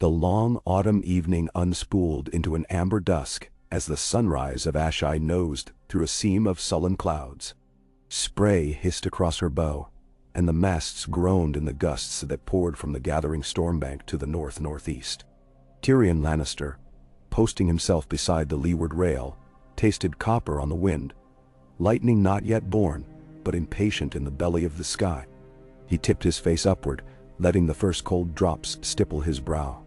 The long autumn evening unspooled into an amber dusk as the sunrise of Ashai nosed through a seam of sullen clouds. Spray hissed across her bow, and the masts groaned in the gusts that poured from the gathering stormbank to the north-northeast. Tyrion Lannister, posting himself beside the leeward rail, tasted copper on the wind, lightning not yet born, but impatient in the belly of the sky. He tipped his face upward, letting the first cold drops stipple his brow,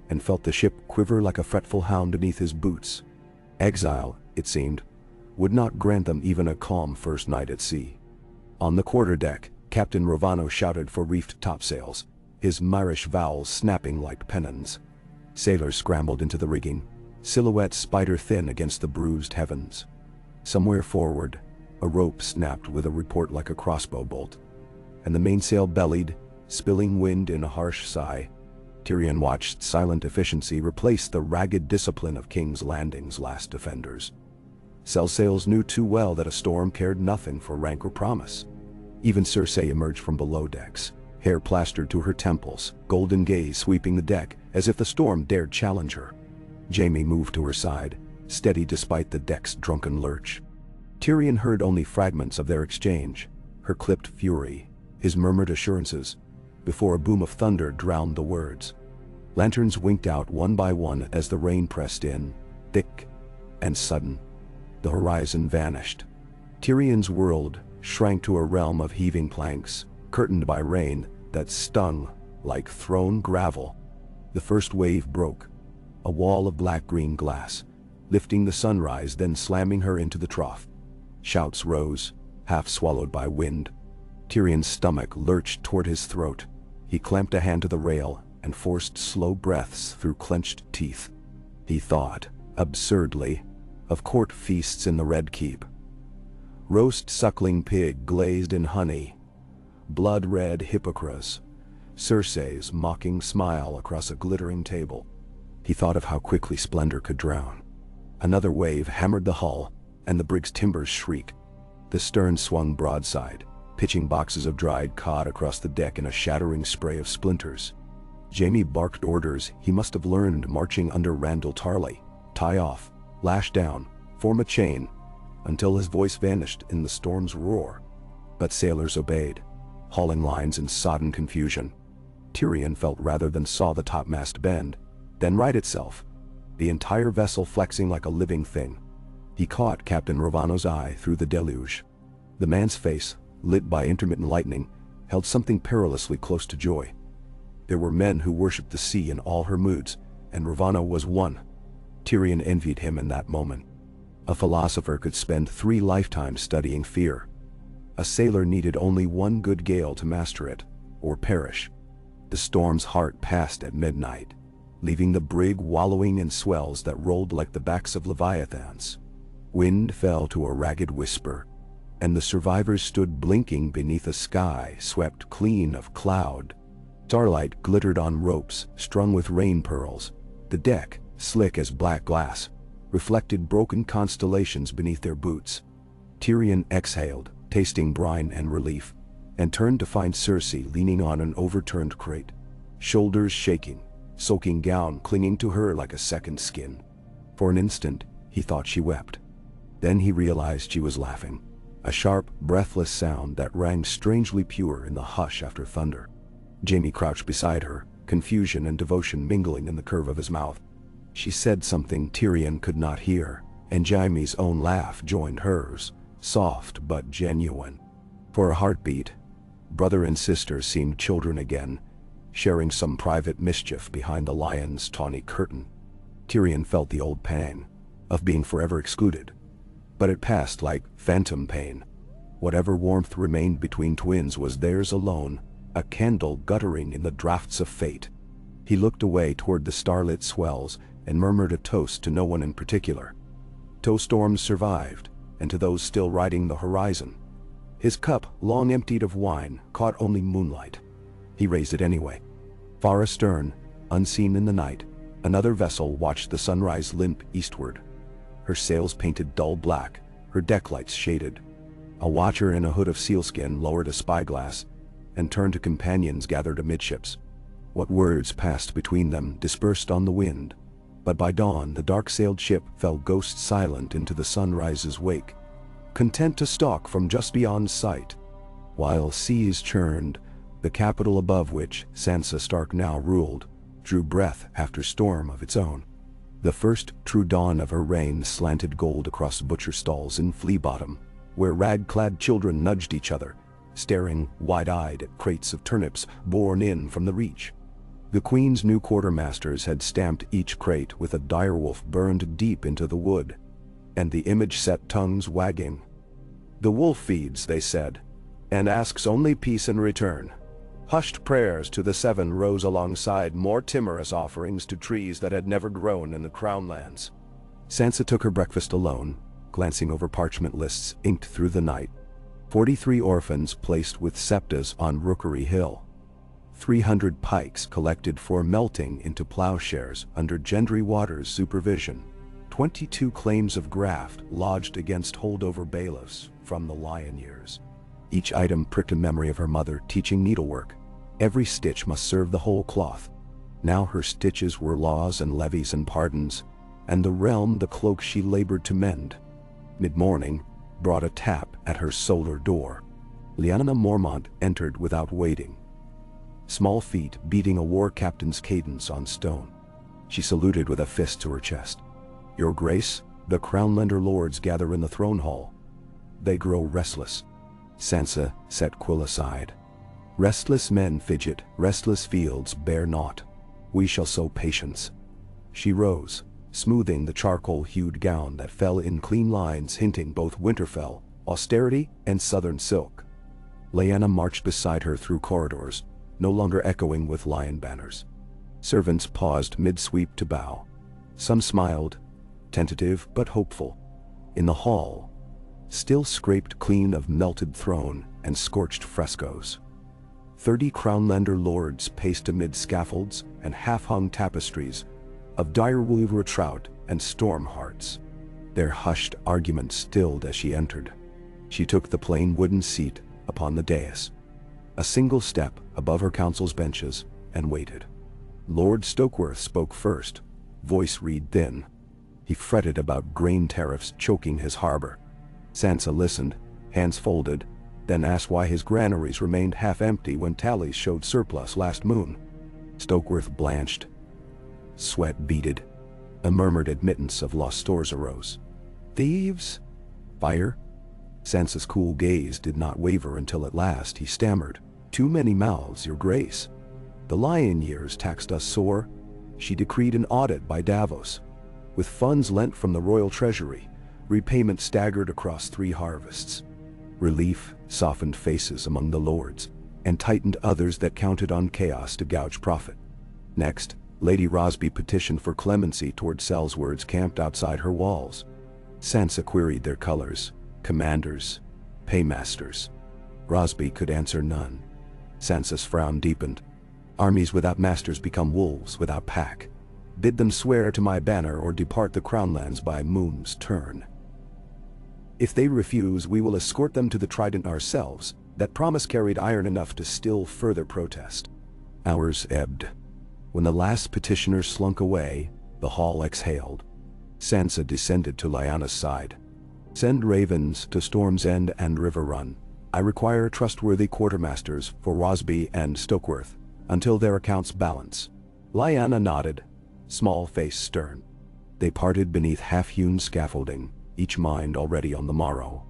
and felt the ship quiver like a fretful hound beneath his boots. Exile, it seemed, would not grant them even a calm first night at sea. On the quarterdeck, Captain Rovano shouted for reefed topsails, his Myrish vowels snapping like pennons. Sailors scrambled into the rigging, silhouettes spider-thin against the bruised heavens. Somewhere forward, a rope snapped with a report like a crossbow bolt, and the mainsail bellied, spilling wind in a harsh sigh. Tyrion watched silent efficiency replace the ragged discipline of King's Landing's last defenders. Sails knew too well that a storm cared nothing for rank or promise. Even Cersei emerged from below decks, hair plastered to her temples, golden gaze sweeping the deck as if the storm dared challenge her. Jaime moved to her side, steady despite the deck's drunken lurch. Tyrion heard only fragments of their exchange, her clipped fury, his murmured assurances, before a boom of thunder drowned the words. Lanterns winked out one by one as the rain pressed in, thick and sudden. The horizon vanished. Tyrion's world shrank to a realm of heaving planks, curtained by rain that stung like thrown gravel. The first wave broke, a wall of black-green glass, lifting the sunrise then slamming her into the trough. Shouts rose, half swallowed by wind. Tyrion's stomach lurched toward his throat. He clamped a hand to the rail and forced slow breaths through clenched teeth. He thought, absurdly, of court feasts in the Red Keep. Roast suckling pig glazed in honey, blood-red hippocras, Cersei's mocking smile across a glittering table. He thought of how quickly splendor could drown. Another wave hammered the hull, and the brig's timbers shrieked. The stern swung broadside, pitching boxes of dried cod across the deck in a shattering spray of splinters. Jaime barked orders he must have learned marching under Randall Tarley: tie off, lash down, form a chain, until his voice vanished in the storm's roar. But sailors obeyed, hauling lines in sodden confusion. Tyrion felt rather than saw the topmast bend, then right itself, the entire vessel flexing like a living thing. He caught Captain Rovano's eye through the deluge. The man's face, lit by intermittent lightning, held something perilously close to joy. There were men who worshipped the sea in all her moods, and Rovano was one. Tyrion envied him in that moment. A philosopher could spend 3 lifetimes studying fear. A sailor needed only one good gale to master it, or perish. The storm's heart passed at midnight, leaving the brig wallowing in swells that rolled like the backs of leviathans. Wind fell to a ragged whisper, and the survivors stood blinking beneath a sky swept clean of cloud. Starlight glittered on ropes strung with rain pearls. The deck, slick as black glass, reflected broken constellations beneath their boots. Tyrion exhaled, tasting brine and relief, and turned to find Cersei leaning on an overturned crate, shoulders shaking, soaking gown clinging to her like a second skin. For an instant, he thought she wept. Then he realized she was laughing, a sharp, breathless sound that rang strangely pure in the hush after thunder. Jaime crouched beside her, confusion and devotion mingling in the curve of his mouth. She said something Tyrion could not hear, and Jaime's own laugh joined hers, soft but genuine. For a heartbeat, brother and sister seemed children again, sharing some private mischief behind the lion's tawny curtain. Tyrion felt the old pang of being forever excluded, but it passed like phantom pain. Whatever warmth remained between twins was theirs alone, a candle guttering in the draughts of fate. He looked away toward the starlit swells and murmured a toast to no one in particular. To storms survived, and to those still riding the horizon. His cup, long emptied of wine, caught only moonlight. He raised it anyway. Far astern, unseen in the night, another vessel watched the sunrise limp eastward. Her sails painted dull black, her deck lights shaded. A watcher in a hood of sealskin lowered a spyglass and turned to companions gathered amidships. What words passed between them dispersed on the wind, but by dawn the dark-sailed ship fell ghost-silent into the sunrise's wake, content to stalk from just beyond sight. While seas churned, the capital above which Sansa Stark now ruled drew breath after storm of its own. The first true dawn of her reign slanted gold across butcher stalls in Flea Bottom, where rag-clad children nudged each other, staring wide-eyed at crates of turnips borne in from the Reach. The Queen's new quartermasters had stamped each crate with a direwolf burned deep into the wood, and the image set tongues wagging. "The wolf feeds," they said, "and asks only peace in return." Hushed prayers to the Seven rose alongside more timorous offerings to trees that had never grown in the Crown Lands. Sansa took her breakfast alone, glancing over parchment lists inked through the night. 43 orphans placed with septas on Rookery Hill. 300 pikes collected for melting into plowshares under Gendry Waters' supervision. 22 claims of graft lodged against holdover bailiffs from the Lion years. Each item pricked a memory of her mother teaching needlework. Every stitch must serve the whole cloth. Now her stitches were laws and levies and pardons, and the realm the cloak she labored to mend. Mid-morning brought a tap at her solar door. Lyanna Mormont entered without waiting, small feet beating a war captain's cadence on stone. She saluted with a fist to her chest. "Your Grace, the Crownlander lords gather in the throne hall. They grow restless." Sansa set Quill aside. "Restless men fidget, restless fields bear naught. We shall sow patience." She rose, smoothing the charcoal-hued gown that fell in clean lines hinting both Winterfell, austerity, and southern silk. Lyanna marched beside her through corridors, no longer echoing with lion banners. Servants paused mid-sweep to bow. Some smiled, tentative but hopeful. In the hall, still scraped clean of melted throne and scorched frescoes, 30 Crownlander lords paced amid scaffolds and half-hung tapestries of direwolf trout and storm hearts. Their hushed arguments stilled as she entered. She took the plain wooden seat upon the dais, a single step above her council's benches, and waited. Lord Stokeworth spoke first, voice reed thin. He fretted about grain tariffs choking his harbor. Sansa listened, hands folded, then asked why his granaries remained half-empty when tallies showed surplus last moon. Stokeworth blanched. Sweat beaded. A murmured admittance of lost stores arose. "Thieves? Fire?" Sansa's cool gaze did not waver until at last he stammered. "Too many mouths, your Grace. The Lion years taxed us sore." She decreed an audit by Davos. With funds lent from the royal treasury, repayment staggered across 3 harvests. Relief softened faces among the lords, and tightened others that counted on chaos to gouge profit. Next, Lady Rosby petitioned for clemency toward Selzwards camped outside her walls. Sansa queried their colors, commanders, paymasters. Rosby could answer none. Sansa's frown deepened. "Armies without masters become wolves without pack. Bid them swear to my banner or depart the Crownlands by moon's turn. If they refuse, we will escort them to the Trident ourselves." That promise carried iron enough to still further protest. Hours ebbed. When the last petitioner slunk away, the hall exhaled. Sansa descended to Lyanna's side. "Send ravens to Storm's End and River Run. I require trustworthy quartermasters for Rosby and Stokeworth, until their accounts balance." Lyanna nodded, small face stern. They parted beneath half-hewn scaffolding, each mind already on the morrow.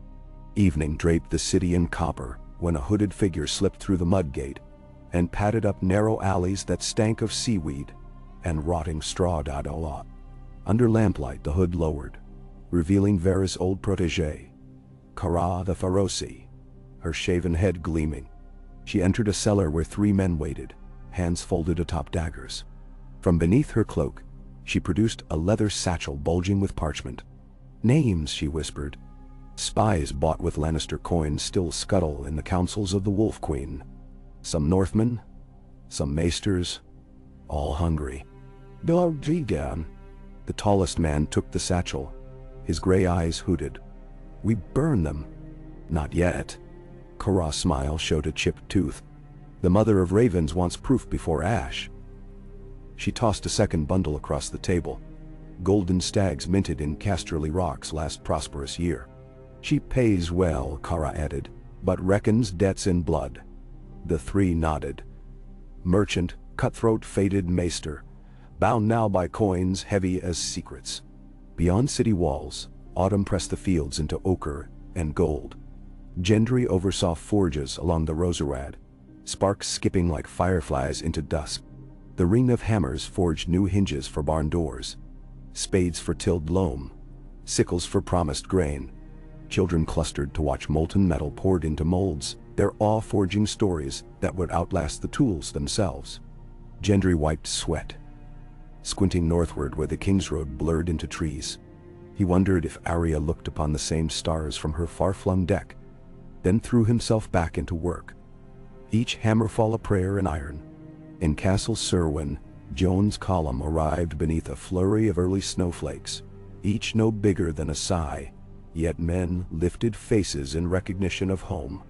Evening draped the city in copper when a hooded figure slipped through the mud gate and padded up narrow alleys that stank of seaweed and rotting straw. Under lamplight the hood lowered, revealing Varys' old protégé, Kara the Farosi, her shaven head gleaming. She entered a cellar where 3 men waited, hands folded atop daggers. From beneath her cloak, she produced a leather satchel bulging with parchment. "Names," she whispered. "Spies bought with Lannister coins still scuttle in the councils of the Wolf Queen. Some Northmen, some maesters, all hungry." "Dorjigan." The tallest man took the satchel, his gray eyes hooded. "We burn them." "Not yet." Kara's smile showed a chipped tooth. "The mother of ravens wants proof before ash, She tossed a second bundle across the table. Golden stags minted in Casterly Rock's last prosperous year. She pays well, Kara added, but reckons debts in blood. The three nodded. Merchant, cutthroat, faded maester, bound now by coins heavy as secrets. Beyond city walls, autumn pressed the fields into ochre and gold. Gendry oversaw forges along the Roserad, sparks skipping like fireflies into dusk. The ring of hammers forged new hinges for barn doors, spades for tilled loam, sickles for promised grain. Children clustered to watch molten metal poured into molds, their awe-forging stories that would outlast the tools themselves. Gendry wiped sweat, squinting northward where the King's Road blurred into trees. He wondered if Arya looked upon the same stars from her far-flung deck, then threw himself back into work. Each hammerfall a prayer in iron. In Castle Serwyn, Joan's column arrived beneath a flurry of early snowflakes, each no bigger than a sigh, yet men lifted faces in recognition of home.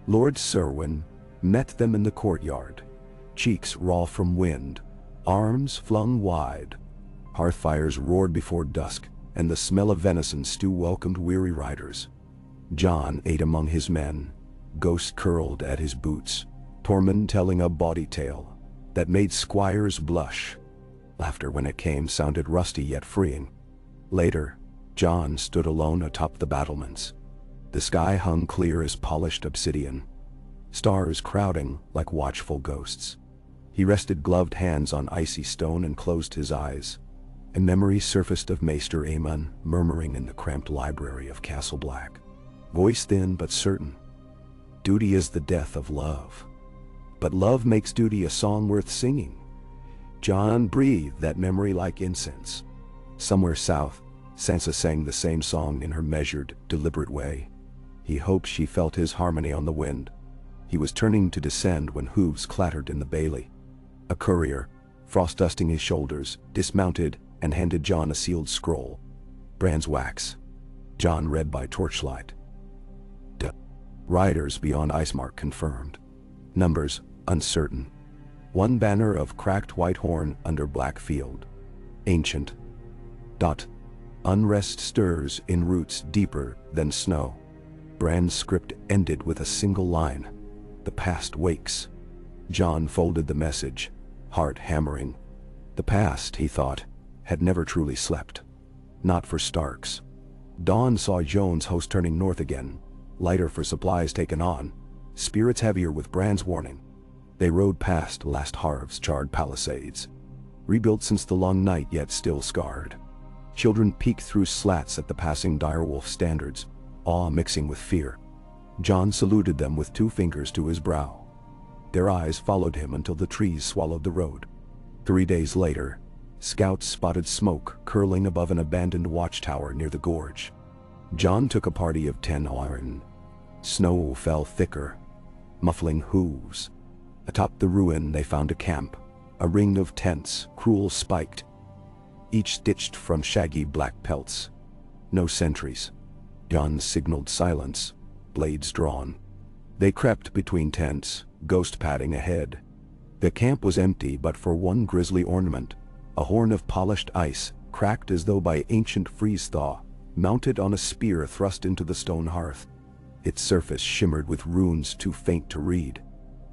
Lord Serwyn met them in the courtyard, cheeks raw from wind, arms flung wide. Hearth fires roared before dusk, and the smell of venison stew welcomed weary riders. Jon ate among his men, ghost curled at his boots, Tormund telling a bawdy tale that made squires blush. Laughter, when it came, sounded rusty yet freeing. Later, Jon stood alone atop the battlements. The sky hung clear as polished obsidian, stars crowding like watchful ghosts. He rested gloved hands on icy stone and closed his eyes. A memory surfaced of Maester Aemon murmuring in the cramped library of Castle Black. Voice thin but certain. Duty is the death of love, but love makes duty a song worth singing. Jon breathed that memory like incense. Somewhere south, Sansa sang the same song in her measured, deliberate way. He hoped she felt his harmony on the wind. He was turning to descend when hooves clattered in the bailey. A courier, frost dusting his shoulders, dismounted and handed Jon a sealed scroll. Bran's wax. Jon read by torchlight. Riders beyond Icemark confirmed. Numbers uncertain. One banner of cracked white horn under black field. Ancient. Unrest stirs in roots deeper than snow. Bran's script ended with a single line. The past wakes. Jon folded the message, heart hammering. The past, he thought, had never truly slept. Not for Starks. Dawn saw Jon's host turning north again, lighter for supplies taken on, spirits heavier with Bran's warning. They rode past last Harv's charred palisades, rebuilt since the long night yet still scarred. Children peeked through slats at the passing direwolf standards, awe mixing with fear. Jon saluted them with 2 fingers to his brow. Their eyes followed him until the trees swallowed the road. 3 days later, scouts spotted smoke curling above an abandoned watchtower near the gorge. Jon took a party of 10 iron. Snow fell thicker, muffling hooves. Atop the ruin they found a camp, a ring of tents, cruel spiked, each stitched from shaggy black pelts. No sentries. Jon signaled silence, blades drawn. They crept between tents, ghost padding ahead. The camp was empty but for one grisly ornament, a horn of polished ice, cracked as though by ancient freeze-thaw, mounted on a spear thrust into the stone hearth. Its surface shimmered with runes too faint to read.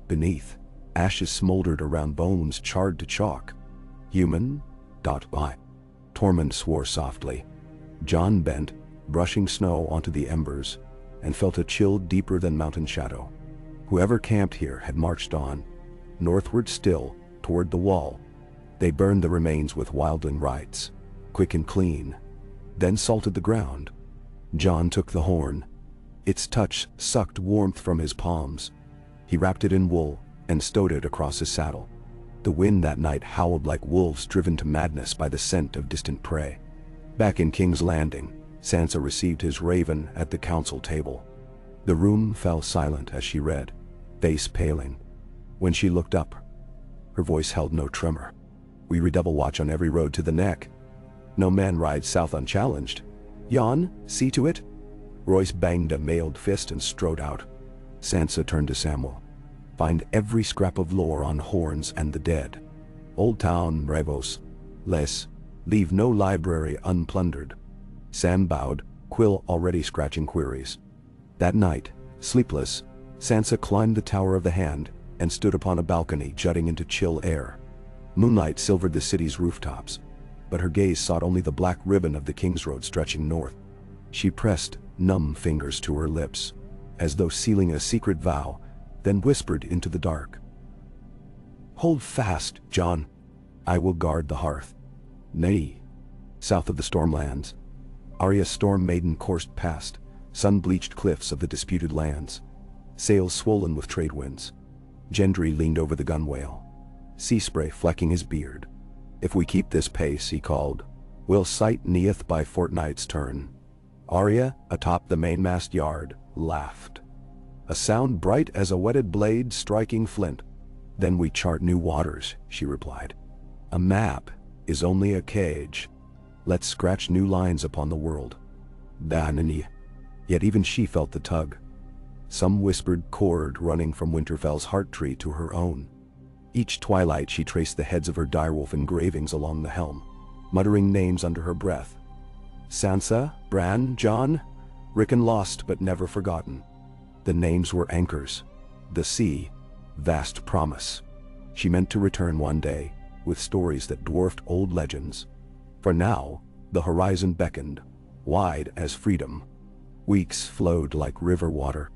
Beneath, ashes smoldered around bones charred to chalk. Human? Tormund swore softly. Jon bent, brushing snow onto the embers, and felt a chill deeper than mountain shadow. Whoever camped here had marched on, northward still, toward the wall. They burned the remains with wildling rites, quick and clean, then salted the ground. Jon took the horn. Its touch sucked warmth from his palms. He wrapped it in wool and stowed it across his saddle. The wind that night howled like wolves driven to madness by the scent of distant prey. Back in King's Landing, Sansa received his raven at the council table. The room fell silent as she read, face paling. When she looked up, her voice held no tremor. We redouble watch on every road to the neck. No man rides south unchallenged. Jon, see to it. Royce banged a mailed fist and strode out. Sansa turned to Samwell. Find every scrap of lore on horns and the dead. Old Town, Revos. Les. Leave no library unplundered. Sam bowed, Quill already scratching queries. That night, sleepless, Sansa climbed the Tower of the Hand and stood upon a balcony jutting into chill air. Moonlight silvered the city's rooftops, but her gaze sought only the black ribbon of the King's Road stretching north. She pressed numb fingers to her lips, as though sealing a secret vow, then whispered into the dark. "Hold fast, Jon. I will guard the hearth." Nay. South of the Stormlands, Arya's Storm Maiden coursed past, sun-bleached cliffs of the disputed lands, sails swollen with trade winds. Gendry leaned over the gunwale, sea spray flecking his beard. "If we keep this pace," he called, "we'll sight Neath by fortnight's turn." Arya, atop the mainmast yard, laughed. A sound bright as a whetted blade striking flint. "Then we chart new waters," she replied. "A map is only a cage. Let's scratch new lines upon the world." Danany. Yet even she felt the tug. Some whispered chord running from Winterfell's heart tree to her own. Each twilight she traced the heads of her direwolf engravings along the helm, muttering names under her breath. Sansa, Bran, Jon, Rickon lost but never forgotten. The names were anchors. The sea, vast promise. She meant to return one day, with stories that dwarfed old legends. For now, the horizon beckoned, wide as freedom. Weeks flowed like river water.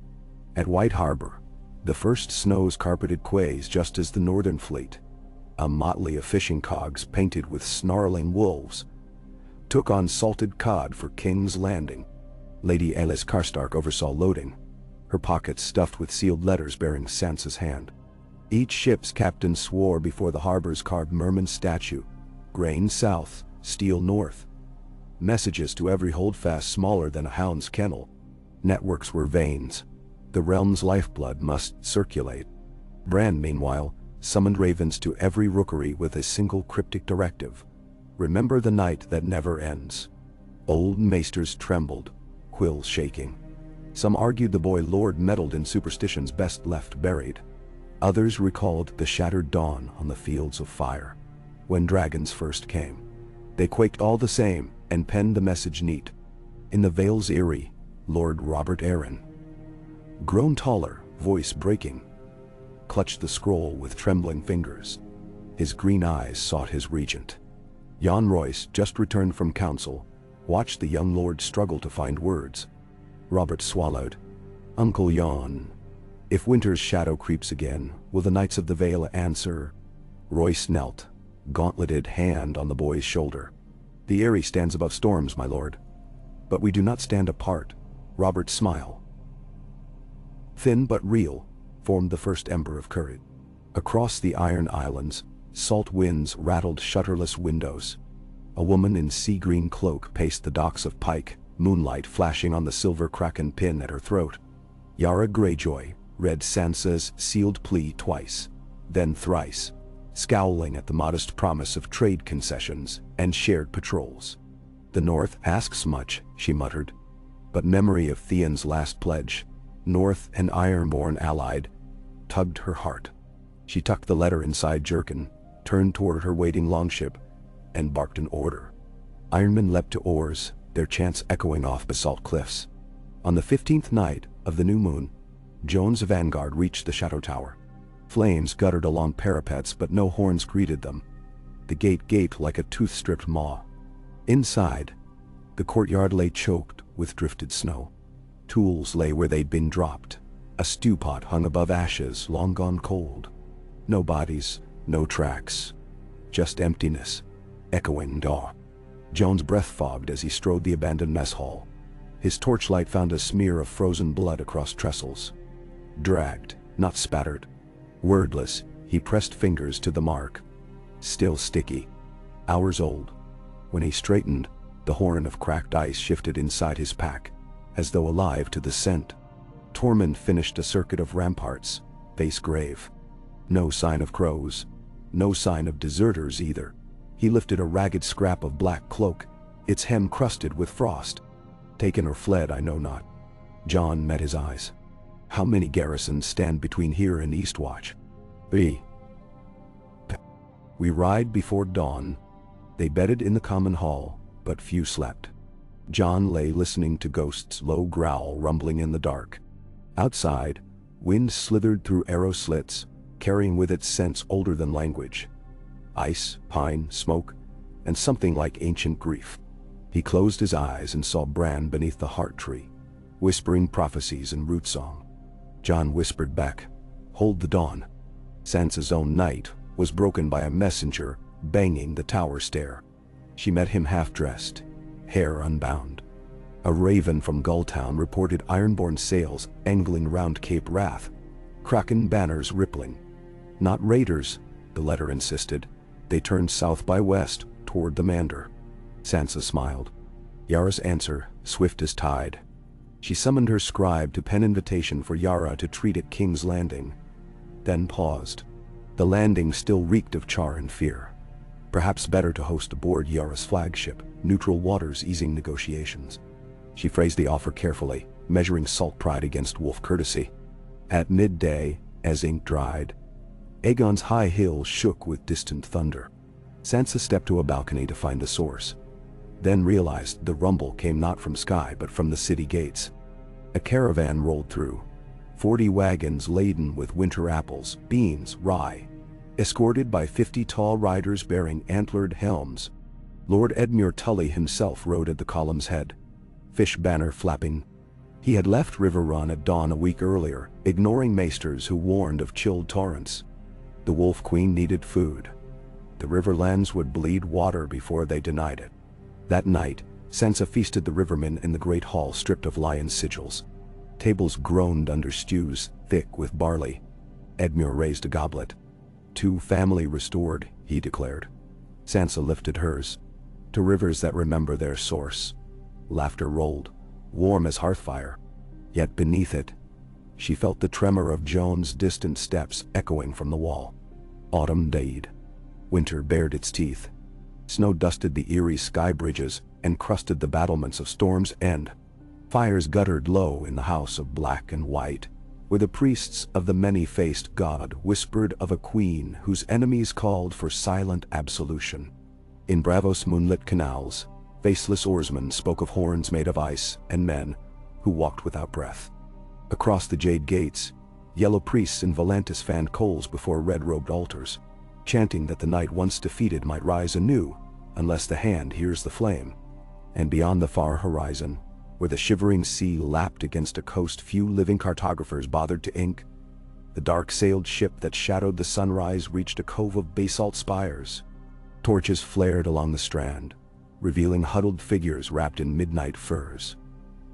At White Harbor, the first snows carpeted quays just as the Northern Fleet, a motley of fishing cogs painted with snarling wolves, took on salted cod for King's Landing. Lady Aelys Karstark oversaw loading, her pockets stuffed with sealed letters bearing Sansa's hand. Each ship's captain swore before the harbor's carved merman statue, grain south, steel north. Messages to every holdfast smaller than a hound's kennel. Networks were veins. The realm's lifeblood must circulate. Bran, meanwhile, summoned ravens to every rookery with a single cryptic directive. Remember the night that never ends. Old maesters trembled, quills shaking. Some argued the boy lord meddled in superstitions best left buried. Others recalled the shattered dawn on the fields of fire, when dragons first came. They quaked all the same, and penned the message neat. In the Vale's Eyrie, Lord Robert Arryn, grown taller, voice breaking, clutched the scroll with trembling fingers. His green eyes sought his regent. Jon Royce, just returned from council, watched the young lord struggle to find words. Robert swallowed. "Uncle Jon, if winter's shadow creeps again, will the Knights of the Vale answer?" Royce knelt, gauntleted hand on the boy's shoulder. "The Eyrie stands above storms, my lord. But we do not stand apart." Robert's smile, thin but real, formed the first ember of courage. Across the Iron Islands, salt winds rattled shutterless windows. A woman in sea-green cloak paced the docks of Pike, moonlight flashing on the silver kraken pin at her throat. Yara Greyjoy read Sansa's sealed plea twice, then thrice, scowling at the modest promise of trade concessions and shared patrols. "The North asks much," she muttered, but memory of Theon's last pledge, North and Ironborn allied, tugged her heart. She tucked the letter inside jerkin, turned toward her waiting longship, and barked an order. Ironmen leapt to oars, their chants echoing off basalt cliffs. On the 15th night of the new moon, Joan's vanguard reached the Shadow Tower. Flames guttered along parapets, but no horns greeted them. The gate gaped like a tooth-stripped maw. Inside, the courtyard lay choked with drifted snow. Tools lay where they'd been dropped. A stew pot hung above ashes long gone cold. No bodies, no tracks. Just emptiness, echoing daw. Joan's breath fogged as he strode the abandoned mess hall. His torchlight found a smear of frozen blood across trestles. Dragged, not spattered. Wordless, he pressed fingers to the mark. Still sticky. Hours old. When he straightened, the horn of cracked ice shifted inside his pack, as though alive to the scent. Tormund finished a circuit of ramparts, face grave. No sign of crows. No sign of deserters either. He lifted a ragged scrap of black cloak, its hem crusted with frost. Taken or fled, I know not. Jon met his eyes. How many garrisons stand between here and Eastwatch? 3. We ride before dawn." They bedded in the common hall, but few slept. Jon lay listening to Ghost's low growl rumbling in the dark. Outside, wind slithered through arrow slits, carrying with it scents older than language. Ice, pine, smoke, and something like ancient grief. He closed his eyes and saw Bran beneath the heart tree, whispering prophecies and root song. Jon whispered back, "Hold the dawn." Sansa's own night was broken by a messenger banging the tower stair. She met him half-dressed, hair unbound. A raven from Gulltown reported ironborn sails angling round Cape Wrath, kraken banners rippling. "Not raiders," the letter insisted. They turned south by west, toward the Mander. Sansa smiled. Yara's answer, swift as tide. She summoned her scribe to pen invitation for Yara to treat at King's Landing, then paused. The landing still reeked of char and fear. Perhaps better to host aboard Yara's flagship, neutral waters easing negotiations. She phrased the offer carefully, measuring salt pride against wolf courtesy. At midday, as ink dried, Aegon's high hill shook with distant thunder. Sansa stepped to a balcony to find the source, then realized the rumble came not from sky but from the city gates. A caravan rolled through, 40 wagons laden with winter apples, beans, rye, escorted by 50 tall riders bearing antlered helms. Lord Edmure Tully himself rode at the column's head, fish banner flapping. He had left River Run at dawn a week earlier, ignoring maesters who warned of chilled torrents. The Wolf Queen needed food. The Riverlands would bleed water before they denied it. That night, Sansa feasted the rivermen in the great hall stripped of lion sigils. Tables groaned under stews thick with barley. Edmure raised a goblet. "To family restored," he declared. Sansa lifted hers. "To rivers that remember their source." Laughter rolled, warm as hearthfire. Yet beneath it, she felt the tremor of Jon's distant steps echoing from the wall. Autumn died. Winter bared its teeth. Snow dusted the eerie sky bridges and crusted the battlements of Storm's End. Fires guttered low in the house of Black and White, where the priests of the many-faced god whispered of a queen whose enemies called for silent absolution. In Bravos' moonlit canals, faceless oarsmen spoke of horns made of ice and men who walked without breath. Across the jade gates, yellow priests in Volantis fanned coals before red-robed altars, chanting that the night once defeated might rise anew, unless the hand hears the flame. And beyond the far horizon, where the shivering sea lapped against a coast few living cartographers bothered to ink, the dark-sailed ship that shadowed the sunrise reached a cove of basalt spires. Torches flared along the strand, revealing huddled figures wrapped in midnight furs.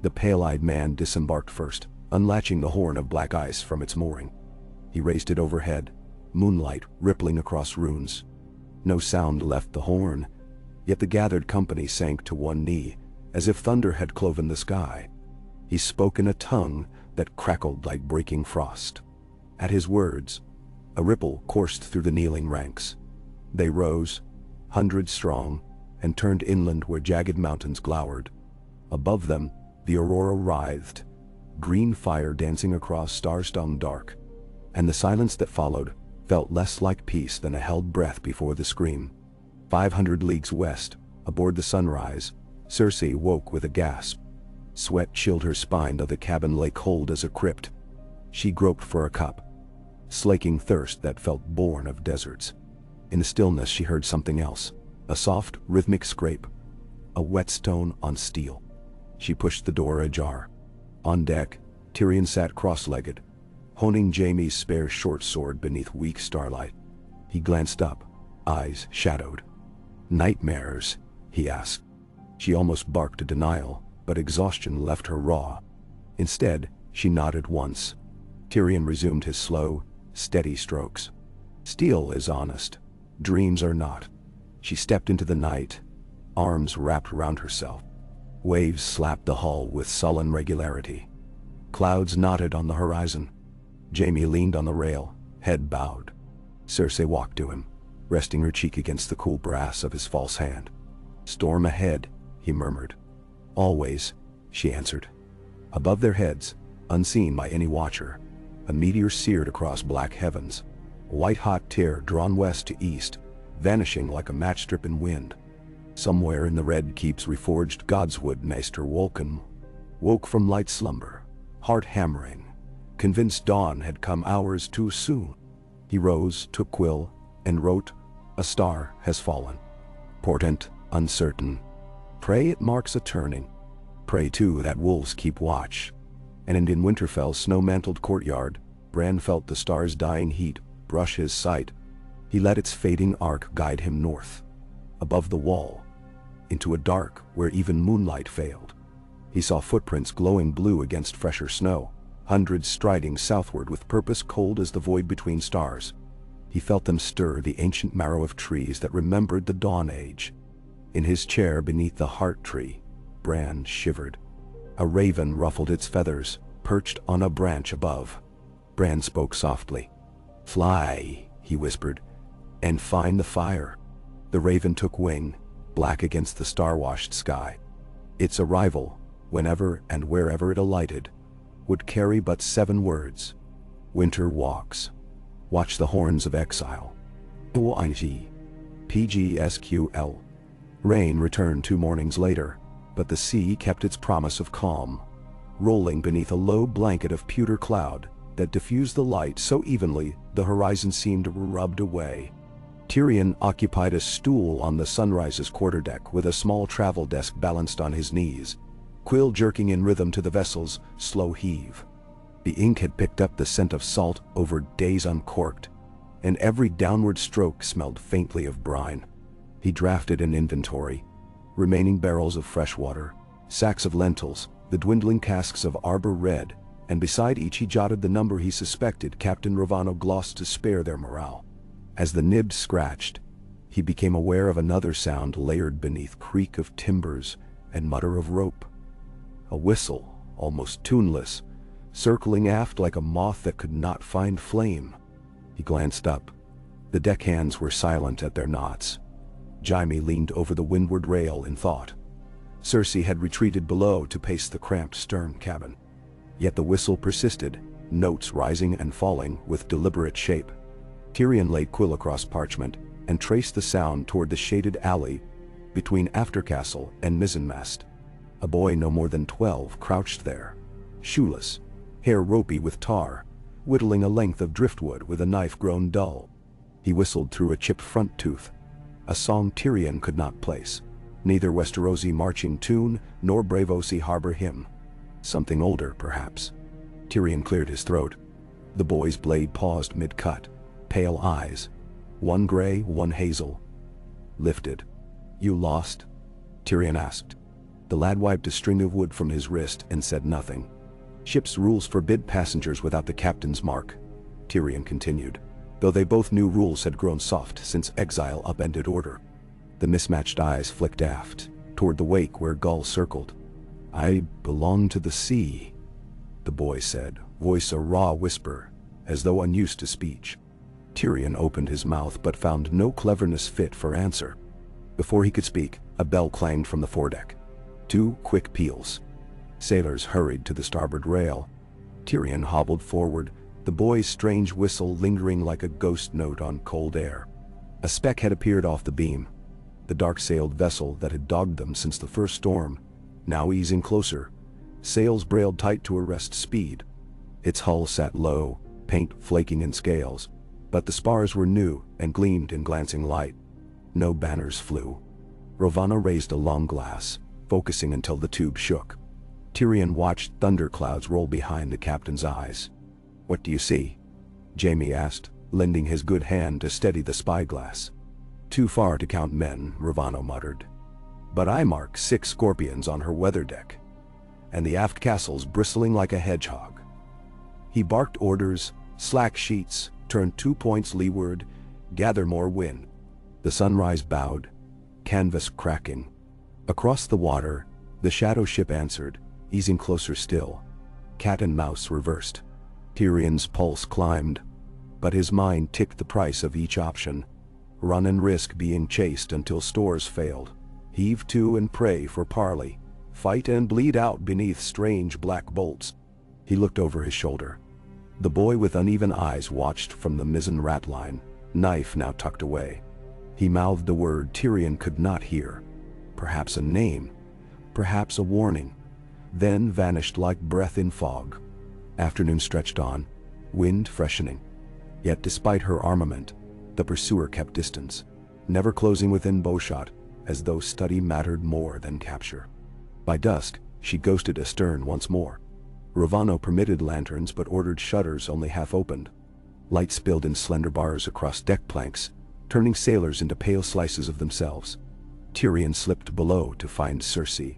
The pale-eyed man disembarked first, unlatching the horn of black ice from its mooring. He raised it overhead, moonlight rippling across runes. No sound left the horn, yet the gathered company sank to one knee, as if thunder had cloven the sky. He spoke in a tongue that crackled like breaking frost. At his words, a ripple coursed through the kneeling ranks. They rose, 100 strong, and turned inland where jagged mountains glowered. Above them, the aurora writhed, green fire dancing across star-stung dark. And the silence that followed felt less like peace than a held breath before the scream. 500 leagues west, aboard the Sunrise, Cersei woke with a gasp. Sweat chilled her spine though the cabin lay cold as a crypt. She groped for a cup, slaking thirst that felt born of deserts. In the stillness she heard something else, a soft, rhythmic scrape, a whetstone on steel. She pushed the door ajar. On deck, Tyrion sat cross-legged, honing Jaime's spare short sword beneath weak starlight. He glanced up, eyes shadowed. "Nightmares?" he asked. She almost barked a denial, but exhaustion left her raw. Instead, she nodded once. Tyrion resumed his slow, steady strokes. "Steel is honest. Dreams are not." She stepped into the night, arms wrapped around herself. Waves slapped the hull with sullen regularity. Clouds knotted on the horizon. Jaime leaned on the rail, head bowed. Cersei walked to him, resting her cheek against the cool brass of his false hand. "Storm ahead," he murmured. "Always," she answered. Above their heads, unseen by any watcher, a meteor seared across black heavens. A white-hot tear drawn west to east, vanishing like a match strip in wind. Somewhere in the Red Keep's reforged godswood, Maester Wolken woke from light slumber, heart hammering, convinced dawn had come hours too soon. He rose, took quill, and wrote, "A star has fallen. Portent uncertain. Pray it marks a turning. Pray too that wolves keep watch." And in Winterfell's snow-mantled courtyard, Bran felt the star's dying heat brush his sight. He let its fading arc guide him north, above the wall, into a dark where even moonlight failed. He saw footprints glowing blue against fresher snow, hundreds striding southward with purpose cold as the void between stars. He felt them stir the ancient marrow of trees that remembered the Dawn Age. In his chair beneath the heart tree, Bran shivered. A raven ruffled its feathers, perched on a branch above. Bran spoke softly. "Fly," he whispered, "and find the fire." The raven took wing, black against the star-washed sky. Its arrival, whenever and wherever it alighted, would carry but 7 words. Winter walks. Watch the horns of exile. O-I-G. PGSQL. Rain returned 2 mornings later, but the sea kept its promise of calm, rolling beneath a low blanket of pewter cloud that diffused the light so evenly the horizon seemed rubbed away. Tyrion occupied a stool on the Sunrise's quarterdeck with a small travel desk balanced on his knees, quill jerking in rhythm to the vessel's slow heave. The ink had picked up the scent of salt over days uncorked, and every downward stroke smelled faintly of brine. He drafted an inventory: remaining barrels of fresh water, sacks of lentils, the dwindling casks of Arbor Red, and beside each he jotted the number he suspected Captain Ravano glossed to spare their morale. As the nib scratched, he became aware of another sound layered beneath creak of timbers and mutter of rope. A whistle, almost tuneless, circling aft like a moth that could not find flame. He glanced up. The deckhands were silent at their knots. Jaime leaned over the windward rail in thought. Cersei had retreated below to pace the cramped stern cabin. Yet the whistle persisted, notes rising and falling with deliberate shape. Tyrion laid quill across parchment and traced the sound toward the shaded alley between aftercastle and mizzenmast. A boy no more than 12 crouched there, shoeless, hair ropey with tar, whittling a length of driftwood with a knife grown dull. He whistled through a chipped front tooth, a song Tyrion could not place, neither Westerosi marching tune nor Braavosi harbor hymn. Something older, perhaps. Tyrion cleared his throat. The boy's blade paused mid-cut, pale eyes, one gray, one hazel, lifted. "You lost?" Tyrion asked. The lad wiped a string of wood from his wrist and said nothing. "Ship's rules forbid passengers without the captain's mark," Tyrion continued, though they both knew rules had grown soft since Exile upended order. The mismatched eyes flicked aft, toward the wake where gulls circled. "I belong to the sea," the boy said, voice a raw whisper, as though unused to speech. Tyrion opened his mouth but found no cleverness fit for answer. Before he could speak, a bell clanged from the foredeck. 2 quick peals. Sailors hurried to the starboard rail. Tyrion hobbled forward, the boy's strange whistle lingering like a ghost note on cold air. A speck had appeared off the beam. The dark-sailed vessel that had dogged them since the first storm, now easing closer, sails brailed tight to arrest speed. Its hull sat low, paint flaking in scales, but the spars were new and gleamed in glancing light. No banners flew. Ravana raised a long glass, focusing until the tube shook. Tyrion watched thunderclouds roll behind the captain's eyes. "What do you see?" Jaime asked, lending his good hand to steady the spyglass. "Too far to count men," Ravano muttered. "But I mark 6 scorpions on her weather deck, and the aft castle's bristling like a hedgehog." He barked orders: "Slack sheets, turn 2 points leeward, gather more wind." The Sunrise bowed, canvas cracking. Across the water, the shadow ship answered, easing closer still. Cat and mouse reversed. Tyrion's pulse climbed, but his mind ticked the price of each option. Run and risk being chased until stores failed. Heave to and pray for parley. Fight and bleed out beneath strange black bolts. He looked over his shoulder. The boy with uneven eyes watched from the mizzen ratline, knife now tucked away. He mouthed a word Tyrion could not hear. Perhaps a name, perhaps a warning, then vanished like breath in fog. Afternoon stretched on, wind freshening. Yet despite her armament, the pursuer kept distance, never closing within bowshot, as though study mattered more than capture. By dusk, she ghosted astern once more. Ravano permitted lanterns but ordered shutters only half opened. Light spilled in slender bars across deck planks, turning sailors into pale slices of themselves. Tyrion slipped below to find Cersei.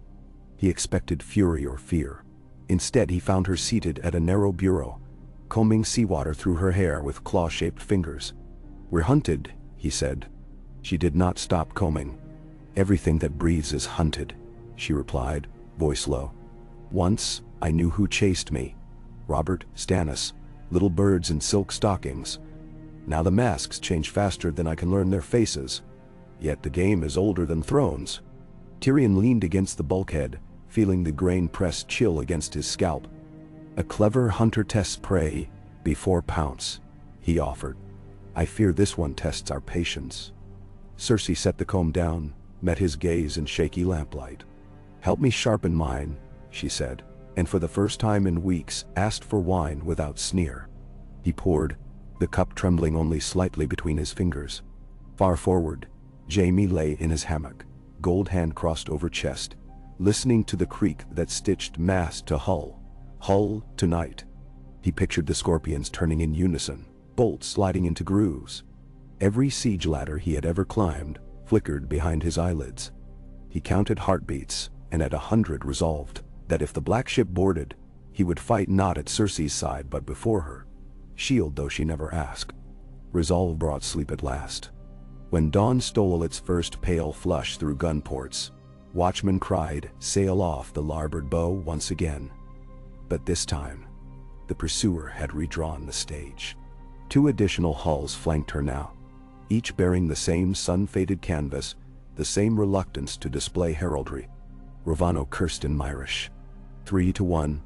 He expected fury or fear. Instead, he found her seated at a narrow bureau, combing seawater through her hair with claw-shaped fingers. "We're hunted," he said. She did not stop combing. "Everything that breathes is hunted," she replied, voice low. "Once, I knew who chased me. Robert, Stannis, little birds in silk stockings. Now the masks change faster than I can learn their faces. Yet the game is older than thrones." Tyrion leaned against the bulkhead, feeling the grain press chill against his scalp. "A clever hunter tests prey before pounce," he offered. "I fear this one tests our patience." Cersei set the comb down, met his gaze in shaky lamplight. "Help me sharpen mine," she said, and for the first time in weeks asked for wine without sneer. He poured, the cup trembling only slightly between his fingers. Far forward, Jaime lay in his hammock, gold hand crossed over chest, listening to the creak that stitched mast to hull, hull to night. He pictured the scorpions turning in unison, bolts sliding into grooves. Every siege ladder he had ever climbed flickered behind his eyelids. He counted heartbeats, and at 100 resolved that if the black ship boarded, he would fight not at Cersei's side but before her, shield though she never asked. Resolve brought sleep at last. When dawn stole its first pale flush through gun ports, watchmen cried, "Sail off the larboard bow once again." But this time, the pursuer had redrawn the stage. 2 additional hulls flanked her now, each bearing the same sun-faded canvas, the same reluctance to display heraldry. Ravano cursed in Myrish. 3 to 1.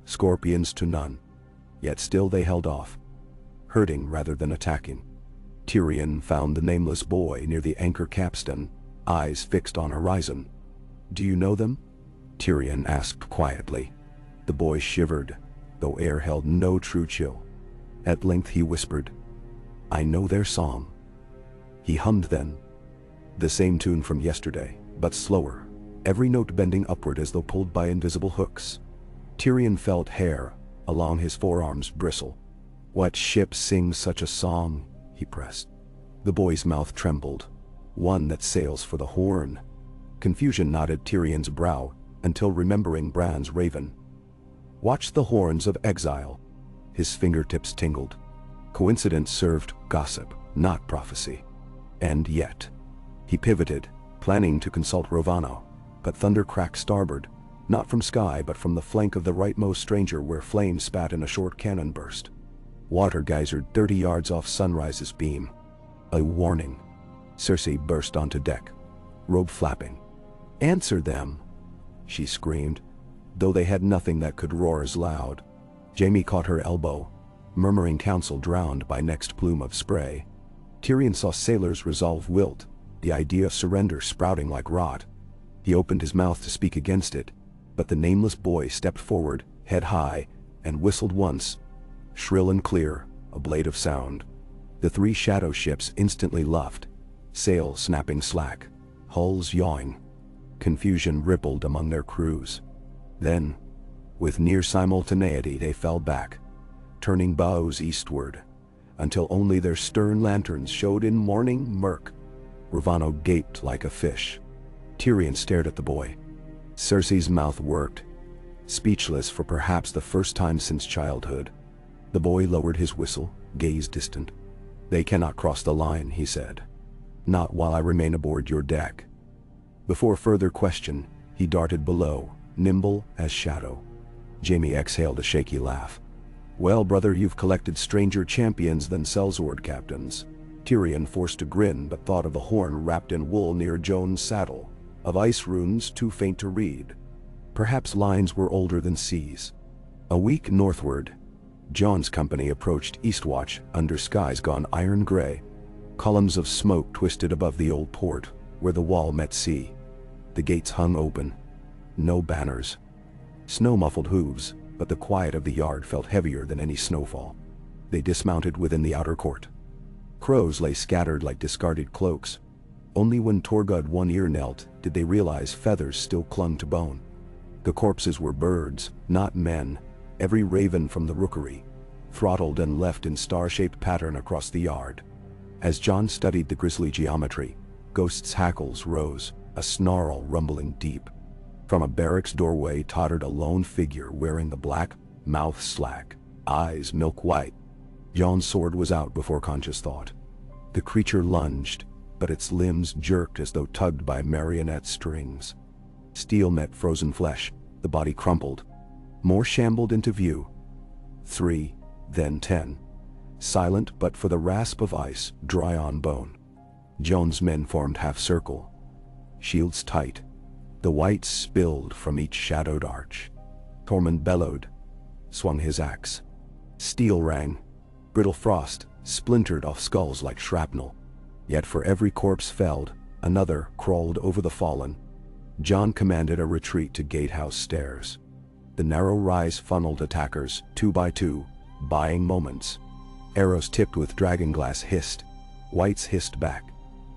Scorpions to none. Yet still they held off, herding rather than attacking. Tyrion found the nameless boy near the anchor capstan, eyes fixed on horizon. "Do you know them?" Tyrion asked quietly. The boy shivered, though air held no true chill. At length he whispered, "I know their song." He hummed then, the same tune from yesterday, but slower, every note bending upward as though pulled by invisible hooks. Tyrion felt hair along his forearms bristle. "What ship sings such a song?" he pressed. The boy's mouth trembled. "One that sails for the Horn." Confusion knotted Tyrion's brow, until remembering Bran's raven. "Watch the horns of Exile." His fingertips tingled. Coincidence served gossip, not prophecy. And yet, he pivoted, planning to consult Ravano, but thunder cracked starboard, not from sky but from the flank of the rightmost stranger where flame spat in a short cannon burst. Water geysered 30 yards off Sunrise's beam. A warning. Cersei burst onto deck, robe flapping. "Answer them!" she screamed, though they had nothing that could roar as loud. Jaime caught her elbow, murmuring counsel drowned by next plume of spray. Tyrion saw sailors' resolve wilt, the idea of surrender sprouting like rot. He opened his mouth to speak against it, but the nameless boy stepped forward, head high, and whistled once, shrill and clear, a blade of sound. The 3 shadow ships instantly luffed, sails snapping slack, hulls yawing. Confusion rippled among their crews. Then, with near simultaneity they fell back, turning bows eastward, until only their stern lanterns showed in morning murk. Ravano gaped like a fish. Tyrion stared at the boy. Cersei's mouth worked, speechless for perhaps the first time since childhood. The boy lowered his whistle, gaze distant. "They cannot cross the line," he said. "Not while I remain aboard your deck." Before further question, he darted below, nimble as shadow. Jaime exhaled a shaky laugh. "Well, brother, you've collected stranger champions than sellsword captains." Tyrion forced a grin but thought of the horn wrapped in wool near Jon's saddle, of ice runes too faint to read. Perhaps lines were older than seas. A week northward, Jon's company approached Eastwatch under skies gone iron gray. Columns of smoke twisted above the old port, where the wall met sea. The gates hung open. No banners. Snow muffled hooves, but the quiet of the yard felt heavier than any snowfall. They dismounted within the outer court. Crows lay scattered like discarded cloaks. Only when Torgud One Ear knelt did they realize feathers still clung to bone. The corpses were birds, not men, every raven from the rookery, throttled and left in star-shaped pattern across the yard. As Jon studied the grisly geometry, Ghost's hackles rose, a snarl rumbling deep. From a barracks doorway tottered a lone figure wearing the black, mouth slack, eyes milk white. Jon's sword was out before conscious thought. The creature lunged, but its limbs jerked as though tugged by marionette strings. Steel met frozen flesh, the body crumpled. More shambled into view. 3, then 10. Silent but for the rasp of ice, dry on bone. Jon's men formed half-circle. Shields tight. The whites spilled from each shadowed arch. Tormund bellowed, swung his axe. Steel rang. Brittle frost splintered off skulls like shrapnel. Yet for every corpse felled, another crawled over the fallen. Jon commanded a retreat to gatehouse stairs. The narrow rise funneled attackers, 2 by 2, buying moments. Arrows tipped with dragonglass hissed. Whites hissed back,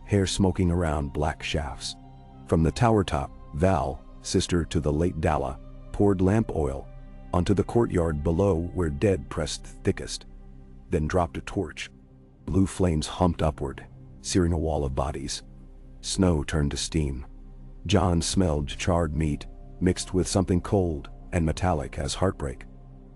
hair smoking around black shafts. From the tower top, Val, sister to the late Dalla, poured lamp oil onto the courtyard below where dead pressed thickest, then dropped a torch. Blue flames humped upward, searing a wall of bodies. Snow turned to steam. Jon smelled charred meat, mixed with something cold and metallic as heartbreak.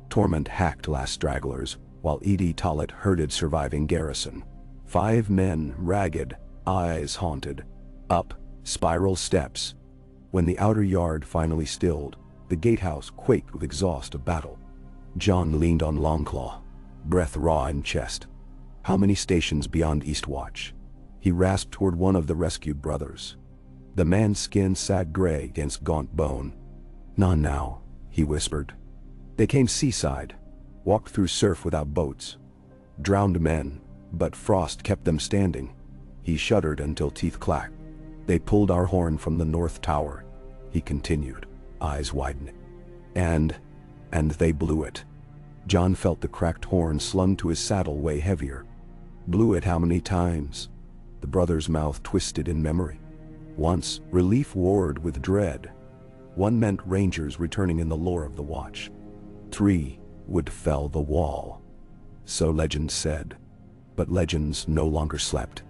Tormund hacked last stragglers, while Edie Tollett herded surviving garrison. 5 men, ragged, eyes haunted. Up, spiral steps. When the outer yard finally stilled, the gatehouse quaked with exhaust of battle. Jon leaned on Longclaw, breath raw in chest. How many stations beyond Eastwatch? He rasped toward one of the rescued brothers. The man's skin sagged gray against gaunt bone. "None now," he whispered. They came seaside, walked through surf without boats. Drowned men, but frost kept them standing. He shuddered until teeth clacked. "They pulled our horn from the north tower," he continued, eyes widening. And they blew it." Jon felt the cracked horn slung to his saddle weigh heavier. "Blew it how many times?" The brother's mouth twisted in memory. Once, relief warred with dread. One meant rangers returning in the lore of the Watch. 3 would fell the wall. So legend said. But legends no longer slept.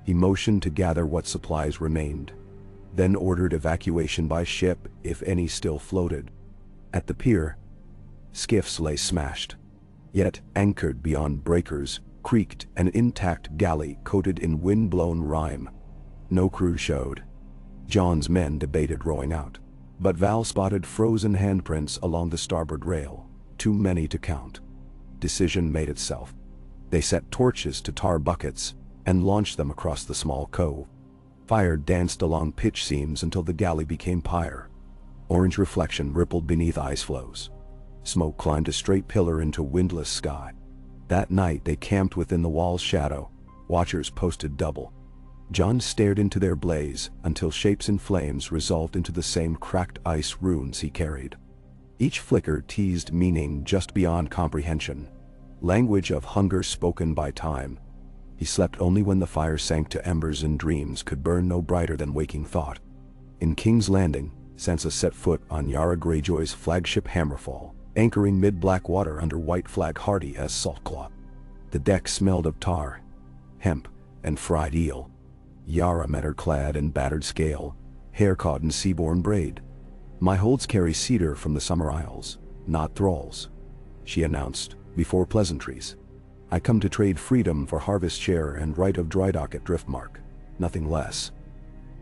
He motioned to gather what supplies remained, then ordered evacuation by ship if any still floated. At the pier, skiffs lay smashed, yet anchored beyond breakers, creaked an intact galley coated in wind-blown rime. No crew showed. Jon's men debated rowing out, but Val spotted frozen handprints along the starboard rail, too many to count. Decision made itself. They set torches to tar buckets and launched them across the small cove. Fire danced along pitch seams until the galley became pyre. Orange reflection rippled beneath ice floes. Smoke climbed a straight pillar into windless sky. That night they camped within the wall's shadow, watchers posted double. Jon stared into their blaze until shapes in flames resolved into the same cracked ice runes he carried. Each flicker teased meaning just beyond comprehension, language of hunger spoken by time. He slept only when the fire sank to embers and dreams could burn no brighter than waking thought. In King's Landing, Sansa set foot on Yara Greyjoy's flagship Hammerfall, anchoring mid-black water under white flag hardy as saltcloth. The deck smelled of tar, hemp, and fried eel. Yara met her clad in battered scale, hair caught in seaborne braid. "My holds carry cedar from the Summer Isles, not thralls," she announced, before pleasantries. "I come to trade freedom for harvest share and right of drydock at Driftmark, nothing less."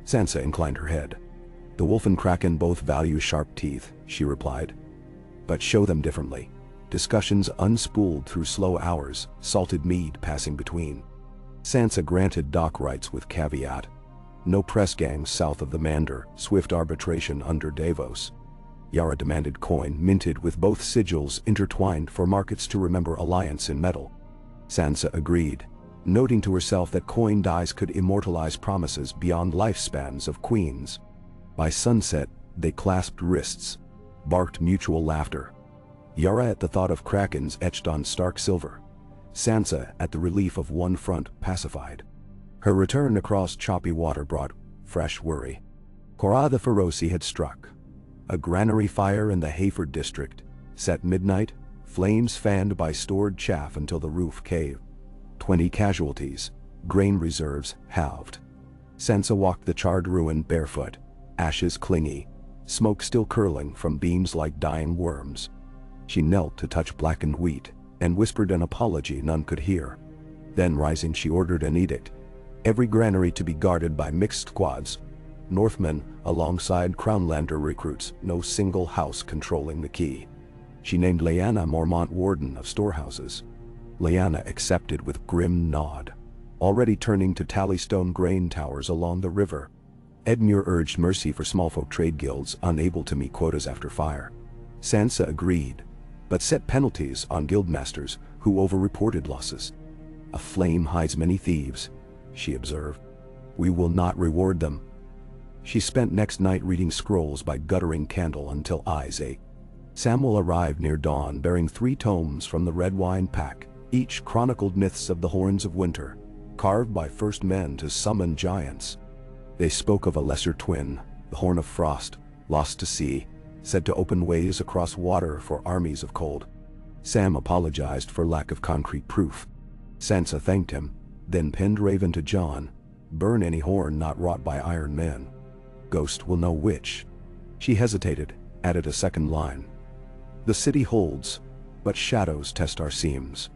Sansa inclined her head. "The wolf and kraken both value sharp teeth," she replied. "But show them differently." Discussions unspooled through slow hours, salted mead passing between. Sansa granted dock rights with caveat. No press gangs south of the Mander, swift arbitration under Davos. Yara demanded coin minted with both sigils intertwined for markets to remember alliance in metal. Sansa agreed. noting to herself that coin dice could immortalize promises beyond lifespans of queens. By sunset, they clasped wrists, barked mutual laughter. Yara at the thought of krakens etched on stark silver. Sansa at the relief of one front pacified. Her return across choppy water brought fresh worry. Cora the Feroci had struck. A granary fire in the Hayford district. Set midnight, flames fanned by stored chaff until the roof caved. 20 casualties, grain reserves halved. Sansa walked the charred ruin barefoot, ashes clingy, smoke still curling from beams like dying worms. She knelt to touch blackened wheat and whispered an apology none could hear. Then rising, she ordered an edict. Every granary to be guarded by mixed squads. Northmen alongside Crownlander recruits, no single house controlling the key. She named Lyanna Mormont warden of storehouses. Lyanna accepted with grim nod, already turning to tally stone grain towers along the river. Edmure urged mercy for smallfolk trade guilds unable to meet quotas after fire. Sansa agreed, but set penalties on guildmasters who overreported losses. A flame hides many thieves, she observed. We will not reward them. She spent next night reading scrolls by guttering candle until eyes ached. Samuel arrived near dawn bearing 3 tomes from the Red Wine Pack, each chronicled myths of the Horns of Winter, carved by first men to summon giants. They spoke of a lesser twin, the Horn of Frost, lost to sea, said to open ways across water for armies of cold. Sam apologized for lack of concrete proof. Sansa thanked him, then penned Raven to Jon, burn any horn not wrought by iron men. Ghost will know which. She hesitated, added a second line. The city holds, but shadows test our seams.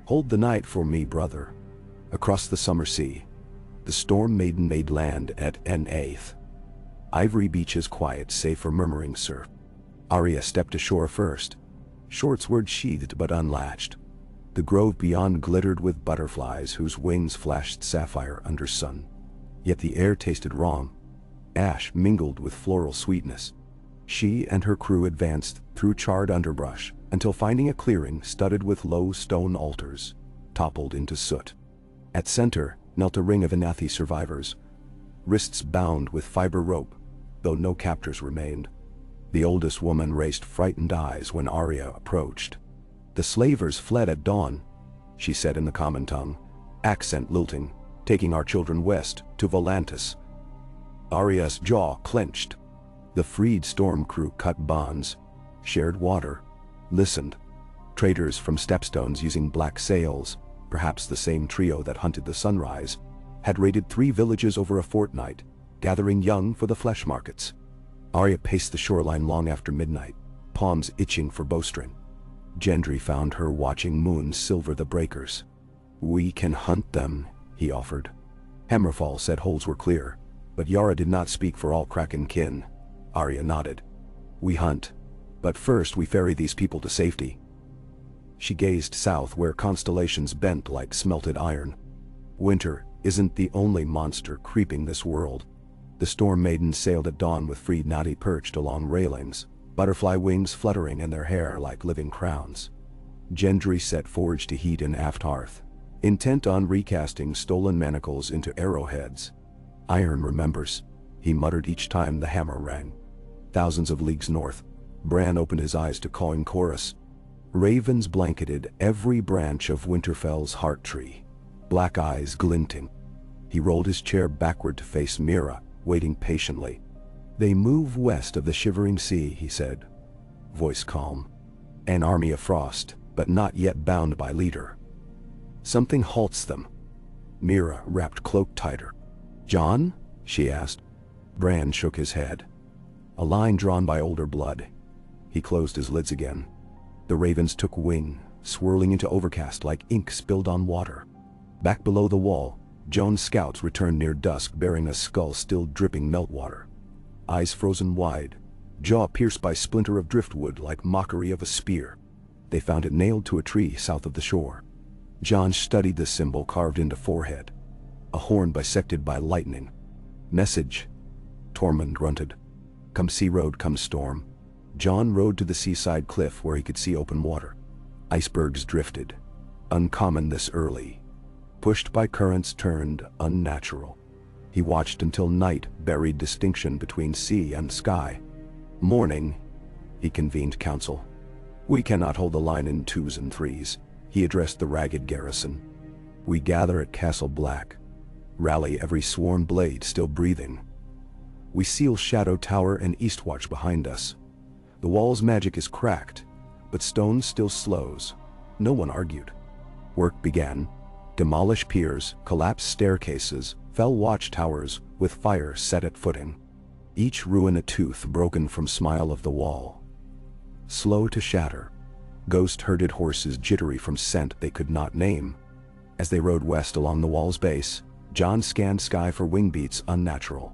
Hold the night for me, brother. Across the summer sea, the storm maiden made land at En-Aeth. Ivory beaches quiet save for murmuring surf. Arya stepped ashore first, short sword sheathed but unlatched. The grove beyond glittered with butterflies whose wings flashed sapphire under sun. Yet the air tasted wrong. Ash mingled with floral sweetness. She and her crew advanced through charred underbrush until finding a clearing studded with low stone altars, toppled into soot. At center knelt a ring of Enathi survivors, wrists bound with fiber rope, though no captors remained. The oldest woman raised frightened eyes when Arya approached. The slavers fled at dawn, she said in the common tongue, accent lilting, taking our children west to Volantis. Arya's jaw clenched. The freed storm crew cut bonds, shared water, listened. Traders from Stepstones using black sails, perhaps the same trio that hunted the sunrise, had raided 3 villages over a fortnight, gathering young for the flesh markets. Arya paced the shoreline long after midnight, palms itching for bowstring. Gendry found her watching moons silver the breakers. We can hunt them, he offered. Hammerfall said holds were clear, but Yara did not speak for all Kraken kin. Arya nodded. We hunt, but first we ferry these people to safety. She gazed south where constellations bent like smelted iron. Winter isn't the only monster creeping this world. The Storm Maidens sailed at dawn with freed Nadi perched along railings, butterfly wings fluttering in their hair like living crowns. Gendry set forge to heat an aft hearth, intent on recasting stolen manacles into arrowheads. Iron remembers, he muttered each time the hammer rang. Thousands of leagues north, Bran opened his eyes to cawing chorus. Ravens blanketed every branch of Winterfell's heart tree, black eyes glinting. He rolled his chair backward to face Mira, waiting patiently. They move west of the Shivering Sea, he said, voice calm. An army of frost, but not yet bound by leader. Something halts them. Mira wrapped cloak tighter. Jon? She asked. Bran shook his head. A line drawn by older blood. He closed his lids again. The ravens took wing, swirling into overcast like ink spilled on water. Back below the wall, Jon's scouts returned near dusk bearing a skull still dripping meltwater. Eyes frozen wide, jaw pierced by splinter of driftwood like mockery of a spear. They found it nailed to a tree south of the shore. Jon studied the symbol carved into forehead. A horn bisected by lightning. Message. Tormund grunted. Come sea road, come storm. Jon rode to the seaside cliff where he could see open water. Icebergs drifted. Uncommon this early. pushed by currents turned unnatural. He watched until night buried distinction between sea and sky. Morning, he convened council. We cannot hold the line in 2s and 3s, he addressed the ragged garrison. We gather at Castle Black. Rally every sworn blade still breathing. We seal Shadow Tower and Eastwatch behind us. The wall's magic is cracked, but stone still slows. No one argued. Work began. Demolish piers, collapse staircases, fell watchtowers with fire set at footing. Each ruin a tooth broken from smile of the wall. Slow to shatter. Ghost-herded horses jittery from scent they could not name. As they rode west along the wall's base, Jon scanned sky for wing beats unnatural.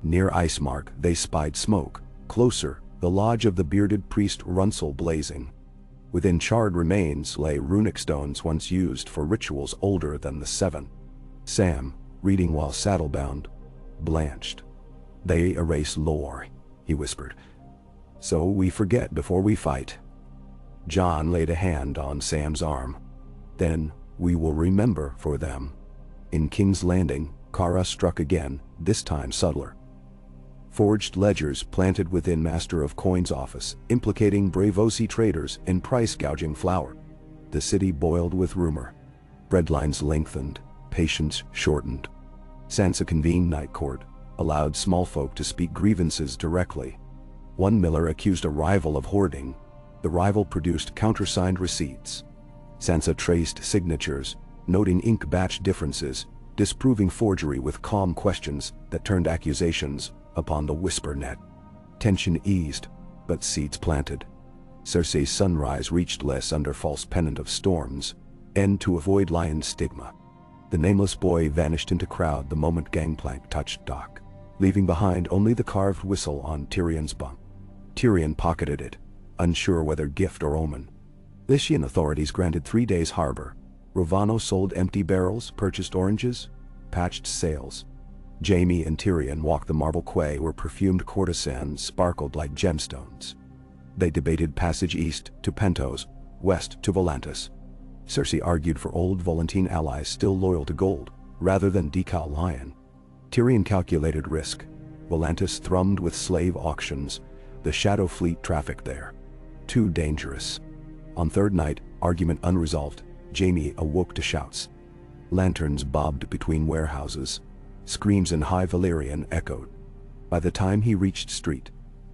Near Icemark they spied smoke. Closer, the lodge of the bearded priest Runsel blazing. Within charred remains lay runic stones once used for rituals older than the Seven. Sam, reading while saddlebound, blanched. They erase lore, he whispered. So we forget before we fight. Jon laid a hand on Sam's arm. Then we will remember for them. In King's Landing, Kara struck again, this time subtler. Forged ledgers planted within Master of Coin's office, implicating Braavosi traders in price-gouging flour. The city boiled with rumor. Breadlines lengthened, patience shortened. Sansa convened night court, allowed small folk to speak grievances directly. One miller accused a rival of hoarding. The rival produced countersigned receipts. Sansa traced signatures, noting ink batch differences, disproving forgery with calm questions that turned accusations upon the whisper net. Tension eased, but seeds planted. Cersei's sunrise reached less under false pennant of storms, and to avoid Lion's stigma. The nameless boy vanished into crowd the moment gangplank touched dock, leaving behind only the carved whistle on Tyrion's bunk. Tyrion pocketed it, unsure whether gift or omen. Lycian authorities granted 3 days harbor. Rovano sold empty barrels, purchased oranges, patched sails. Jaime and Tyrion walked the marble quay where perfumed courtesans sparkled like gemstones. They debated passage east to Pentos, west to Volantis. Cersei argued for old Volantine allies still loyal to gold, rather than decal lion. Tyrion calculated risk. Volantis thrummed with slave auctions. The Shadow Fleet trafficked there. Too dangerous. On third night, argument unresolved, Jaime awoke to shouts. Lanterns bobbed between warehouses. Screams in High Valyrian echoed. By the time he reached street,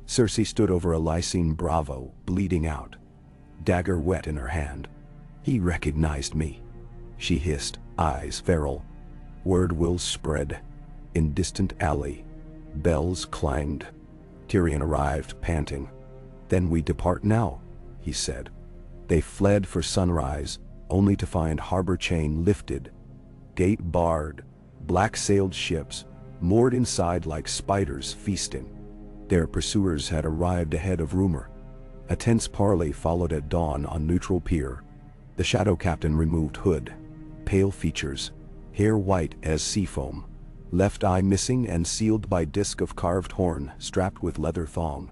Cersei stood over a Lysine Bravo, bleeding out, dagger wet in her hand. He recognized me, she hissed, eyes feral. Word will spread. In distant alley, bells clanged. Tyrion arrived, panting. Then we depart now, he said. They fled for sunrise, only to find harbor chain lifted, gate barred, black-sailed ships, moored inside like spiders feasting. Their pursuers had arrived ahead of rumor. A tense parley followed at dawn on neutral pier. The shadow captain removed hood, pale features, hair white as sea foam, left eye missing and sealed by disc of carved horn strapped with leather thong.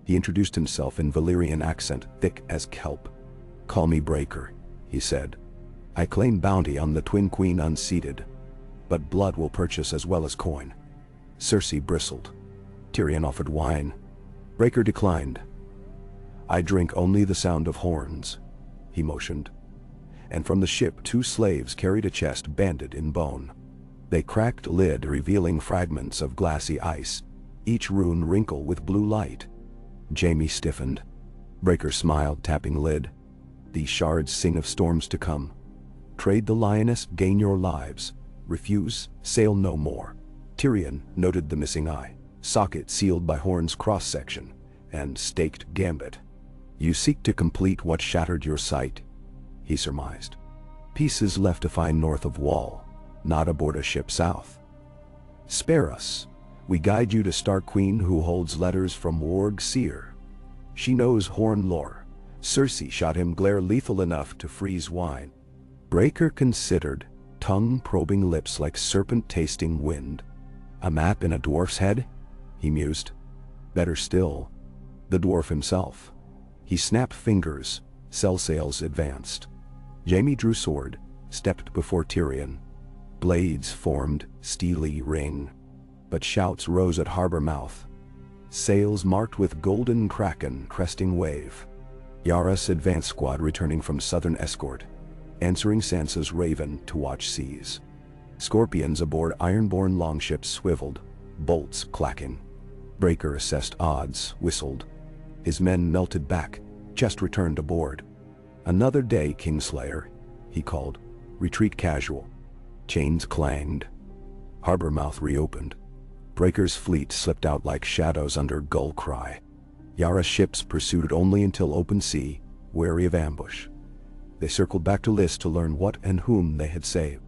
He introduced himself in Valyrian accent, thick as kelp. "Call me Breaker," he said. "I claim bounty on the Twin Queen unseated, but blood will purchase as well as coin." Cersei bristled. Tyrion offered wine. Breaker declined. "I drink only the sound of horns," he motioned. And from the ship 2 slaves carried a chest banded in bone. They cracked lid revealing fragments of glassy ice, each rune wrinkle with blue light. Jaime stiffened. Breaker smiled, tapping lid. "These shards sing of storms to come. Trade the lioness, gain your lives. Refuse, sail no more." Tyrion noted the missing eye, socket sealed by horn's cross-section, and staked gambit. "You seek to complete what shattered your sight," he surmised. "Pieces left to find north of wall, not aboard a ship south. Spare us. We guide you to Stark Queen who holds letters from Warg Seer. She knows horn lore. Cersei shot him glare lethal enough to freeze wine." Breaker considered, tongue-probing lips like serpent-tasting wind. "A map in a dwarf's head?" he mused. "Better still, the dwarf himself." He snapped fingers, cell sails advanced. Jaime drew sword, stepped before Tyrion, Blades formed steely ring, but shouts rose at harbor mouth. Sails marked with golden kraken cresting wave. Yara's advance squad returning from southern escort, answering Sansa's raven to watch seas. Scorpions aboard ironborn longships swiveled, bolts clacking. Breaker assessed odds, whistled. His men melted back, just returned aboard. "Another day, Kingslayer," he called. "Retreat casual." Chains clanged. Harbor mouth reopened. Breaker's fleet slipped out like shadows under gull cry. Yara's ships pursued only until open sea, wary of ambush. They circled back to Lys to learn what and whom they had saved.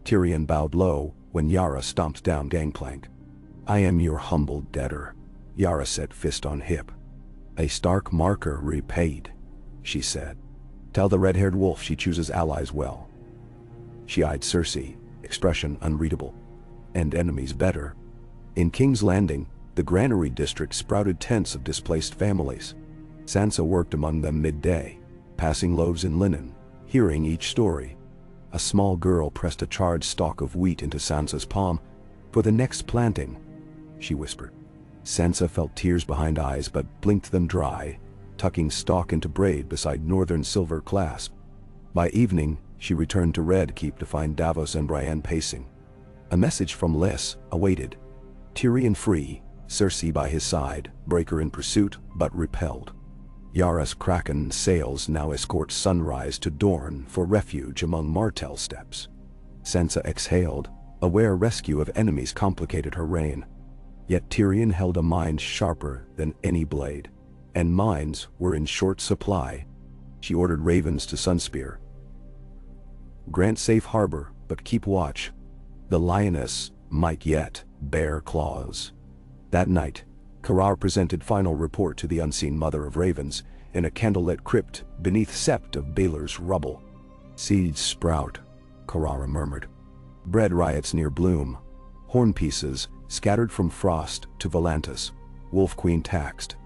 Tyrion bowed low when Yara stomped down gangplank. "I am your humble debtor," Yara set fist on hip. "A stark marker repaid," she said. "Tell the red-haired wolf she chooses allies well." She eyed Cersei, expression unreadable. "And enemies better." In King's Landing, the granary district sprouted tents of displaced families. Sansa worked among them midday, passing loaves and linen, hearing each story. A small girl pressed a charred stalk of wheat into Sansa's palm. "For the next planting," she whispered. Sansa felt tears behind eyes but blinked them dry, tucking stalk into braid beside northern silver clasp. By evening, she returned to Red Keep to find Davos and Brienne pacing. A message from Lys awaited. Tyrion free, Cersei by his side, Breaker in pursuit, but repelled. Yara's kraken sails now escort Sunrise to Dorne for refuge among Martell steppes. Sansa exhaled, aware rescue of enemies complicated her reign. Yet Tyrion held a mind sharper than any blade, and minds were in short supply. She ordered ravens to Sunspear. "Grant safe harbor, but keep watch. The lioness might yet bear claws." That night, Carar presented final report to the unseen mother of ravens in a candlelit crypt beneath sept of Baelor's rubble. "Seeds sprout," Carrara murmured. "Bread riots near bloom. Horn pieces scattered from Frost to Volantis. Wolf Queen taxed.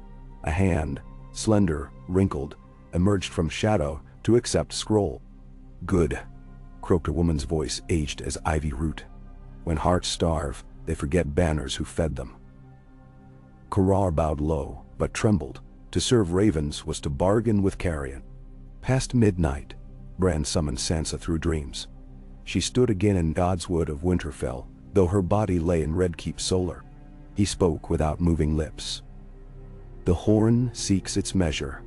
A hand, slender, wrinkled, emerged from shadow to accept scroll." "Good," croaked a woman's voice aged as ivy root. "When hearts starve, they forget banners who fed them." Carar bowed low, but trembled. To serve ravens was to bargain with carrion. Past midnight, Bran summoned Sansa through dreams. She stood again in Godswood of Winterfell, though her body lay in Red Keep Solar. He spoke without moving lips. "The horn seeks its measure.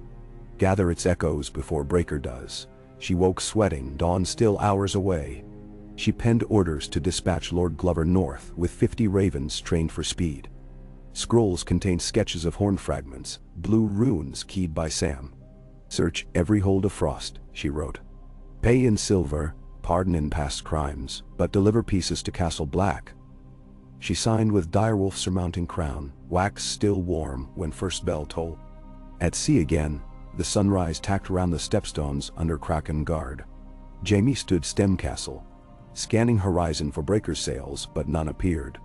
Gather its echoes before Breaker does." She woke sweating, dawn still hours away. She penned orders to dispatch Lord Glover north with 50 ravens trained for speed. Scrolls contained sketches of horn fragments, blue runes keyed by Sam. "Search every hold of Frost," she wrote. "Pay in silver, pardon in past crimes, but deliver pieces to Castle Black." She signed with direwolf surmounting crown, wax still warm when first bell tolled. At sea again, the sunrise tacked around the stepstones under Kraken guard. Jaime stood stem castle, scanning horizon for Breaker sails, but none appeared.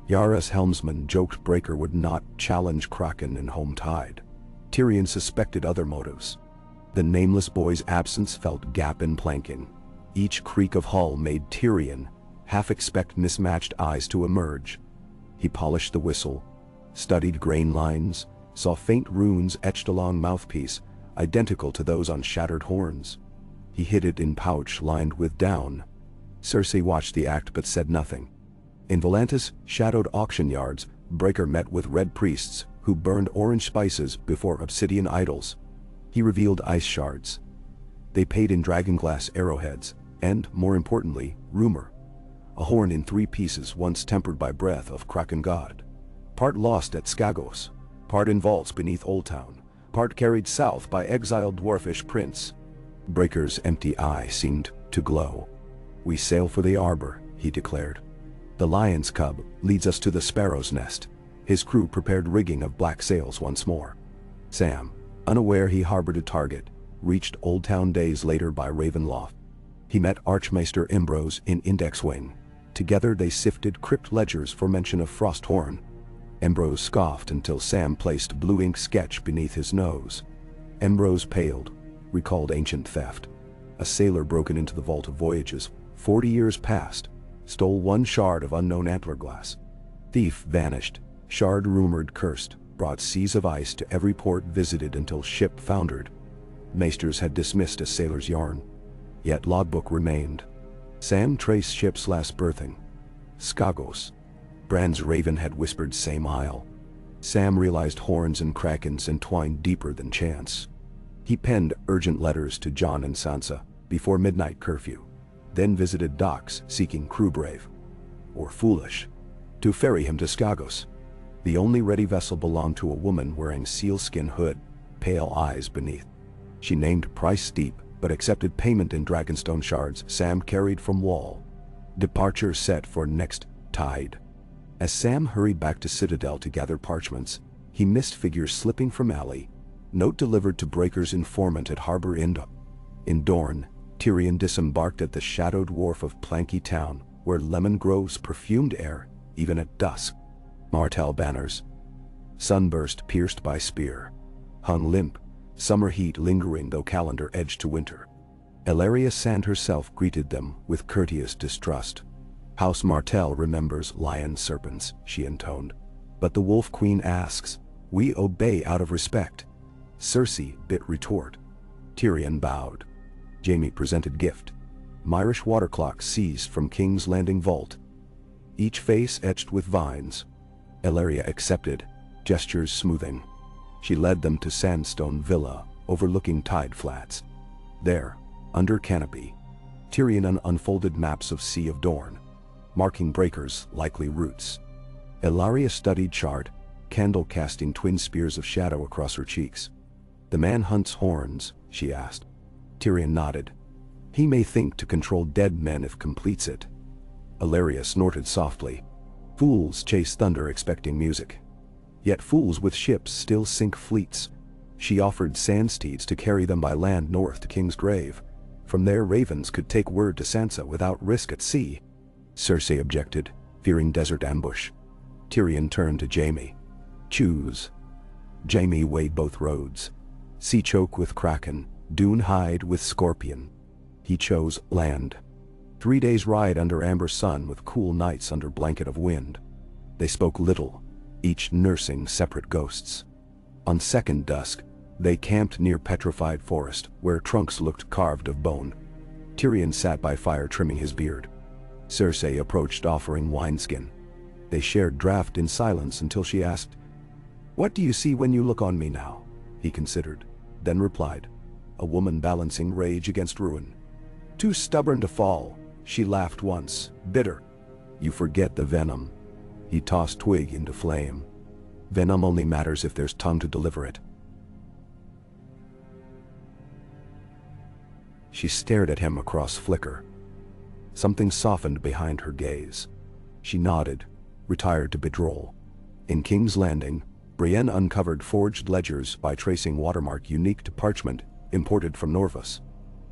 Yara's helmsman joked Breaker would not challenge Kraken in home tide. Tyrion suspected other motives. The nameless boy's absence felt gap in planking. Each creak of hull made Tyrion half expect mismatched eyes to emerge. He polished the whistle, studied grain lines, saw faint runes etched along mouthpiece, identical to those on shattered horns. He hid it in pouch lined with down. Cersei watched the act but said nothing. In Volantis' shadowed auction yards, Breaker met with red priests who burned orange spices before obsidian idols. He revealed ice shards. They paid in dragonglass arrowheads, and, more importantly, rumor. A horn in 3 pieces once tempered by breath of Kraken god. Part lost at Skagos, part in vaults beneath Old Town, part carried south by exiled dwarfish prince. Breaker's empty eye seemed to glow. "We sail for the arbor," he declared. "The lion's cub leads us to the sparrow's nest." His crew prepared rigging of black sails once more. Sam, unaware he harbored a target, reached Old Town days later by Ravenloft. He met Archmaester Ambrose in Index Wing. Together they sifted crypt ledgers for mention of Frosthorn. Ambrose scoffed until Sam placed blue ink sketch beneath his nose. Ambrose paled, recalled ancient theft. A sailor broken into the Vault of Voyages, 40 years past. stole one shard of unknown antler glass. Thief vanished, shard rumored cursed, brought seas of ice to every port visited until ship foundered. Maesters had dismissed a sailor's yarn. Yet logbook remained. Sam traced ship's last berthing. Skagos. Bran's raven had whispered same isle. Sam realized horns and krakens entwined deeper than chance. He penned urgent letters to Jon and Sansa before midnight curfew, then visited docks seeking crew brave, or foolish, to ferry him to Skagos. The only ready vessel belonged to a woman wearing sealskin hood, pale eyes beneath. She named price steep, but accepted payment in dragonstone shards Sam carried from Wall. Departure set for next tide. As Sam hurried back to Citadel to gather parchments, he missed figures slipping from alley. Note delivered to Breaker's informant at Harbor Inn. In Dorne, Tyrion disembarked at the shadowed wharf of Planky Town, where lemon groves perfumed air, even at dusk. Martell banners, sunburst pierced by spear, hung limp, summer heat lingering though calendar edged to winter. Ellaria Sand herself greeted them with courteous distrust. House Martell remembers lion serpents, she intoned. But the Wolf Queen asks, we obey out of respect. Cersei bit retort. Tyrion bowed. Jaime presented gift. Myrish water clock seized from King's Landing vault. Each face etched with vines. Ellaria accepted, gestures smoothing. She led them to Sandstone Villa, overlooking tide flats. There, under canopy, Tyrion unfolded maps of Sea of Dorne, marking Breaker's likely routes. Ellaria studied chart, candle casting twin spears of shadow across her cheeks. The man hunts horns, she asked. Tyrion nodded. He may think to control dead men if completes it. Ellaria snorted softly. Fools chase thunder expecting music. Yet fools with ships still sink fleets. She offered sandsteeds to carry them by land north to King's Grave. From there ravens could take word to Sansa without risk at sea. Cersei objected, fearing desert ambush. Tyrion turned to Jaime. Choose. Jaime weighed both roads. Sea choke with kraken, dune hide with scorpion. He chose land. 3 days' ride under amber sun with cool nights under blanket of wind. They spoke little, each nursing separate ghosts. On second dusk, they camped near petrified forest, where trunks looked carved of bone. Tyrion sat by fire trimming his beard. Cersei approached offering wineskin. They shared draught in silence until she asked, "What do you see when you look on me now?" He considered, then replied, "A woman balancing rage against ruin. Too stubborn to fall." She laughed once, bitter. "You forget the venom." He tossed twig into flame. "Venom only matters if there's tongue to deliver it." She stared at him across flicker. Something softened behind her gaze. She nodded, retired to bedroll. In King's Landing, Brienne uncovered forged ledgers by tracing watermark unique to parchment imported from Norvus.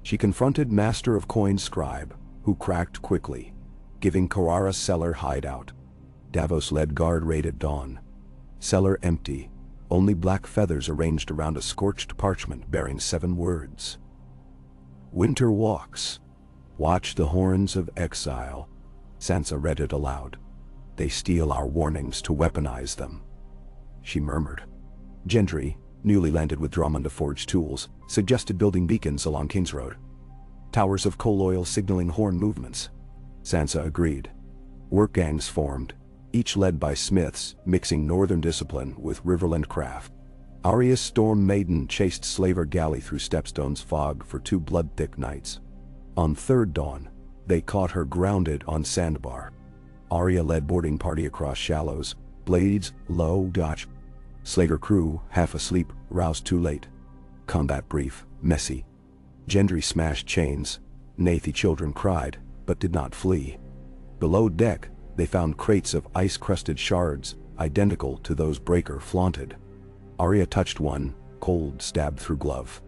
She confronted Master of Coins Scribe, who cracked quickly, giving Carrara cellar hideout. Davos led guard raid at dawn. Cellar empty, only black feathers arranged around a scorched parchment bearing 7 words. Winter walks. Watch the horns of exile. Sansa read it aloud. They steal our warnings to weaponize them. She murmured. Gendry, newly landed with Drummond of forged tools, suggested building beacons along King's Road. Towers of coal oil signaling horn movements. Sansa agreed. Work gangs formed, each led by smiths, mixing northern discipline with riverland craft. Arya's Storm Maiden chased slaver galley through Stepstone's fog for 2 blood-thick nights. On third dawn, they caught her grounded on Sandbar. Arya led boarding party across shallows, blades low dodge. Slaver crew, half asleep, roused too late. Combat brief, messy. Gendry smashed chains. Nathi children cried, but did not flee. Below deck, they found crates of ice-crusted shards, identical to those Breaker flaunted. Arya touched one, cold stabbed through glove.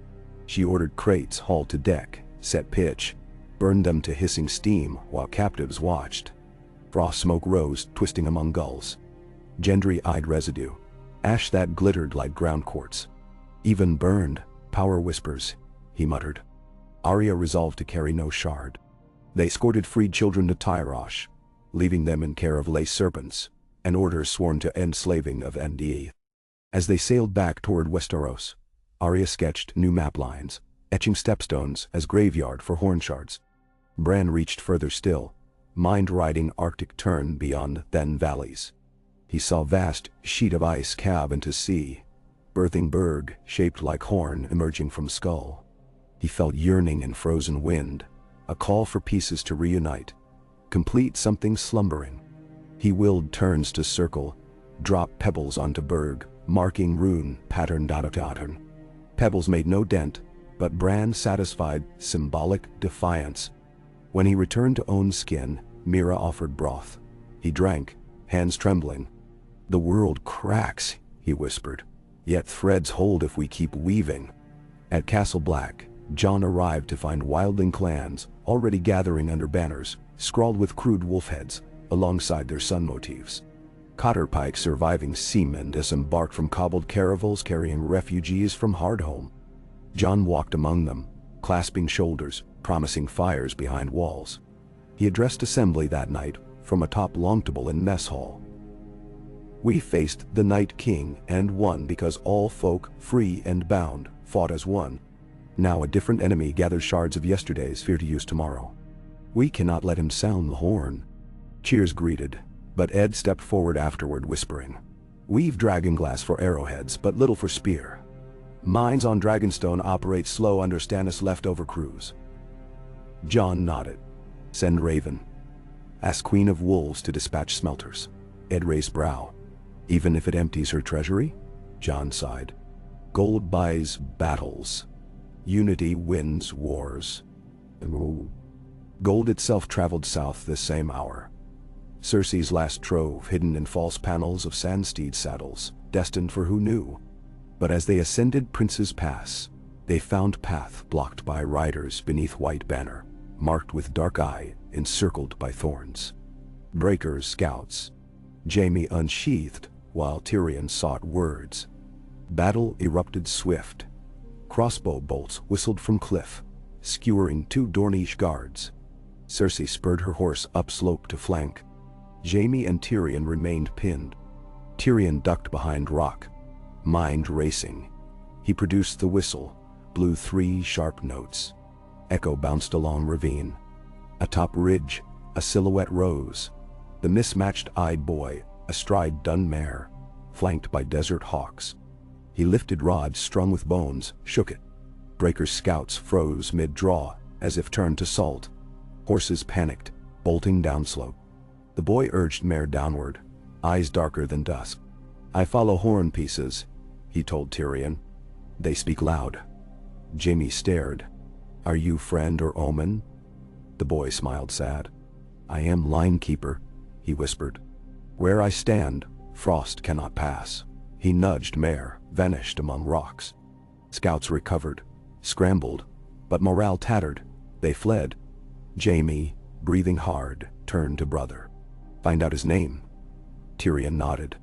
She ordered crates hauled to deck, set pitch, burned them to hissing steam while captives watched. Frost smoke rose, twisting among gulls. Gendry eyed residue, ash that glittered like ground quartz. Even burned, power whispers, he muttered. Arya resolved to carry no shard. They escorted freed children to Tyrosh, leaving them in care of lay serpents, an order sworn to end slaving of NDE. As they sailed back toward Westeros, Arya sketched new map lines, etching stepstones as graveyard for horn shards. Bran reached further still, mind-riding Arctic turn beyond then valleys. He saw vast sheet of ice calve into sea, birthing berg shaped like horn emerging from skull. He felt yearning in frozen wind, a call for pieces to reunite, complete something slumbering. He willed turns to circle, drop pebbles onto berg, marking rune pattern pattern. Pebbles made no dent, but Bran satisfied symbolic defiance. When he returned to own skin, Mira offered broth. He drank, hands trembling. "The world cracks," he whispered, "yet threads hold if we keep weaving." At Castle Black, Jon arrived to find wildling clans already gathering under banners, scrawled with crude wolf heads, alongside their sun motifs. Cotterpike surviving seamen disembarked from cobbled caravels carrying refugees from Hardhome. Jon walked among them, clasping shoulders, promising fires behind walls. He addressed assembly that night from atop Longtable in mess hall. "We faced the Night King and won because all folk, free and bound, fought as one. Now a different enemy gathers shards of yesterday's fear to use tomorrow. We cannot let him sound the horn." Cheers greeted, but Ed stepped forward afterward whispering, "We've dragonglass for arrowheads, but little for spear. Mines on Dragonstone operate slow under Stannis' leftover crews." Jon nodded. "Send Raven. Ask Queen of Wolves to dispatch smelters." Ed raised brow. "Even if it empties her treasury?" Jon sighed. "Gold buys battles. Unity wins wars." Gold itself traveled south this same hour. Cersei's last trove hidden in false panels of sandsteed saddles, destined for who knew. But as they ascended Prince's Pass, they found path blocked by riders beneath white banner, marked with dark eye, encircled by thorns. Breakers scouts. Jaime unsheathed, while Tyrion sought words. Battle erupted swift. Crossbow bolts whistled from cliff, skewering 2 Dornish guards. Cersei spurred her horse upslope to flank. Jaime and Tyrion remained pinned. Tyrion ducked behind rock, mind racing. He produced the whistle, blew 3 sharp notes. Echo bounced along ravine. Atop ridge, a silhouette rose. The mismatched-eyed boy, astride dun mare, flanked by desert hawks. He lifted rod strung with bones, shook it. Breaker's scouts froze mid-draw, as if turned to salt. Horses panicked, bolting downslope. The boy urged mare downward, eyes darker than dusk. "I follow horn pieces," he told Tyrion. "They speak loud." Jaime stared. "Are you friend or omen?" The boy smiled sad. "I am linekeeper," he whispered. "Where I stand, frost cannot pass." He nudged mare, vanished among rocks. Scouts recovered, scrambled, but morale tattered. They fled. Jaime, breathing hard, turned to brother. "Find out his name." Tyrion nodded.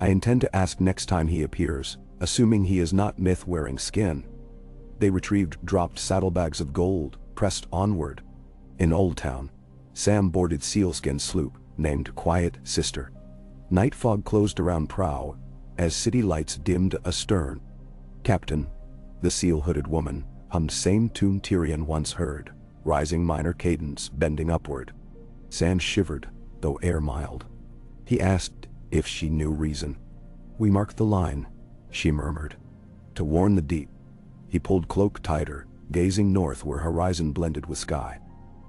"I intend to ask next time he appears, assuming he is not myth-wearing skin." They retrieved dropped saddlebags of gold, pressed onward. In Old Town, Sam boarded sealskin sloop, named Quiet Sister. Night fog closed around prow, as city lights dimmed astern. "Captain," the seal-hooded woman, hummed same tune Tyrion once heard, rising minor cadence bending upward. Sam shivered, though air mild. He asked if she knew reason. "We marked the line," she murmured. "To warn the deep." He pulled cloak tighter, gazing north where horizon blended with sky.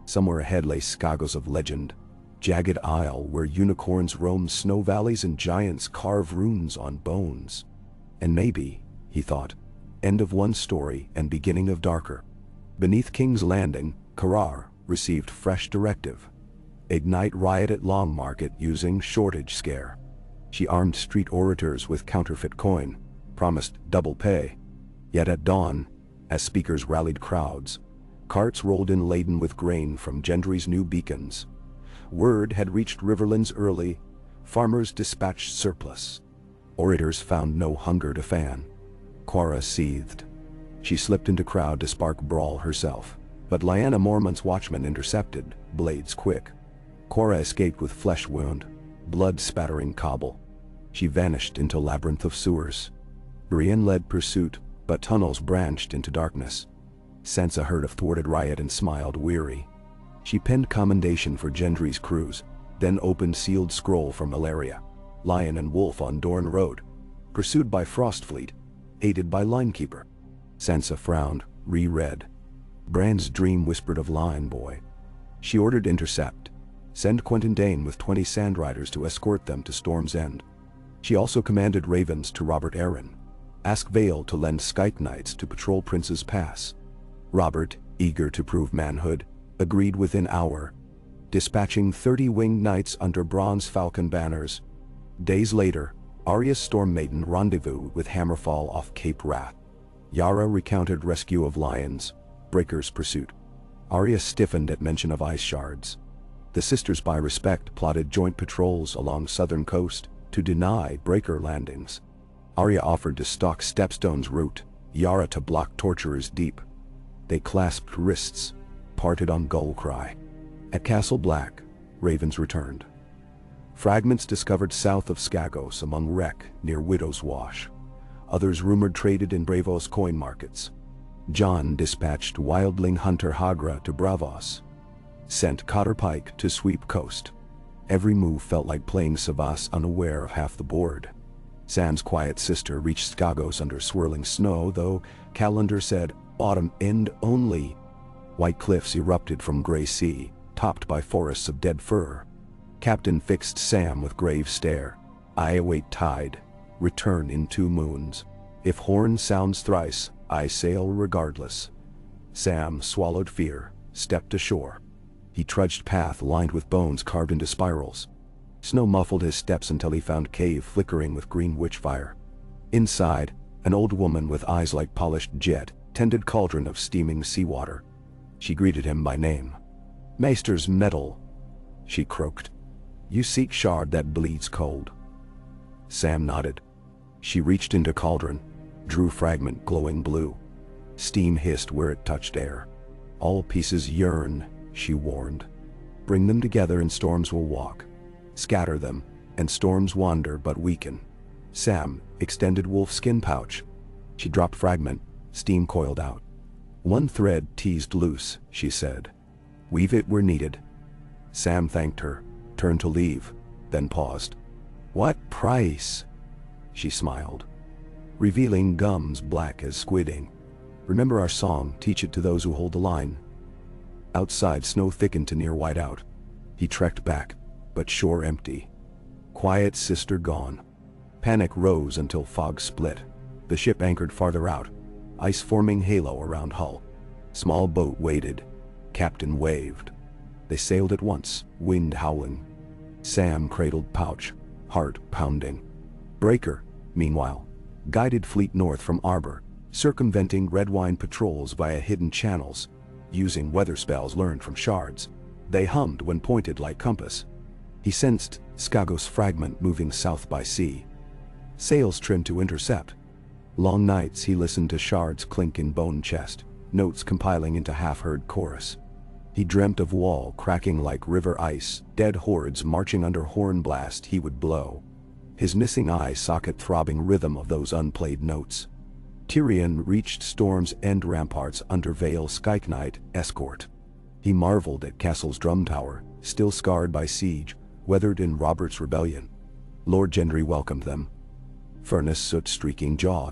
Somewhere ahead lay Skagos of legend, jagged isle where unicorns roam snow valleys and giants carve runes on bones. And maybe, he thought, end of one story and beginning of darker. Beneath King's Landing, Karar received fresh directive. Ignite riot at Long Market using shortage scare. She armed street orators with counterfeit coin, promised double pay. Yet at dawn, as speakers rallied crowds, carts rolled in laden with grain from Gendry's new beacons. Word had reached Riverlands early, farmers dispatched surplus. Orators found no hunger to fan. Quara seethed. She slipped into crowd to spark brawl herself, but Lyanna Mormont's watchmen intercepted, blades quick. Cora escaped with flesh wound, blood spattering cobble. She vanished into labyrinth of sewers. Brienne led pursuit, but tunnels branched into darkness. Sansa heard of thwarted riot and smiled weary. She penned commendation for Gendry's crews, then opened sealed scroll from Valeria. Lion and wolf on Dorne Road. Pursued by Frostfleet, aided by Linekeeper. Sansa frowned, reread. Bran's dream whispered of Lion Boy. She ordered intercept. Send Quentin Dane with 20 Sandriders to escort them to Storm's End. She also commanded Ravens to Robert Arryn. Ask Vale to lend Skyke Knights to patrol Prince's Pass. Robert, eager to prove manhood, agreed within hour, dispatching 30 winged knights under bronze falcon banners. Days later, Arya's Storm Maiden rendezvoused with Hammerfall off Cape Wrath. Yara recounted rescue of lions, Breaker's pursuit. Arya stiffened at mention of ice shards. The sisters by respect plotted joint patrols along southern coast to deny Breaker landings. Arya offered to stalk Stepstone's route, Yara to block torturers deep. They clasped wrists, parted on Gull Cry. At Castle Black, Ravens returned. Fragments discovered south of Skagos among wreck near Widow's Wash. Others rumored traded in Bravos coin markets. Jon dispatched wildling hunter Hagra to Bravos. Sent Cotter Pike to sweep coast. Every move felt like playing Savas unaware of half the board. Sam's quiet sister reached Skagos under swirling snow, though Calendar said, "Autumn end only." White cliffs erupted from gray sea, topped by forests of dead fir. Captain fixed Sam with grave stare. "I await tide. Return in 2 moons. If horn sounds thrice, I sail regardless." Sam swallowed fear, stepped ashore. He trudged path lined with bones carved into spirals. Snow muffled his steps until he found cave flickering with green witchfire. Inside, an old woman with eyes like polished jet tended cauldron of steaming seawater. She greeted him by name. "Maester's metal," she croaked. "You seek shard that bleeds cold." Sam nodded. She reached into cauldron, drew fragment glowing blue. Steam hissed where it touched air. "All pieces yearn," she warned. "Bring them together and storms will walk. Scatter them, and storms wander but weaken." Sam extended wolfskin pouch. She dropped fragment, steam coiled out. "One thread teased loose," she said. "Weave it where needed." Sam thanked her, turned to leave, then paused. "What price?" She smiled, revealing gums black as squid ink. "Remember our song, teach it to those who hold the line." Outside, snow thickened to near whiteout. He trekked back, but shore empty. Quiet sister gone. Panic rose until fog split. The ship anchored farther out, ice forming halo around hull. Small boat waited. Captain waved. They sailed at once, wind howling. Sam cradled pouch, heart pounding. Breaker, meanwhile, guided fleet north from Arbor, circumventing Redwine patrols via hidden channels, using weather spells learned from shards. They hummed when pointed like compass. He sensed Skagos fragment moving south by sea. Sails trimmed to intercept. Long nights he listened to shards clink in bone chest, notes compiling into half-heard chorus. He dreamt of wall cracking like river ice, dead hordes marching under horn blast he would blow. His missing eye socket throbbing rhythm of those unplayed notes. Tyrion reached Storm's End ramparts under Vale Skyke Knight escort. He marveled at Castle's drum tower, still scarred by siege, weathered in Robert's rebellion. Lord Gendry welcomed them. Furnace soot streaking jaw.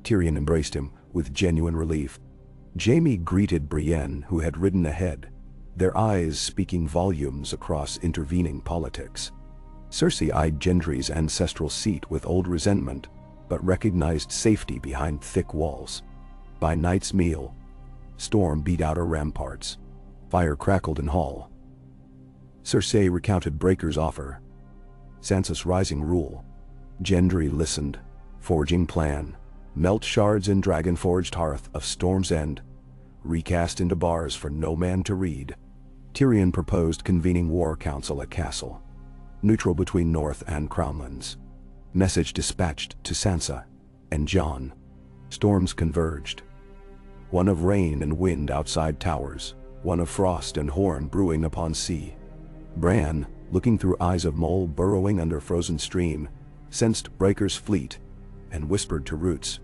Tyrion embraced him with genuine relief. Jaime greeted Brienne, who had ridden ahead, their eyes speaking volumes across intervening politics. Cersei eyed Gendry's ancestral seat with old resentment, but recognized safety behind thick walls. By night's meal, Storm beat out her ramparts. Fire crackled in hall. Cersei recounted Breaker's offer. Sansa's rising rule. Gendry listened, forging plan. Melt shards in dragon-forged hearth of Storm's End, recast into bars for no man to read. Tyrion proposed convening war council at Castle, neutral between North and Crownlands. Message dispatched to Sansa and Jon. Storms converged. One of rain and wind outside towers, one of frost and horn brewing upon sea. Bran, looking through eyes of mole burrowing under frozen stream, sensed breakers fleet, and whispered to roots.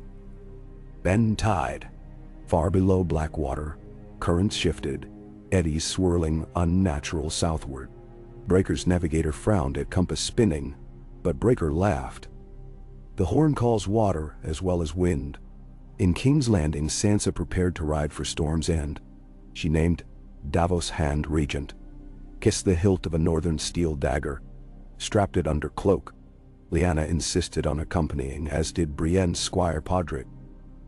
Bend tide. Far below Blackwater, currents shifted, eddies swirling unnatural southward. Breaker's navigator frowned at compass spinning, but Breaker laughed. The horn calls water as well as wind. In King's Landing, Sansa prepared to ride for Storm's End. She named Davos Hand Regent, kissed the hilt of a northern steel dagger, strapped it under cloak. Lyanna insisted on accompanying, as did Brienne's squire Podrick.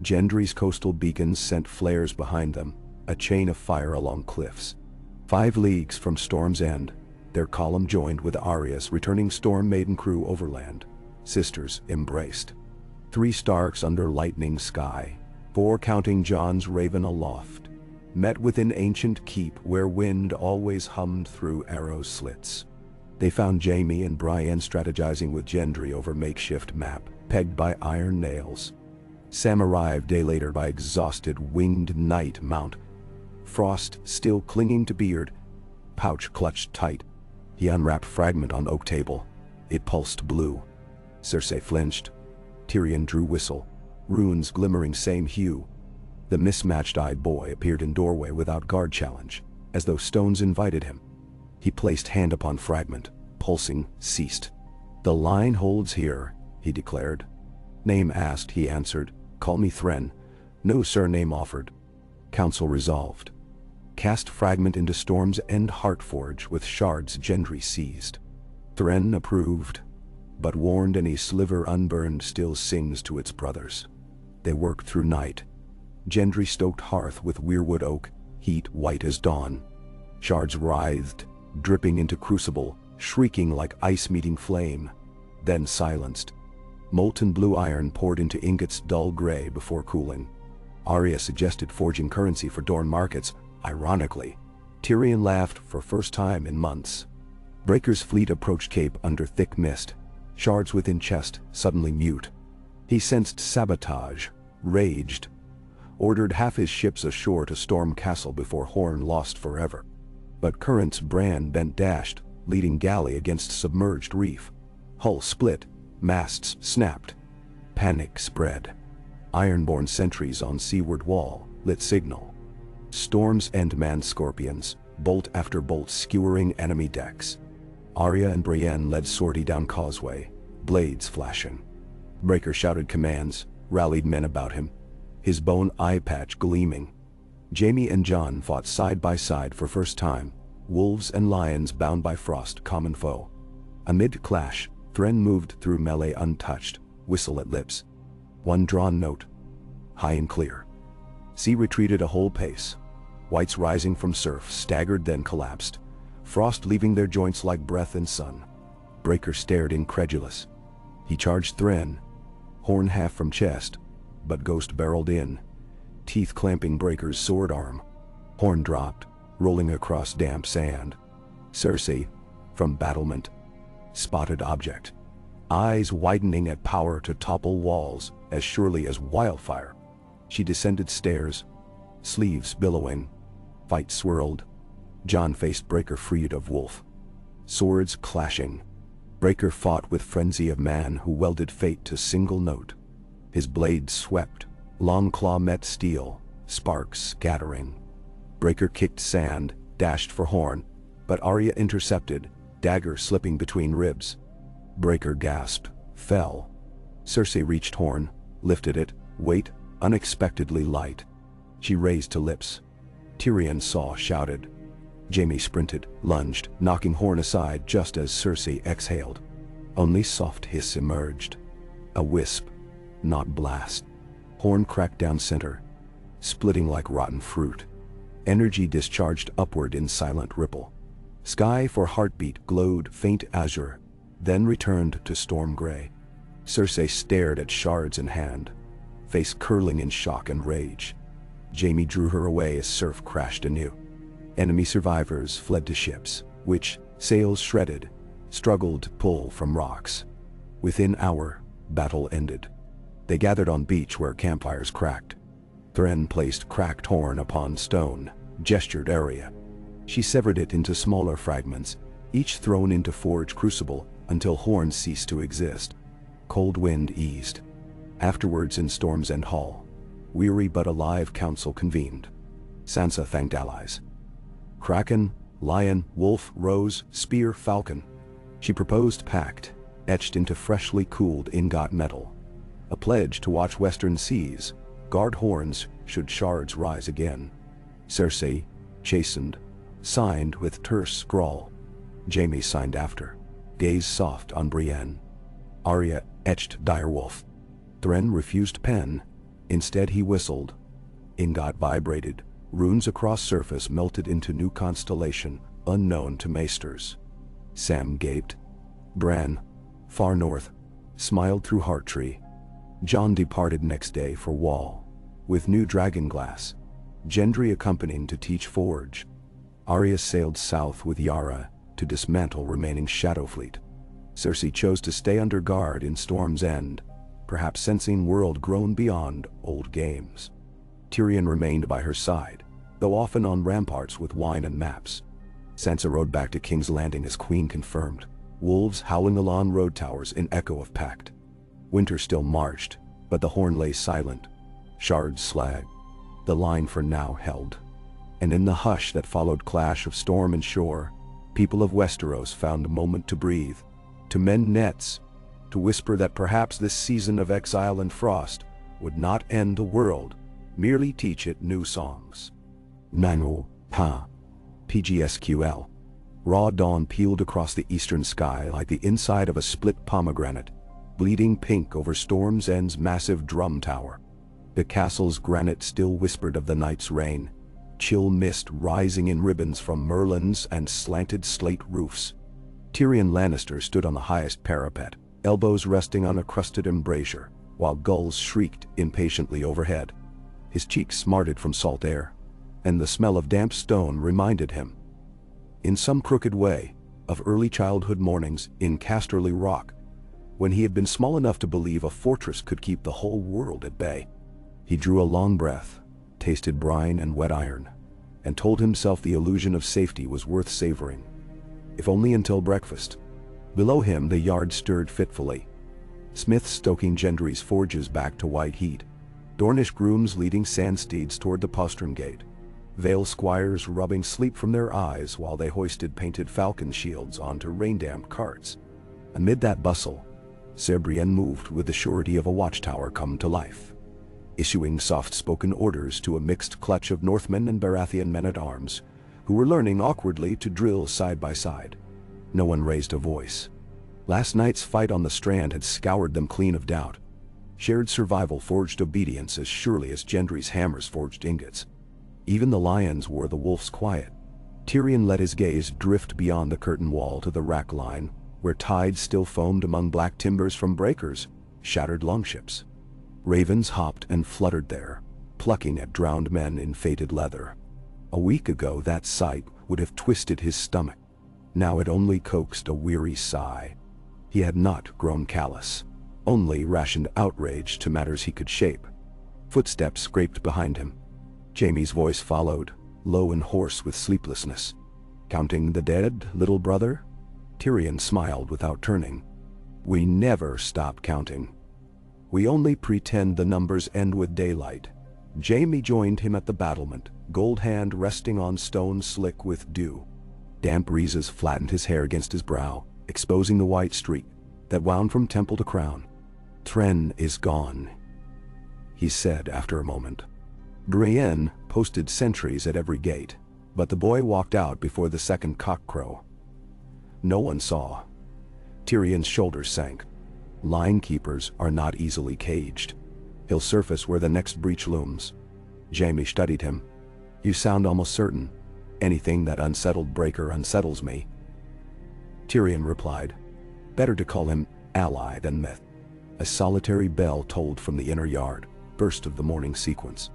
Gendry's coastal beacons sent flares behind them, a chain of fire along cliffs. 5 leagues from Storm's End, their column joined with Arya's returning Storm Maiden crew overland. Sisters embraced. 3 Starks under lightning sky, 4 counting Jon's raven aloft, met within ancient keep where wind always hummed through arrow slits. They found Jaime and Brienne strategizing with Gendry over makeshift map, pegged by iron nails. Sam arrived day later by exhausted winged knight mount, Frost still clinging to beard, pouch clutched tight. He unwrapped fragment on oak table. It pulsed blue. Cersei flinched. Tyrion drew whistle, runes glimmering same hue. The mismatched-eyed boy appeared in doorway without guard challenge, as though stones invited him. He placed hand upon fragment, pulsing ceased. The line holds here, he declared. Name asked, he answered. Call me Thren. No surname offered. Council resolved. Cast fragment into Storm's End Heartforge with shards Gendry seized. Thren approved, but warned any sliver unburned still sings to its brothers. They worked through night. Gendry stoked hearth with weirwood oak, heat white as dawn. Shards writhed, dripping into crucible, shrieking like ice meeting flame, then silenced. Molten blue iron poured into ingots dull gray before cooling. Arya suggested forging currency for Dorne markets. Ironically, Tyrion laughed for first time in months. Breaker's fleet approached Cape under thick mist, shards within chest suddenly mute. He sensed sabotage, raged, ordered half his ships ashore to storm castle before Horn lost forever. But currents Bran bent dashed, leading galley against submerged reef. Hull split, masts snapped. Panic spread. Ironborn sentries on seaward wall lit signal. Storm's End manned scorpions, bolt after bolt skewering enemy decks. Arya and Brienne led sortie down causeway, blades flashing. Breaker shouted commands, rallied men about him, his bone eye patch gleaming. Jaime and Jon fought side by side for first time, wolves and lions bound by frost, common foe. Amid clash, Thren moved through melee untouched, whistle at lips. One drawn note, high and clear. Sea retreated a whole pace. Whites rising from surf staggered then collapsed, frost leaving their joints like breath in sun. Breaker stared incredulous. He charged Thren, horn half from chest, but ghost barreled in, teeth clamping Breaker's sword arm. Horn dropped, rolling across damp sand. Cersei, from battlement, spotted object, eyes widening at power to topple walls as surely as wildfire. She descended stairs, sleeves billowing. Fight swirled. Jon faced Breaker freed of wolf. Swords clashing. Breaker fought with frenzy of man who welded fate to single note. His blade swept, long claw met steel, sparks scattering. Breaker kicked sand, dashed for Horn, but Arya intercepted, dagger slipping between ribs. Breaker gasped, fell. Cersei reached Horn, lifted it, weight unexpectedly light. She raised to lips. Tyrion saw, shouted. Jaime sprinted, lunged, knocking Horn aside just as Cersei exhaled. Only soft hiss emerged. A wisp, not blast. Horn cracked down center, splitting like rotten fruit. Energy discharged upward in silent ripple. Sky for heartbeat glowed faint azure, then returned to storm gray. Cersei stared at shards in hand, face curling in shock and rage. Jaime drew her away as surf crashed anew. Enemy survivors fled to ships, which, sails shredded, struggled to pull from rocks. Within hour, battle ended. They gathered on beach where campfires cracked. Thren placed cracked horn upon stone, gestured area. She severed it into smaller fragments, each thrown into forge crucible until horns ceased to exist. Cold wind eased. Afterwards in Storm's End Hall, weary but alive council convened. Sansa thanked allies. Kraken, lion, wolf, rose, spear, falcon. She proposed pact, etched into freshly cooled ingot metal. A pledge to watch western seas, guard horns should shards rise again. Cersei, chastened, signed with terse scrawl. Jaime signed after, gaze soft on Brienne. Arya etched direwolf. Thren refused pen, instead he whistled. Ingot vibrated, runes across surface melted into new constellation, unknown to maesters. Sam gaped. Bran, far north, smiled through Hearttree. Jon departed next day for Wall, with new dragon glass. Gendry accompanying to teach forge. Arya sailed south with Yara to dismantle remaining Shadowfleet. Cersei chose to stay under guard in Storm's End, perhaps sensing world grown beyond old games. Tyrion remained by her side, though often on ramparts with wine and maps. Sansa rode back to King's Landing as Queen confirmed, wolves howling along road towers in echo of pact. Winter still marched, but the Horn lay silent. Shards slag. The line for now held. And in the hush that followed clash of storm and shore, people of Westeros found a moment to breathe, to mend nets, to whisper that perhaps this season of exile and frost would not end the world, merely teach it new songs. Nangu, Ha. PGSQL. Raw dawn peeled across the eastern sky like the inside of a split pomegranate, bleeding pink over Storm's End's massive drum tower. The castle's granite still whispered of the night's rain, chill mist rising in ribbons from merlons and slanted slate roofs. Tyrion Lannister stood on the highest parapet, elbows resting on a crusted embrasure, while gulls shrieked impatiently overhead. His cheeks smarted from salt air, and the smell of damp stone reminded him, in some crooked way, of early childhood mornings in Casterly Rock, when he had been small enough to believe a fortress could keep the whole world at bay. He drew a long breath, tasted brine and wet iron, and told himself the illusion of safety was worth savoring, if only until breakfast. Below him the yard stirred fitfully. Smiths stoking Gendry's forges back to white heat, Dornish grooms leading sand steeds toward the postern gate, Vale squires rubbing sleep from their eyes while they hoisted painted falcon shields onto rain-damped carts. Amid that bustle, Ser Brienne moved with the surety of a watchtower come to life, issuing soft-spoken orders to a mixed clutch of Northmen and Baratheon men-at-arms, who were learning awkwardly to drill side by side. No one raised a voice. Last night's fight on the Strand had scoured them clean of doubt. Shared survival forged obedience as surely as Gendry's hammers forged ingots. Even the lions wore the wolf's quiet. Tyrion let his gaze drift beyond the curtain wall to the rack line, where tides still foamed among black timbers from breakers, shattered longships. Ravens hopped and fluttered there, plucking at drowned men in faded leather. A week ago that sight would have twisted his stomach. Now it only coaxed a weary sigh. He had not grown callous, only rationed outrage to matters he could shape. Footsteps scraped behind him. Jaime's voice followed, low and hoarse with sleeplessness. "Counting the dead, little brother?" Tyrion smiled without turning. "We never stop counting. We only pretend the numbers end with daylight." Jaime joined him at the battlement, gold hand resting on stone slick with dew. Damp breezes flattened his hair against his brow, exposing the white streak that wound from temple to crown. "Thren is gone," he said after a moment. Brienne posted sentries at every gate, but the boy walked out before the second cockcrow. No one saw. Tyrion's shoulders sank. Line keepers are not easily caged. He'll surface where the next breach looms. Jaime studied him. "You sound almost certain. Anything that unsettled breaker unsettles me." Tyrion replied, "Better to call him ally than myth." A solitary bell tolled from the inner yard, burst of the morning sequence.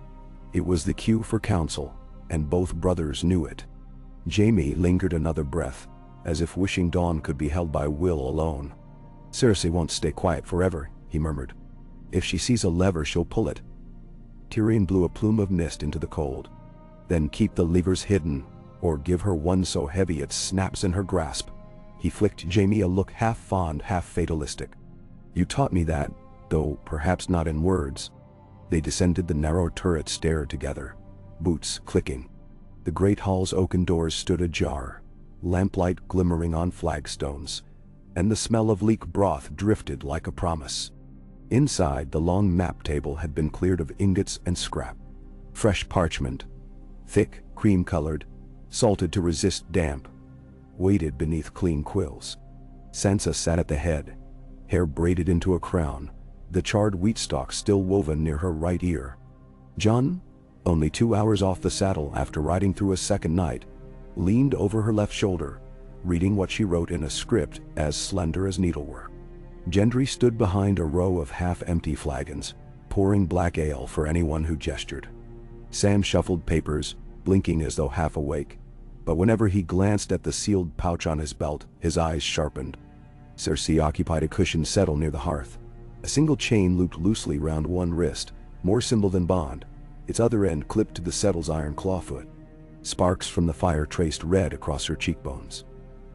It was the cue for council, and both brothers knew it. Jaime lingered another breath, as if wishing dawn could be held by will alone. "Cersei won't stay quiet forever," he murmured. "If she sees a lever, she'll pull it." Tyrion blew a plume of mist into the cold. "Then keep the levers hidden, or give her one so heavy it snaps in her grasp." He flicked Jaime a look half fond, half fatalistic. "You taught me that, though perhaps not in words." They descended the narrow turret stair together, boots clicking. The great hall's oaken doors stood ajar, lamplight glimmering on flagstones, and the smell of leek broth drifted like a promise. Inside, the long map table had been cleared of ingots and scrap. Fresh parchment, thick, cream-colored, salted to resist damp, waited beneath clean quills. Sansa sat at the head, hair braided into a crown, the charred wheat stalk still woven near her right ear. Jon, only 2 hours off the saddle after riding through a second night, leaned over her left shoulder, reading what she wrote in a script as slender as needlework. Gendry stood behind a row of half-empty flagons, pouring black ale for anyone who gestured. Sam shuffled papers, blinking as though half awake, but whenever he glanced at the sealed pouch on his belt, his eyes sharpened. Cersei occupied a cushioned settle near the hearth. A single chain looped loosely round one wrist, more symbol than bond, its other end clipped to the settle's iron clawfoot. Sparks from the fire traced red across her cheekbones.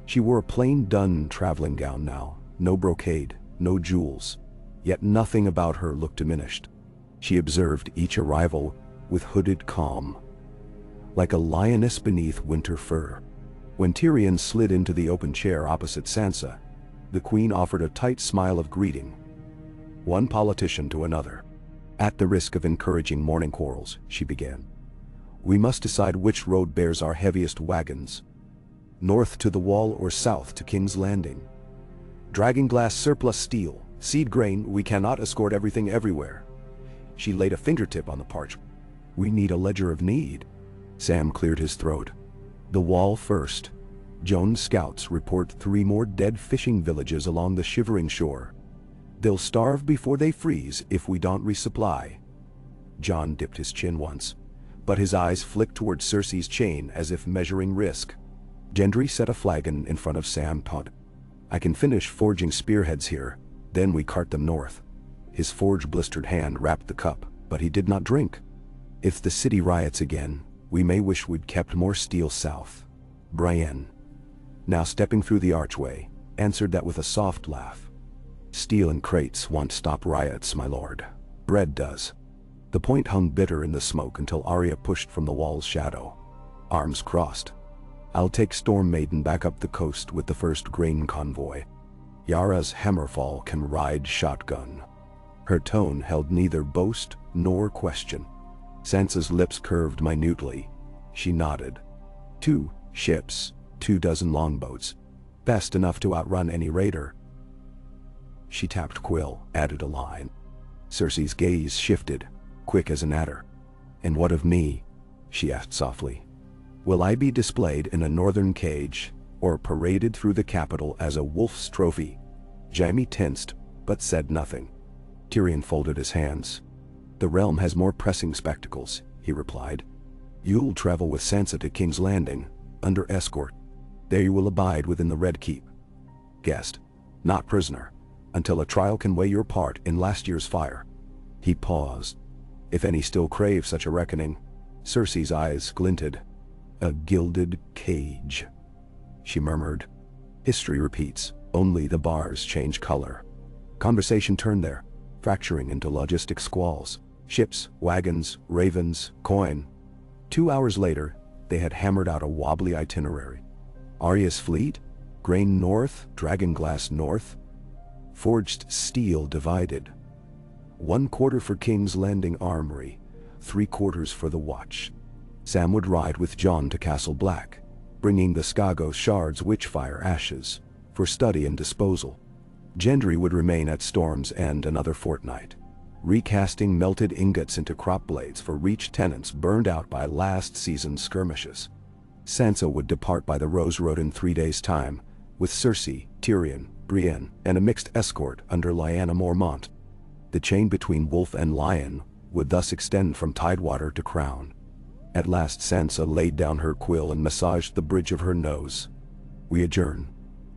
She wore a plain dun traveling gown now, no brocade, no jewels, yet nothing about her looked diminished. She observed each arrival with hooded calm, like a lioness beneath winter fur. When Tyrion slid into the open chair opposite Sansa, the queen offered a tight smile of greeting, one politician to another. At the risk of encouraging morning quarrels, she began, "We must decide which road bears our heaviest wagons. North to the Wall or south to King's Landing. Dragonglass surplus steel, seed grain, we cannot escort everything everywhere." She laid a fingertip on the parchment. "We need a ledger of need." Sam cleared his throat. "The Wall first. Joan's scouts report 3 more dead fishing villages along the shivering shore. They'll starve before they freeze if we don't resupply." Jon dipped his chin once, but his eyes flicked toward Cersei's chain as if measuring risk. Gendry set a flagon in front of Sam Todd. "I can finish forging spearheads here, then we cart them north." His forge-blistered hand wrapped the cup, but he did not drink. "If the city riots again, we may wish we'd kept more steel south." Brienne, now stepping through the archway, answered that with a soft laugh. "Steel and crates won't stop riots, my lord. Bread does." The point hung bitter in the smoke until Arya pushed from the wall's shadow. Arms crossed. "I'll take Storm Maiden back up the coast with the first grain convoy. Yara's Hammerfall can ride shotgun." Her tone held neither boast nor question. Sansa's lips curved minutely. She nodded. 2 ships, 24 longboats. Best enough to outrun any raider. She tapped quill, added a line. Cersei's gaze shifted, quick as an adder. "And what of me?" she asked softly. "Will I be displayed in a northern cage, or paraded through the capital as a wolf's trophy?" Jaime tensed, but said nothing. Tyrion folded his hands. "The realm has more pressing spectacles," he replied. "You'll travel with Sansa to King's Landing, under escort. There you will abide within the Red Keep. Guest, not prisoner, until a trial can weigh your part in last year's fire." He paused. If any still crave such a reckoning, Cersei's eyes glinted. "A gilded cage," she murmured. "History repeats, only the bars change color." Conversation turned there, fracturing into logistic squalls. Ships, wagons, ravens, coin. 2 hours later, they had hammered out a wobbly itinerary. Arya's fleet? Grain north, dragonglass north. Forged steel divided. 1/4 for King's Landing Armory, 3/4 for the Watch. Sam would ride with Jon to Castle Black, bringing the Skagos Shard's witchfire ashes, for study and disposal. Gendry would remain at Storm's End another fortnight, recasting melted ingots into crop blades for Reach tenants burned out by last season's skirmishes. Sansa would depart by the Rose Road in 3 days' time, with Cersei, Tyrion, Brienne, and a mixed escort under Lyanna Mormont. The chain between wolf and lion would thus extend from Tidewater to Crown. At last Sansa laid down her quill and massaged the bridge of her nose. "We adjourn.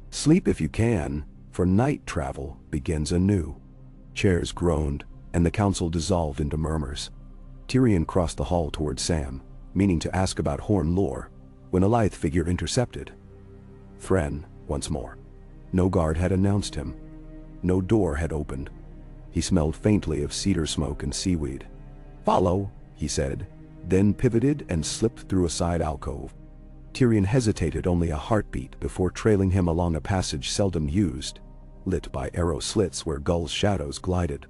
Sleep if you can, for night travel begins anew." Chairs groaned, and the council dissolved into murmurs. Tyrion crossed the hall toward Sam, meaning to ask about Horn lore, when a lithe figure intercepted. "Thren, once more. No guard had announced him. No door had opened. He smelled faintly of cedar smoke and seaweed. "Follow," he said, then pivoted and slipped through a side alcove. Tyrion hesitated only a heartbeat before trailing him along a passage seldom used, lit by arrow slits where gulls' shadows glided.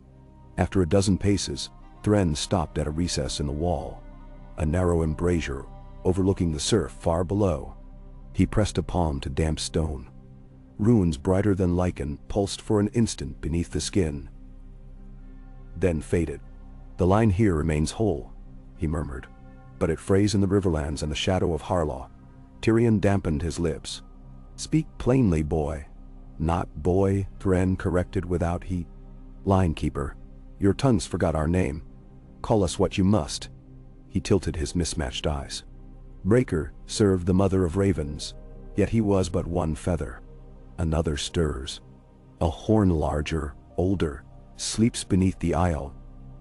After a dozen paces, Thren stopped at a recess in the wall, a narrow embrasure overlooking the surf far below. He pressed a palm to damp stone. Runes brighter than lichen pulsed for an instant beneath the skin, then faded. "The line here remains whole," he murmured, "but it frays in the riverlands and the shadow of Harlaw." Tyrion dampened his lips. "Speak plainly, boy." "Not boy," Thren corrected without heat. "Linekeeper. Your tongues forgot our name. Call us what you must." He tilted his mismatched eyes. "Breaker served the mother of ravens, yet he was but one feather. Another stirs. A horn larger, older, sleeps beneath the isle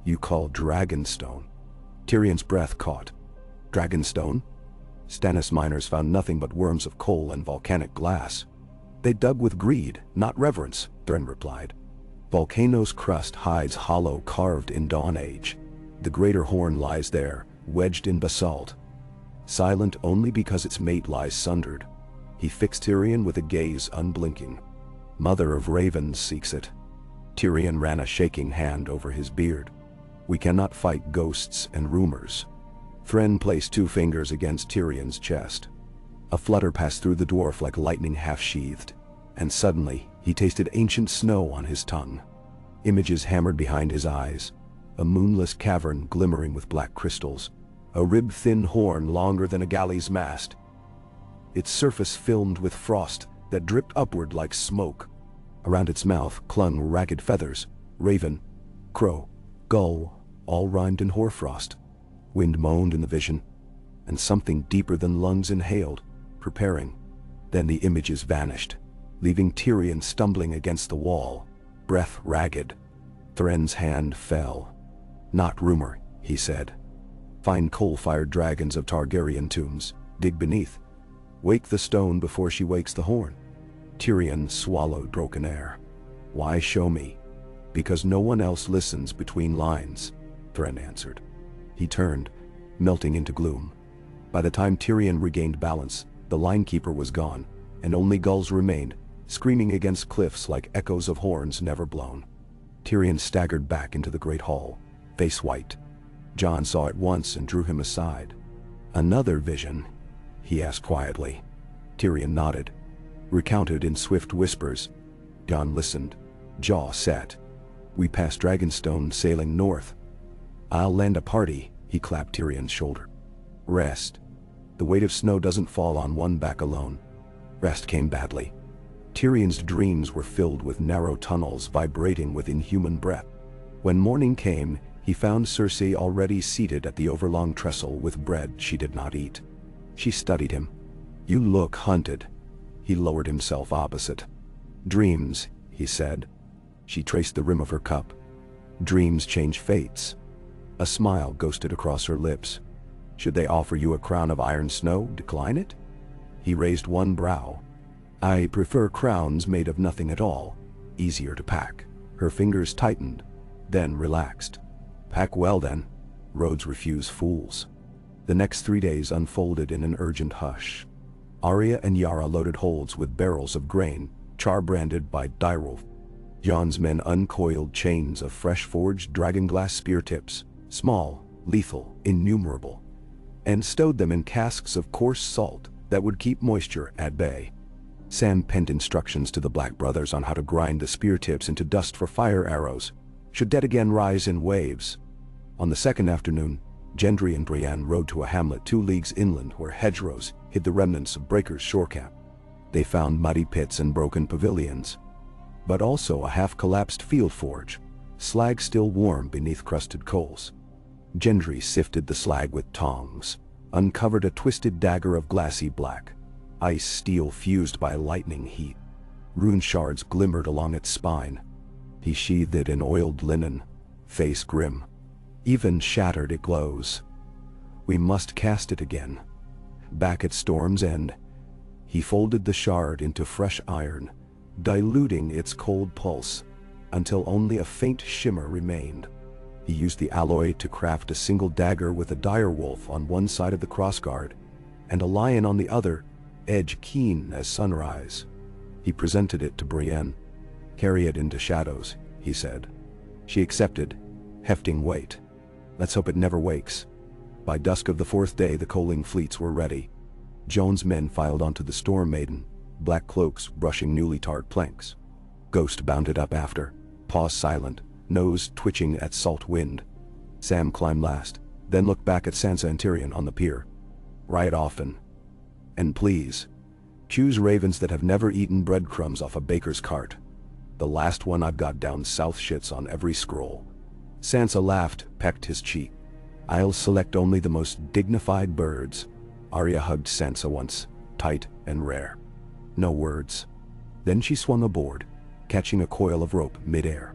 you call Dragonstone." Tyrion's breath caught. Dragonstone? Stannis miners found nothing but worms of coal and volcanic glass. "They dug with greed, not reverence," Thren replied. "Volcano's crust hides hollow carved in Dawn Age. The greater horn lies there, wedged in basalt. Silent only because its mate lies sundered." He fixed Tyrion with a gaze unblinking. "Mother of ravens seeks it." Tyrion ran a shaking hand over his beard. "We cannot fight ghosts and rumors." Thren placed 2 fingers against Tyrion's chest. A flutter passed through the dwarf like lightning half-sheathed, and suddenly he tasted ancient snow on his tongue. Images hammered behind his eyes, a moonless cavern glimmering with black crystals, a rib-thin horn longer than a galley's mast, its surface filmed with frost that dripped upward like smoke. Around its mouth clung ragged feathers, raven, crow, gull, all rhymed in hoarfrost. Wind moaned in the vision, and something deeper than lungs inhaled, preparing. Then the images vanished, leaving Tyrion stumbling against the wall, breath ragged. Thren's hand fell. "Not rumor," he said. "Find coal-fired dragons of Targaryen tombs, dig beneath. Wake the stone before she wakes the horn." Tyrion swallowed broken air. "Why show me?" "Because no one else listens between lines," Thren answered. He turned, melting into gloom. By the time Tyrion regained balance, the linekeeper was gone, and only gulls remained, screaming against cliffs like echoes of horns never blown. Tyrion staggered back into the great hall, face white. Jon saw it once and drew him aside. "Another vision?" he asked quietly. Tyrion nodded, recounted in swift whispers. Jon listened, jaw set. "We passed Dragonstone sailing north. I'll land a party," he clapped Tyrion's shoulder. "Rest. The weight of snow doesn't fall on one back alone." Rest came badly. Tyrion's dreams were filled with narrow tunnels vibrating with inhuman breath. When morning came, he found Cersei already seated at the overlong trestle with bread she did not eat. She studied him. "You look hunted." He lowered himself opposite. "Dreams," he said. She traced the rim of her cup. "Dreams change fates." A smile ghosted across her lips. "Should they offer you a crown of iron snow, decline it?" He raised one brow. "I prefer crowns made of nothing at all. Easier to pack." Her fingers tightened, then relaxed. "Pack well then. Roads refuse fools." The next 3 days unfolded in an urgent hush. Arya and Yara loaded holds with barrels of grain, char-branded by Direwolf. Jon's men uncoiled chains of fresh-forged dragonglass spear tips, small, lethal, innumerable, and stowed them in casks of coarse salt that would keep moisture at bay. Sam penned instructions to the Black Brothers on how to grind the spear tips into dust for fire arrows, should dead again rise in waves. On the second afternoon, Gendry and Brienne rode to a hamlet 2 leagues inland where hedgerows hid the remnants of Breaker's shore camp. They found muddy pits and broken pavilions, but also a half-collapsed field forge, slag still warm beneath crusted coals. Gendry sifted the slag with tongs, uncovered a twisted dagger of glassy black, ice steel fused by lightning heat. Rune shards glimmered along its spine. He sheathed it in oiled linen, face grim. "Even shattered it glows. We must cast it again. Back at Storm's End." He folded the shard into fresh iron, diluting its cold pulse, until only a faint shimmer remained. He used the alloy to craft a single dagger with a dire wolf on one side of the crossguard, and a lion on the other, edge keen as sunrise. He presented it to Brienne. "Carry it into shadows," he said. She accepted, hefting weight. "Let's hope it never wakes." By dusk of the fourth day the coaling fleets were ready. Joan's men filed onto the Storm Maiden, black cloaks brushing newly tarred planks. Ghost bounded up after, paws silent, nose twitching at salt wind. Sam climbed last, then looked back at Sansa and Tyrion on the pier. "Ride often. And please, choose ravens that have never eaten breadcrumbs off a baker's cart. The last one I've got down south shits on every scroll." Sansa laughed, pecked his cheek. "I'll select only the most dignified birds." Arya hugged Sansa once, tight and rare. No words. Then she swung aboard, catching a coil of rope mid-air.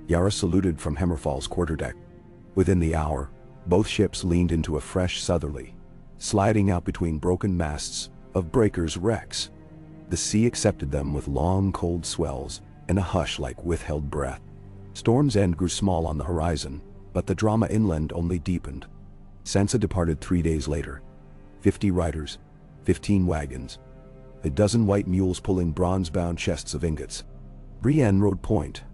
Yara saluted from Hammerfall's quarterdeck. Within the hour, both ships leaned into a fresh southerly, sliding out between broken masts of breakers' wrecks. The sea accepted them with long cold swells and a hush like withheld breath. Storm's End grew small on the horizon, but the drama inland only deepened. Sansa departed 3 days later. 50 riders, 15 wagons, a dozen white mules pulling bronze-bound chests of ingots. Brienne rode point.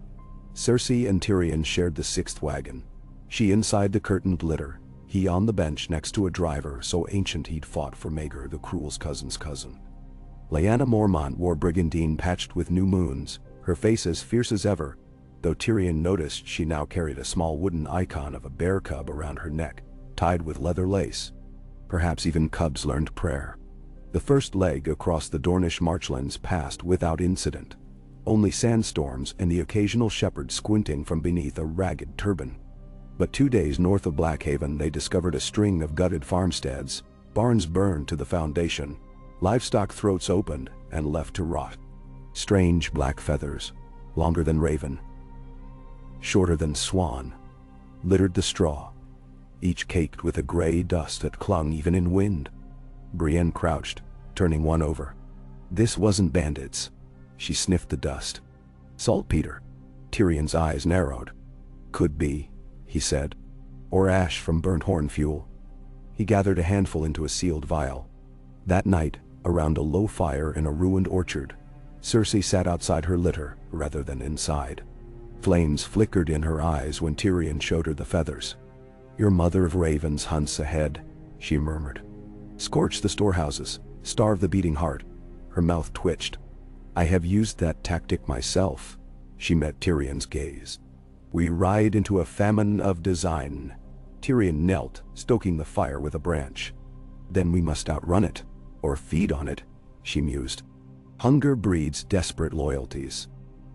Cersei and Tyrion shared the 6th wagon. She inside the curtained litter, he on the bench next to a driver so ancient he'd fought for Maegor the Cruel's cousin's cousin. Lyanna Mormont wore brigandine patched with new moons, her face as fierce as ever, though Tyrion noticed she now carried a small wooden icon of a bear cub around her neck, tied with leather lace. Perhaps even cubs learned prayer. The first leg across the Dornish marchlands passed without incident. Only sandstorms and the occasional shepherd squinting from beneath a ragged turban. But 2 days north of Blackhaven they discovered a string of gutted farmsteads, barns burned to the foundation, livestock throats opened and left to rot. Strange black feathers, longer than raven, shorter than swan, littered the straw, each caked with a gray dust that clung even in wind. Brienne crouched, turning one over. This wasn't bandits. She sniffed the dust. Saltpeter. Tyrion's eyes narrowed. "Could be," he said. "Or ash from burnt horn fuel." He gathered a handful into a sealed vial. That night, around a low fire in a ruined orchard, Cersei sat outside her litter rather than inside. Flames flickered in her eyes when Tyrion showed her the feathers. "Your mother of ravens hunts ahead," she murmured. "Scorch the storehouses, starve the beating heart." Her mouth twitched. "I have used that tactic myself." She met Tyrion's gaze. "We ride into a famine of design." Tyrion knelt, stoking the fire with a branch. "Then we must outrun it, or feed on it," she mused. "Hunger breeds desperate loyalties."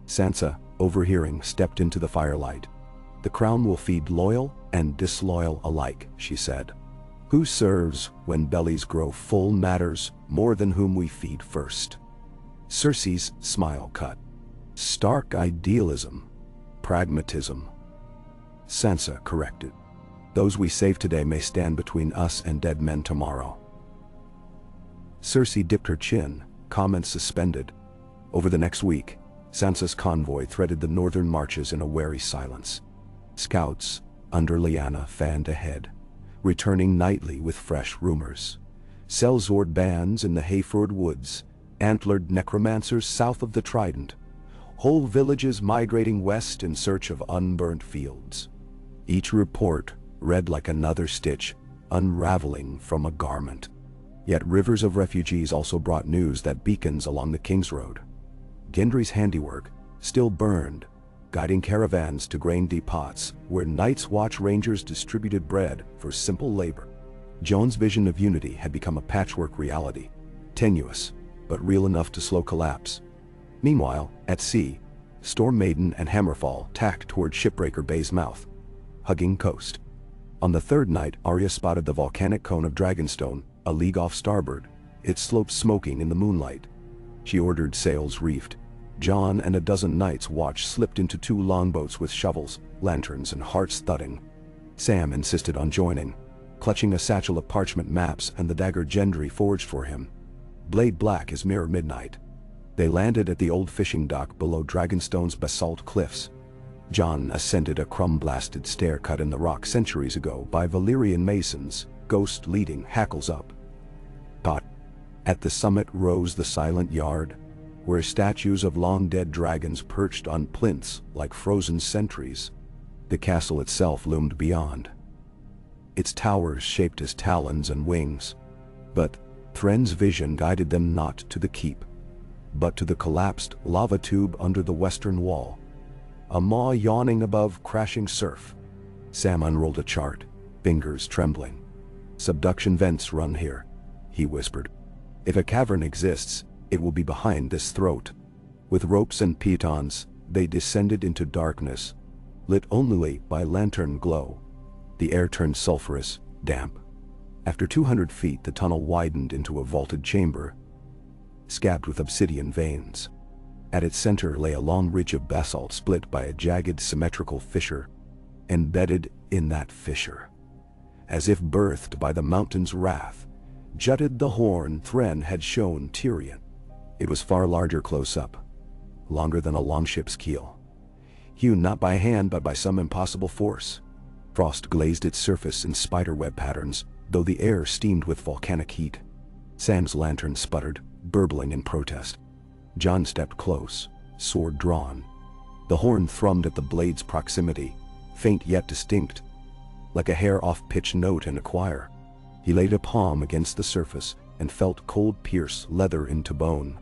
Sansa, overhearing, stepped into the firelight. "The crown will feed loyal and disloyal alike," she said. "Who serves when bellies grow full matters more than whom we feed first." Cersei's smile cut. "Stark idealism. Pragmatism." Sansa corrected. "Those we save today may stand between us and dead men tomorrow." Cersei dipped her chin, comments suspended. Over the next week, Sansa's convoy threaded the northern marches in a wary silence. Scouts, under Lyanna, fanned ahead, returning nightly with fresh rumors. Sellsword bands in the Hayford woods, antlered necromancers south of the Trident, whole villages migrating west in search of unburnt fields. Each report read like another stitch, unraveling from a garment. Yet rivers of refugees also brought news that beacons along the King's Road, Gendry's handiwork, still burned, guiding caravans to grain depots where Night's Watch rangers distributed bread for simple labor. Joan's vision of unity had become a patchwork reality, tenuous, but real enough to slow collapse. Meanwhile, at sea, Storm Maiden and Hammerfall tacked toward Shipbreaker Bay's mouth, hugging coast. On the third night, Arya spotted the volcanic cone of Dragonstone, a league off starboard, its slopes smoking in the moonlight. She ordered sails reefed. Jon and a dozen knights' watch slipped into 2 longboats with shovels, lanterns, and hearts thudding. Sam insisted on joining, clutching a satchel of parchment maps and the dagger Gendry forged for him. blade black as mirror midnight. They landed at the old fishing dock below Dragonstone's basalt cliffs. Jon ascended a crumb-blasted stair cut in the rock centuries ago by Valyrian masons, ghost leading hackles up. At the summit rose the silent yard, where statues of long-dead dragons perched on plinths like frozen sentries. The castle itself loomed beyond, its towers shaped as talons and wings. But Thren's vision guided them not to the keep, but to the collapsed lava tube under the western wall, a maw yawning above crashing surf. Sam unrolled a chart, fingers trembling. "Subduction vents run here," he whispered. "If a cavern exists, it will be behind this throat." With ropes and pitons, they descended into darkness, lit only by lantern glow. The air turned sulphurous, damp. After 200 feet, the tunnel widened into a vaulted chamber, scabbed with obsidian veins. At its center lay a long ridge of basalt split by a jagged, symmetrical fissure. Embedded in that fissure, as if birthed by the mountain's wrath, jutted the horn Thren had shown Tyrion. It was far larger close up, longer than a longship's keel, hewn not by hand but by some impossible force. Frost glazed its surface in spiderweb patterns, though the air steamed with volcanic heat. Sam's lantern sputtered, burbling in protest. Jon stepped close, sword drawn. The horn thrummed at the blade's proximity, faint yet distinct, like a hair-off-pitch note in a choir. He laid a palm against the surface and felt cold pierce leather into bone.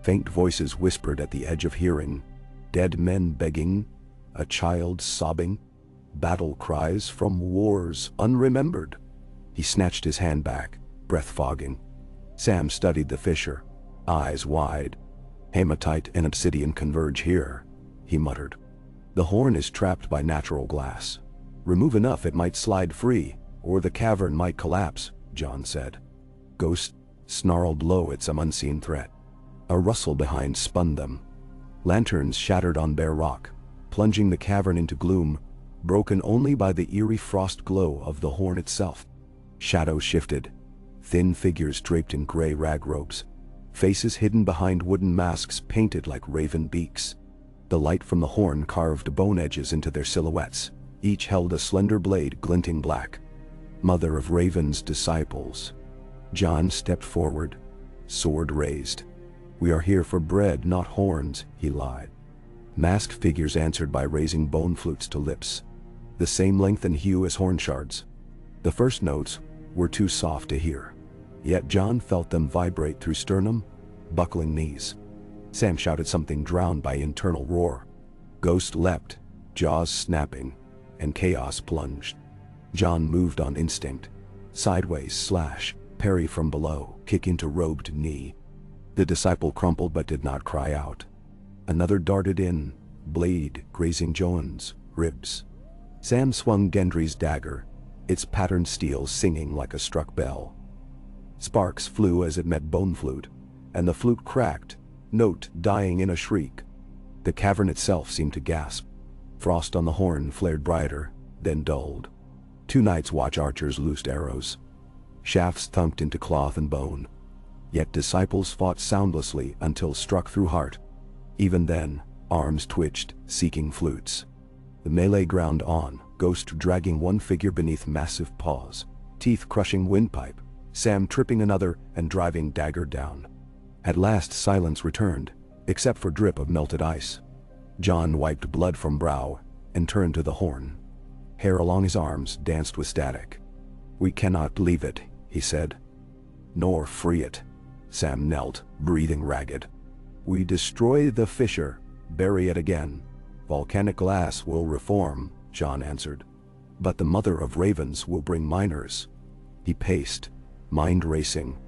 Faint voices whispered at the edge of hearing, dead men begging, a child sobbing, battle cries from wars unremembered. He snatched his hand back, breath fogging. Sam studied the fissure, eyes wide. "Hematite and obsidian converge here," he muttered. "The horn is trapped by natural glass. Remove enough it might slide free, or the cavern might collapse," Jon said. Ghost snarled low at some unseen threat. A rustle behind spun them. Lanterns shattered on bare rock, plunging the cavern into gloom, broken only by the eerie frost glow of the horn itself. Shadows shifted, thin figures draped in gray rag robes, faces hidden behind wooden masks painted like raven beaks. The light from the horn carved bone edges into their silhouettes. Each held a slender blade glinting black. Mother of Raven's disciples. Jon stepped forward, sword raised. "We are here for bread, not horns," he lied. Masked figures answered by raising bone flutes to lips, the same length and hue as horn shards. The first notes were too soft to hear, yet Jon felt them vibrate through sternum, buckling knees. Sam shouted something drowned by internal roar. Ghost leapt, jaws snapping, and chaos plunged. Jon moved on instinct. Sideways slash, parry from below, kick into robed knee. The disciple crumpled but did not cry out. Another darted in, blade grazing Jon's ribs. Sam swung Gendry's dagger, its patterned steel singing like a struck bell. Sparks flew as it met bone flute, and the flute cracked, note dying in a shriek. The cavern itself seemed to gasp. Frost on the horn flared brighter, then dulled. 2 Night's Watch archers loosed arrows. Shafts thunked into cloth and bone. Yet disciples fought soundlessly until struck through heart. Even then, arms twitched, seeking flutes. The melee ground on, Ghost dragging one figure beneath massive paws, teeth crushing windpipe, Sam tripping another and driving dagger down. At last silence returned, except for drip of melted ice. Jon wiped blood from brow and turned to the horn. Hair along his arms danced with static. "We cannot leave it," he said. "Nor free it." Sam knelt, breathing ragged. "We destroy the fissure, bury it again. Volcanic glass will reform," Jon answered. "But the mother of ravens will bring miners." He paced, mind racing.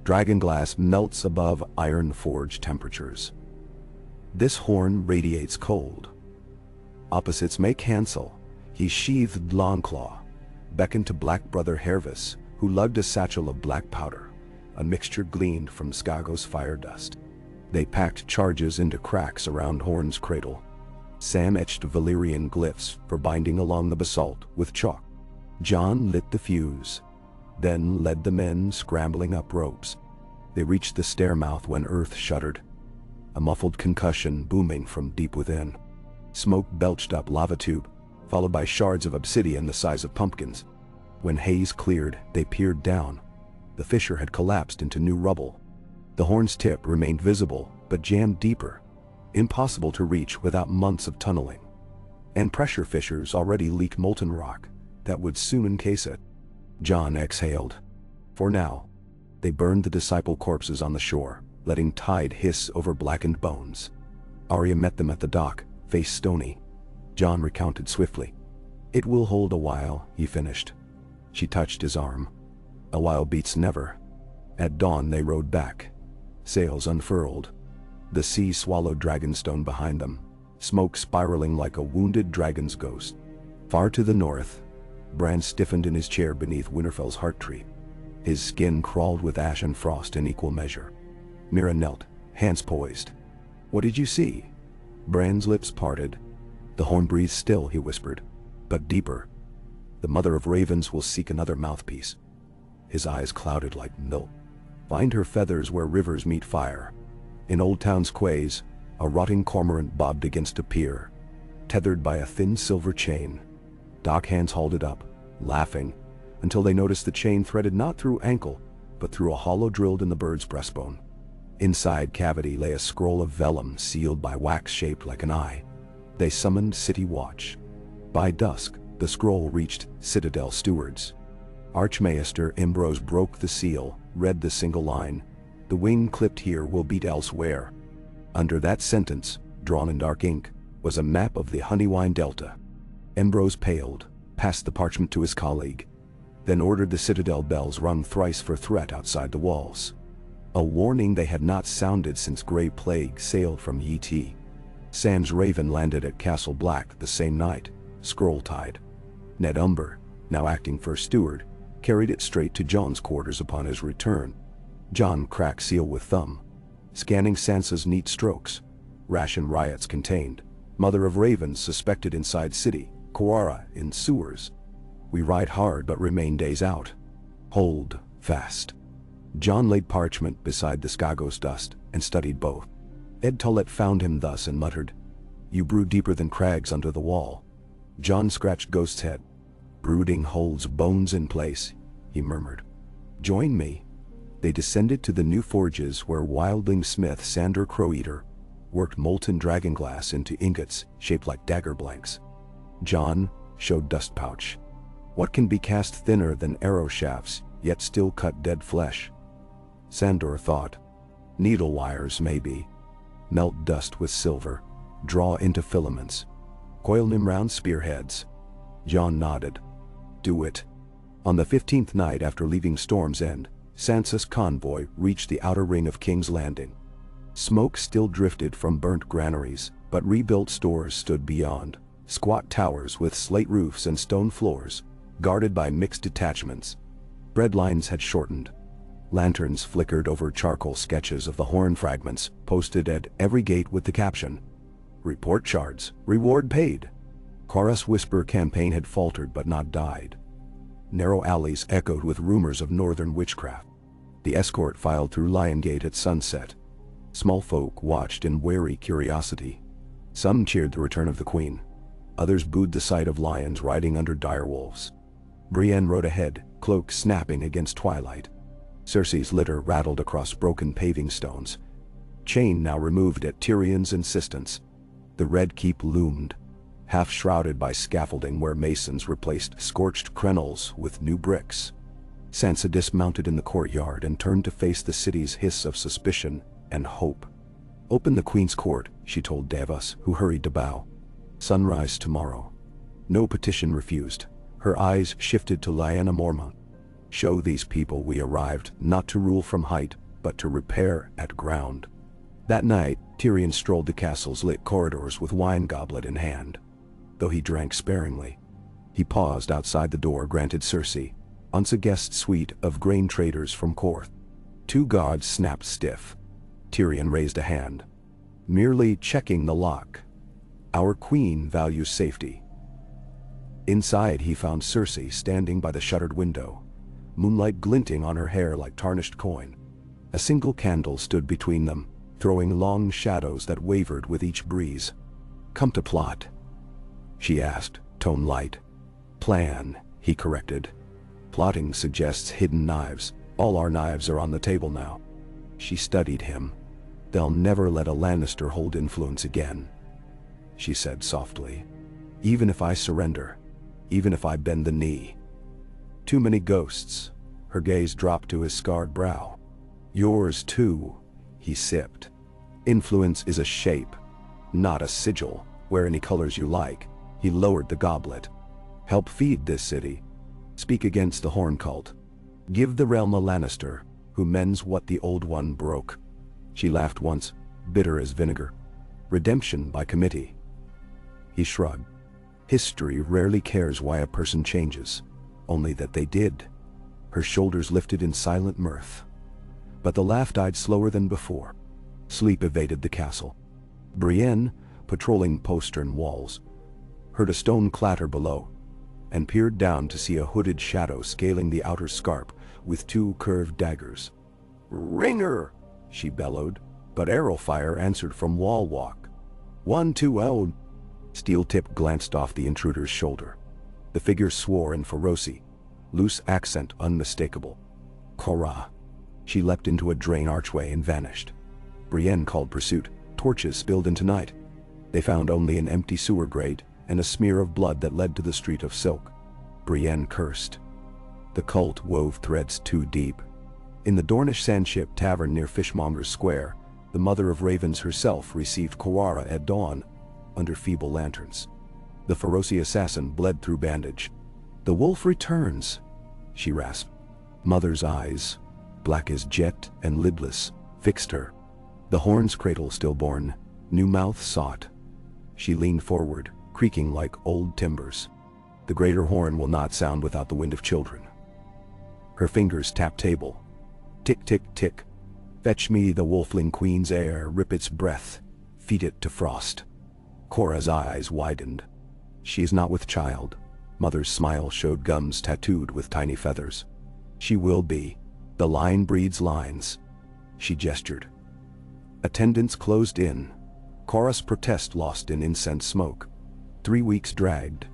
Dragon glass melts above iron-forged temperatures. This horn radiates cold. Opposites may cancel. He sheathed Longclaw, beckoned to black brother Hervis, who lugged a satchel of black powder. A mixture gleaned from Skago's fire dust. They packed charges into cracks around Horn's cradle. Sam etched Valyrian glyphs for binding along the basalt with chalk. Jon lit the fuse, then led the men scrambling up ropes. They reached the stairmouth when earth shuddered, a muffled concussion booming from deep within. Smoke belched up lava tube, followed by shards of obsidian the size of pumpkins. When haze cleared, they peered down. The fissure had collapsed into new rubble. The horn's tip remained visible, but jammed deeper, impossible to reach without months of tunneling. And pressure fissures already leaked molten rock that would soon encase it. Jon exhaled. For now, they burned the disciple corpses on the shore, letting tide hiss over blackened bones. Arya met them at the dock, face stony. Jon recounted swiftly. "It will hold a while," he finished. She touched his arm. "A while beats never." At dawn they rowed back. Sails unfurled. The sea swallowed Dragonstone behind them, smoke spiraling like a wounded dragon's ghost. Far to the north, Bran stiffened in his chair beneath Winterfell's heart tree. His skin crawled with ash and frost in equal measure. Mira knelt, hands poised. "What did you see?" Bran's lips parted. "The horn breathes still," he whispered, "but deeper. The mother of ravens will seek another mouthpiece." His eyes clouded like milk. "Find her feathers where rivers meet fire." In Old Town's quays, a rotting cormorant bobbed against a pier, tethered by a thin silver chain. Dock hands hauled it up, laughing, until they noticed the chain threaded not through ankle, but through a hollow drilled in the bird's breastbone. Inside cavity lay a scroll of vellum sealed by wax shaped like an eye. They summoned City Watch. By dusk, the scroll reached Citadel stewards. Archmaester Ambrose broke the seal, read the single line, "The wing clipped here will beat elsewhere." Under that sentence, drawn in dark ink, was a map of the Honeywine Delta. Ambrose paled, passed the parchment to his colleague, then ordered the Citadel bells rung thrice for threat outside the walls. A warning they had not sounded since Grey Plague sailed from Yee. Sam's Raven landed at Castle Black the same night, scroll-tied. Ned Umber, now acting first steward, carried it straight to Jon's quarters upon his return. Jon cracked seal with thumb, scanning Sansa's neat strokes. Ration riots contained. Mother of ravens suspected inside city. Koara in sewers. We ride hard but remain days out. Hold fast. Jon laid parchment beside the Skagos dust and studied both. Ed Tullett found him thus and muttered, "You brew deeper than crags under the wall." Jon scratched Ghost's head. "Brooding holds bones in place," he murmured. "Join me." They descended to the new forges where wildling smith Sandor Croweater worked molten dragonglass into ingots shaped like dagger blanks. Jon showed dust pouch. What can be cast thinner than arrow shafts, yet still cut dead flesh? Sandor thought. Needle wires, maybe. Melt dust with silver, draw into filaments. Coil them round spearheads. Jon nodded. Do it. On the 15th night after leaving Storm's End, Sansa's convoy reached the outer ring of King's Landing. Smoke still drifted from burnt granaries, but rebuilt stores stood beyond, squat towers with slate roofs and stone floors, guarded by mixed detachments. Bread lines had shortened. Lanterns flickered over charcoal sketches of the horn fragments posted at every gate with the caption, "Report shards, reward paid." Chorus whisper campaign had faltered but not died. Narrow alleys echoed with rumors of northern witchcraft. The escort filed through Lion Gate at sunset. Small folk watched in wary curiosity. Some cheered the return of the Queen. Others booed the sight of lions riding under direwolves. Brienne rode ahead, cloak snapping against twilight. Cersei's litter rattled across broken paving stones. Chain now removed at Tyrion's insistence. The Red Keep loomed, half shrouded by scaffolding where masons replaced scorched crenels with new bricks. Sansa dismounted in the courtyard and turned to face the city's hiss of suspicion and hope. "Open the Queen's Court," she told Davos, who hurried to bow. "Sunrise tomorrow." No petition refused. Her eyes shifted to Lyanna Mormont. "Show these people we arrived not to rule from height, but to repair at ground." That night, Tyrion strolled the castle's lit corridors with wine goblet in hand. Though he drank sparingly, he paused outside the door granted Cersei, once a guest suite of grain traders from Korth. Two guards snapped stiff. Tyrion raised a hand. "Merely checking the lock. Our queen values safety." Inside he found Cersei standing by the shuttered window, moonlight glinting on her hair like tarnished coin. A single candle stood between them, throwing long shadows that wavered with each breeze. "Come to plot?" she asked, tone light. "Plan," he corrected. "Plotting suggests hidden knives. All our knives are on the table now." She studied him. "They'll never let a Lannister hold influence again," she said softly. "Even if I surrender, even if I bend the knee." "Too many ghosts." Her gaze dropped to his scarred brow. "Yours too," he sipped. "Influence is a shape, not a sigil. Wear any colors you like." He lowered the goblet. "Help feed this city. Speak against the Horn Cult. Give the realm a Lannister who mends what the old one broke." She laughed once, bitter as vinegar. "Redemption by committee." He shrugged. "History rarely cares why a person changes, only that they did." Her shoulders lifted in silent mirth. But the laugh died slower than before. Sleep evaded the castle. Brienne, patrolling postern walls, heard a stone clatter below, and peered down to see a hooded shadow scaling the outer scarp with two curved daggers. "Ringer!" she bellowed, but arrow fire answered from wall walk. 1-2-0. Steel Tip glanced off the intruder's shoulder. The figure swore in ferocy, loose accent unmistakable. "Korra." She leapt into a drain archway and vanished. Brienne called pursuit. Torches spilled into night. They found only an empty sewer grate and a smear of blood that led to the street of silk. Brienne cursed. The cult wove threads too deep. In the Dornish Sandship Tavern near Fishmonger's Square, the Mother of Ravens herself received Korra at dawn, under feeble lanterns. The Feroci assassin bled through bandage. "The wolf returns," she rasped. Mother's eyes, black as jet and lidless, fixed her. The horn's cradle stillborn, new mouth sought. She leaned forward, creaking like old timbers. "The greater horn will not sound without the wind of children." Her fingers tapped table. Tick, tick, tick. "Fetch me the wolfling queen's heir, rip its breath, feed it to frost." Korra's eyes widened. "She is not with child." Mother's smile showed gums tattooed with tiny feathers. "She will be. The line breeds lines." She gestured. Attendants closed in. Korra's protest lost in incense smoke. 3 weeks dragged.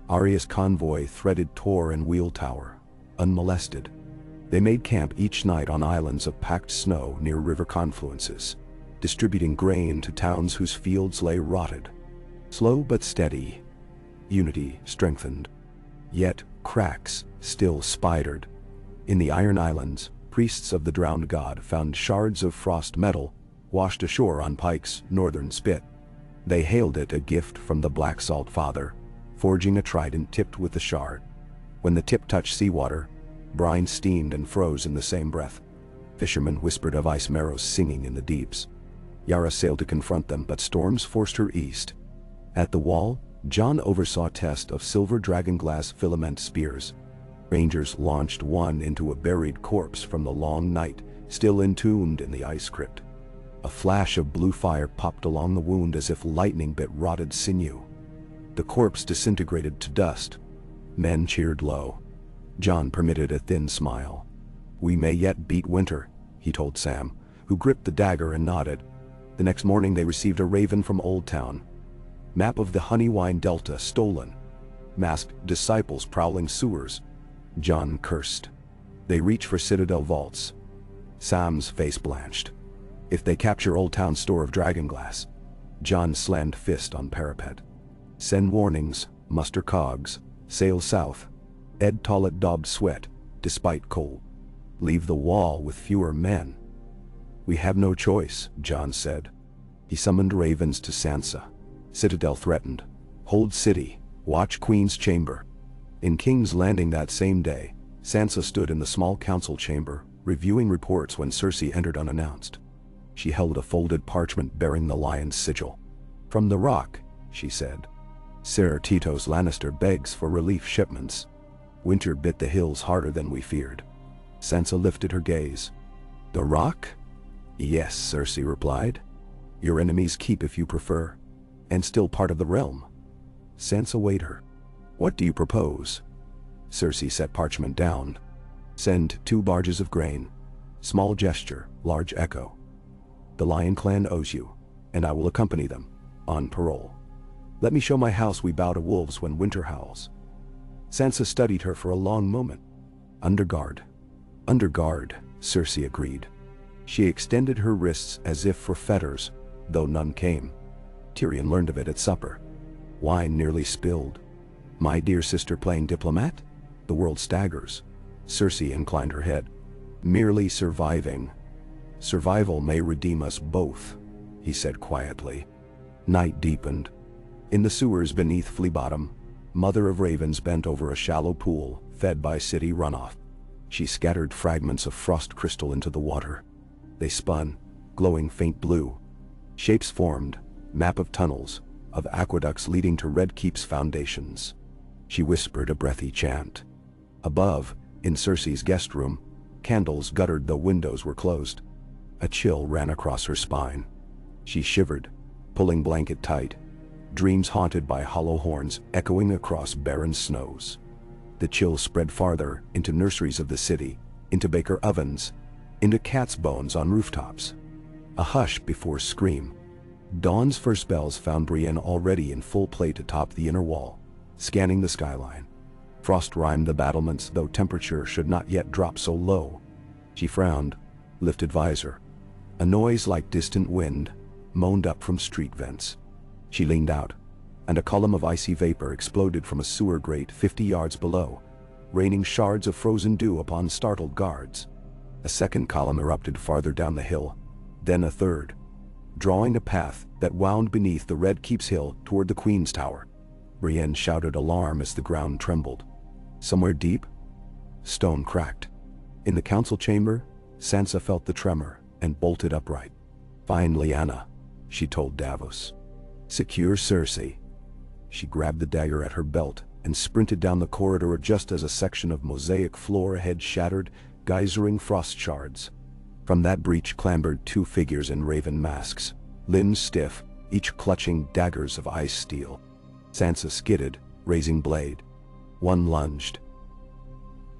Arya's convoy threaded Tor and Wheel Tower, unmolested. They made camp each night on islands of packed snow near river confluences, distributing grain to towns whose fields lay rotted. Slow but steady, unity strengthened. Yet cracks still spidered. In the Iron Islands, priests of the drowned god found shards of frost metal washed ashore on Pike's northern spit. They hailed it a gift from the Black Salt Father, forging a trident tipped with the shard. When the tip touched seawater, brine steamed and froze in the same breath. Fishermen whispered of ice marrows singing in the deeps. Yara sailed to confront them, but storms forced her east. At the wall, Jon oversaw a test of silver dragonglass filament spears. Rangers launched one into a buried corpse from the long night, still entombed in the ice crypt. A flash of blue fire popped along the wound as if lightning bit rotted sinew. The corpse disintegrated to dust. Men cheered low. Jon permitted a thin smile. "We may yet beat winter," he told Sam, who gripped the dagger and nodded. The next morning they received a raven from Old Town. Map of the Honeywine Delta stolen. Masked disciples prowling sewers. Jon cursed. They reach for Citadel vaults. Sam's face blanched. "If they capture Old Town's store of dragonglass." Jon slammed fist on parapet. "Send warnings, muster cogs, sail south." Ed Tollett daubed sweat, despite cold. "Leave the wall with fewer men." "We have no choice," Jon said. He summoned ravens to Sansa. Citadel threatened. "Hold city, watch Queen's chamber." In King's Landing that same day, Sansa stood in the small council chamber, reviewing reports when Cersei entered unannounced. She held a folded parchment bearing the lion's sigil. "From the Rock," she said. "Ser Titos Lannister begs for relief shipments. Winter bit the hills harder than we feared." Sansa lifted her gaze. "The Rock?" "Yes," Cersei replied. "Your enemies keep if you prefer, and still part of the realm." Sansa weighed her. "What do you propose?" Cersei set parchment down. "Send 2 barges of grain. Small gesture, large echo. The Lion Clan owes you, and I will accompany them, on parole. Let me show my house we bow to wolves when winter howls. Sansa studied her for a long moment. Under guard. Under guard, Cersei agreed. She extended her wrists as if for fetters, though none came. Tyrion learned of it at supper. Wine nearly spilled. My dear sister playing diplomat? The world staggers. Cersei inclined her head. Merely surviving. Survival may redeem us both, he said quietly. Night deepened. In the sewers beneath Flea Bottom, Mother of Ravens bent over a shallow pool, fed by city runoff. She scattered fragments of frost crystal into the water. They spun, glowing faint blue. Shapes formed, map of tunnels, of aqueducts leading to Red Keep's foundations. She whispered a breathy chant. Above, in Cersei's guest room, candles guttered though windows were closed. A chill ran across her spine. She shivered, pulling blanket tight, dreams haunted by hollow horns echoing across barren snows. The chill spread farther into nurseries of the city, into baker ovens, into cat's bones on rooftops. A hush before scream. Dawn's first bells found Brienne already in full plate atop the inner wall, scanning the skyline. Frost rimed the battlements, though temperature should not yet drop so low. She frowned, lifted visor. A noise like distant wind moaned up from street vents. She leaned out, and a column of icy vapor exploded from a sewer grate 50 yards below, raining shards of frozen dew upon startled guards. A second column erupted farther down the hill, then a third, drawing a path that wound beneath the Red Keep's hill toward the Queen's Tower. Brienne shouted alarm as the ground trembled. Somewhere deep, stone cracked. In the council chamber, Sansa felt the tremor and bolted upright. "Find Lyanna," she told Davos. "Secure Cersei." She grabbed the dagger at her belt and sprinted down the corridor just as a section of mosaic floor ahead shattered, geysering frost shards. From that breach clambered two figures in raven masks, limbs stiff, each clutching daggers of ice steel. Sansa skidded, raising blade. One lunged.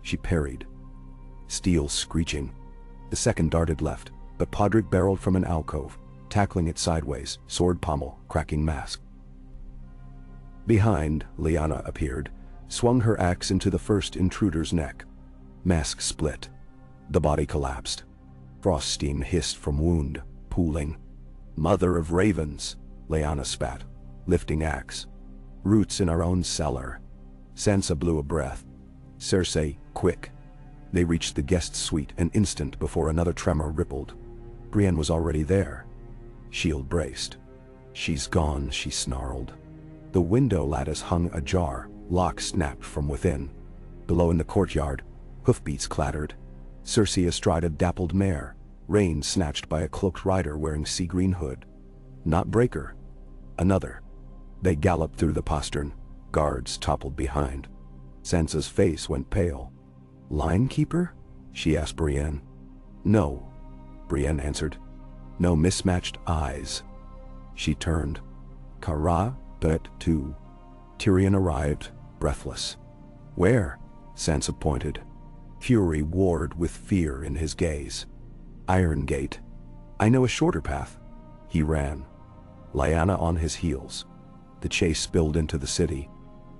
She parried, steel screeching. The second darted left, but Podrick barreled from an alcove, tackling it sideways, sword pommel, cracking mask. Behind, Lyanna appeared, swung her axe into the first intruder's neck. Mask split. The body collapsed. Frost steam hissed from wound, pooling. "Mother of Ravens," Lyanna spat, lifting axe. "Roots in our own cellar." Sansa blew a breath. "Cersei, quick." They reached the guest suite an instant before another tremor rippled. Brienne was already there. Shield braced. "She's gone," she snarled. The window lattice hung ajar, lock snapped from within. Below in the courtyard, hoofbeats clattered. Cersei astride a dappled mare, rein snatched by a cloaked rider wearing sea-green hood. Not Breaker. Another. They galloped through the postern. Guards toppled behind. Sansa's face went pale. "Linekeeper?" she asked Brienne. "No," Brienne answered. No mismatched eyes. She turned. "Kara, but to." Tyrion arrived, breathless. "Where?" Sansa pointed. Fury warred with fear in his gaze. "Iron Gate. I know a shorter path." He ran. Lyanna on his heels. The chase spilled into the city.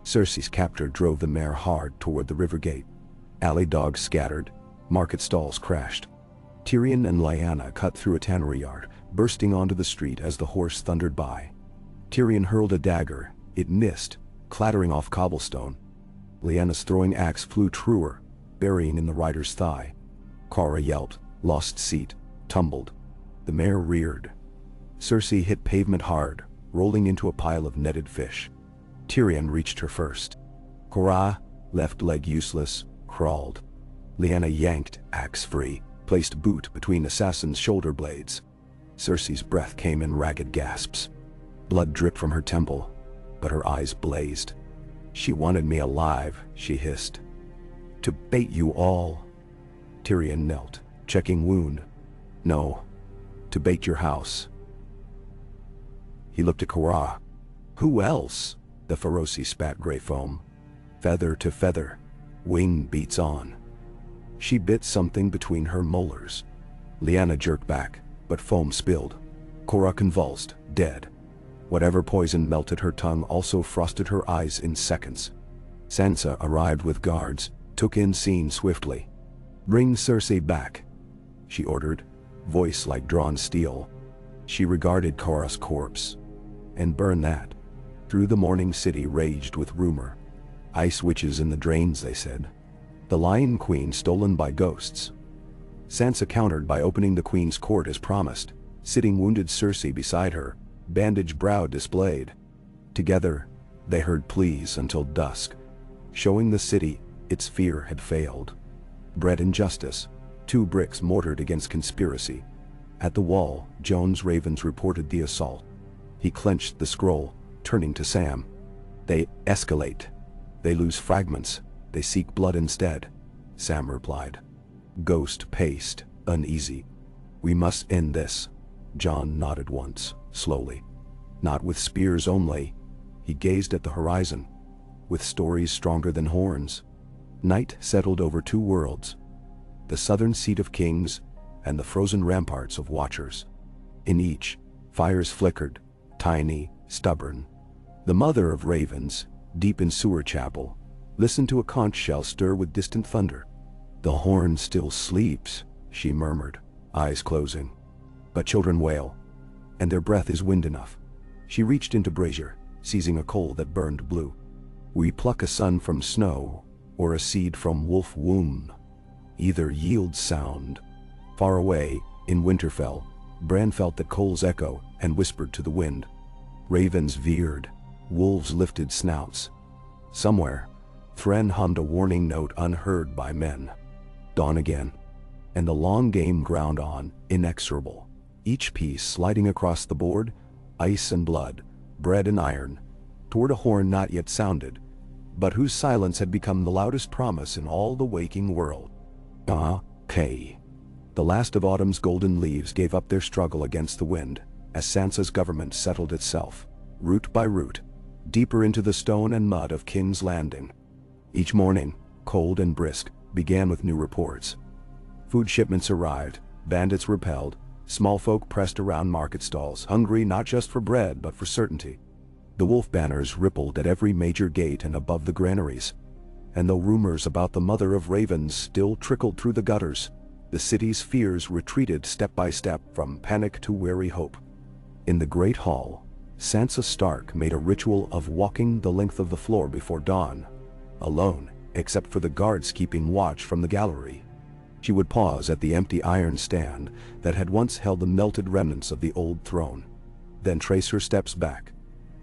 Cersei's captor drove the mare hard toward the river gate. Alley dogs scattered. Market stalls crashed. Tyrion and Lyanna cut through a tannery yard, bursting onto the street as the horse thundered by. Tyrion hurled a dagger. It missed, clattering off cobblestone. Lyanna's throwing axe flew truer, burying in the rider's thigh. Kara yelped, lost seat, tumbled. The mare reared. Cersei hit pavement hard, rolling into a pile of netted fish. Tyrion reached her first. Kara, left leg useless, crawled. Lyanna yanked, axe free, placed boot between assassin's shoulder blades. Cersei's breath came in ragged gasps. Blood dripped from her temple, but her eyes blazed. "She wanted me alive," she hissed. "To bait you all." Tyrion knelt, checking wound. "No, to bait your house." He looked at Kara. "Who else?" The Feroci spat gray foam. "Feather to feather. Wing beats on." She bit something between her molars, Lyanna jerked back, but foam spilled. Cora convulsed, dead. Whatever poison melted her tongue also frosted her eyes in seconds. Sansa arrived with guards, took in scene swiftly. "Bring Cersei back," she ordered, voice like drawn steel. She regarded Cora's corpse. "And burn that." Through the morning city raged with rumor. Ice witches in the drains, they said. The Lion Queen stolen by ghosts. Sansa countered by opening the Queen's court as promised, sitting wounded Cersei beside her, bandaged brow displayed. Together, they heard pleas until dusk, showing the city its fear had failed. Bread and justice, 2 bricks mortared against conspiracy. At the wall, Jones Ravens reported the assault. He clenched the scroll, turning to Sam. "They escalate. They lose fragments. They seek blood instead," Sam replied. Ghost paced, uneasy. "We must end this." Jon nodded once, slowly. "Not with spears only." He gazed at the horizon. "With stories stronger than horns." Night settled over 2 worlds. The southern seat of kings and the frozen ramparts of watchers. In each, fires flickered, tiny, stubborn. The mother of ravens, deep in sewer chapel, listened to a conch shell stir with distant thunder. "The horn still sleeps," she murmured, eyes closing. "But children wail, and their breath is wind enough." She reached into brazier, seizing a coal that burned blue. "We pluck a sun from snow, or a seed from wolf womb. Either yields sound." Far away, in Winterfell, Bran felt that coals echo and whispered to the wind. Ravens veered, wolves lifted snouts. Somewhere, Thren hummed a warning note unheard by men. Dawn again, and the long game ground on, inexorable. Each piece sliding across the board, ice and blood, bread and iron, toward a horn not yet sounded, but whose silence had become the loudest promise in all the waking world. "Ah-Kay." The last of autumn's golden leaves gave up their struggle against the wind, as Sansa's government settled itself, root by root, deeper into the stone and mud of King's Landing. Each morning, cold and brisk, began with new reports. Food shipments arrived, bandits repelled, small folk pressed around market stalls, hungry not just for bread but for certainty. The wolf banners rippled at every major gate and above the granaries. And though rumors about the mother of ravens still trickled through the gutters, the city's fears retreated step by step from panic to wary hope. In the great hall, Sansa Stark made a ritual of walking the length of the floor before dawn, alone, except for the guards keeping watch from the gallery. She would pause at the empty iron stand that had once held the melted remnants of the old throne, then trace her steps back,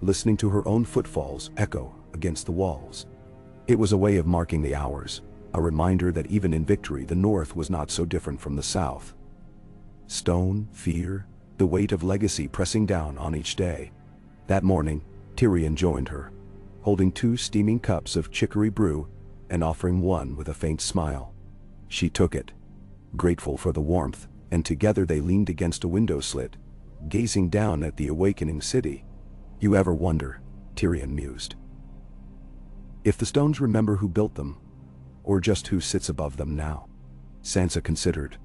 listening to her own footfalls echo against the walls. It was a way of marking the hours, a reminder that even in victory the North was not so different from the South. Stone, fear, the weight of legacy pressing down on each day. That morning, Tyrion joined her, holding 2 steaming cups of chicory brew and offering one with a faint smile. She took it, grateful for the warmth, and together they leaned against a window slit, gazing down at the awakening city. "You ever wonder," Tyrion mused, "if the stones remember who built them, or just who sits above them now?" Sansa considered.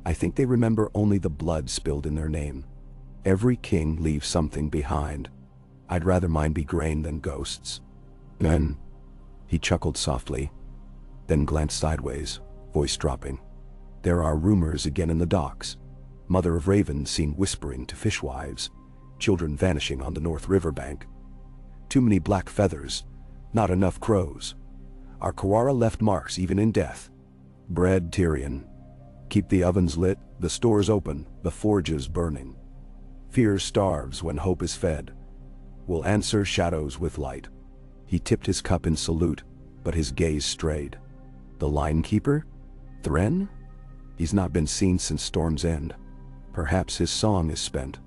"I think they remember only the blood spilled in their name. Every king leaves something behind. I'd rather mine be grain than ghosts." "Then," he chuckled softly, then glanced sideways, voice dropping. "There are rumors again in the docks. Mother of ravens seen whispering to fishwives, children vanishing on the North River bank. Too many black feathers, not enough crows. Our Kawara left marks even in death. Bread, Tyrion. Keep the ovens lit, the stores open, the forges burning. Fear starves when hope is fed. We'll answer shadows with light." He tipped his cup in salute, but his gaze strayed. "The line keeper? Thren? He's not been seen since Storm's End. Perhaps his song is spent.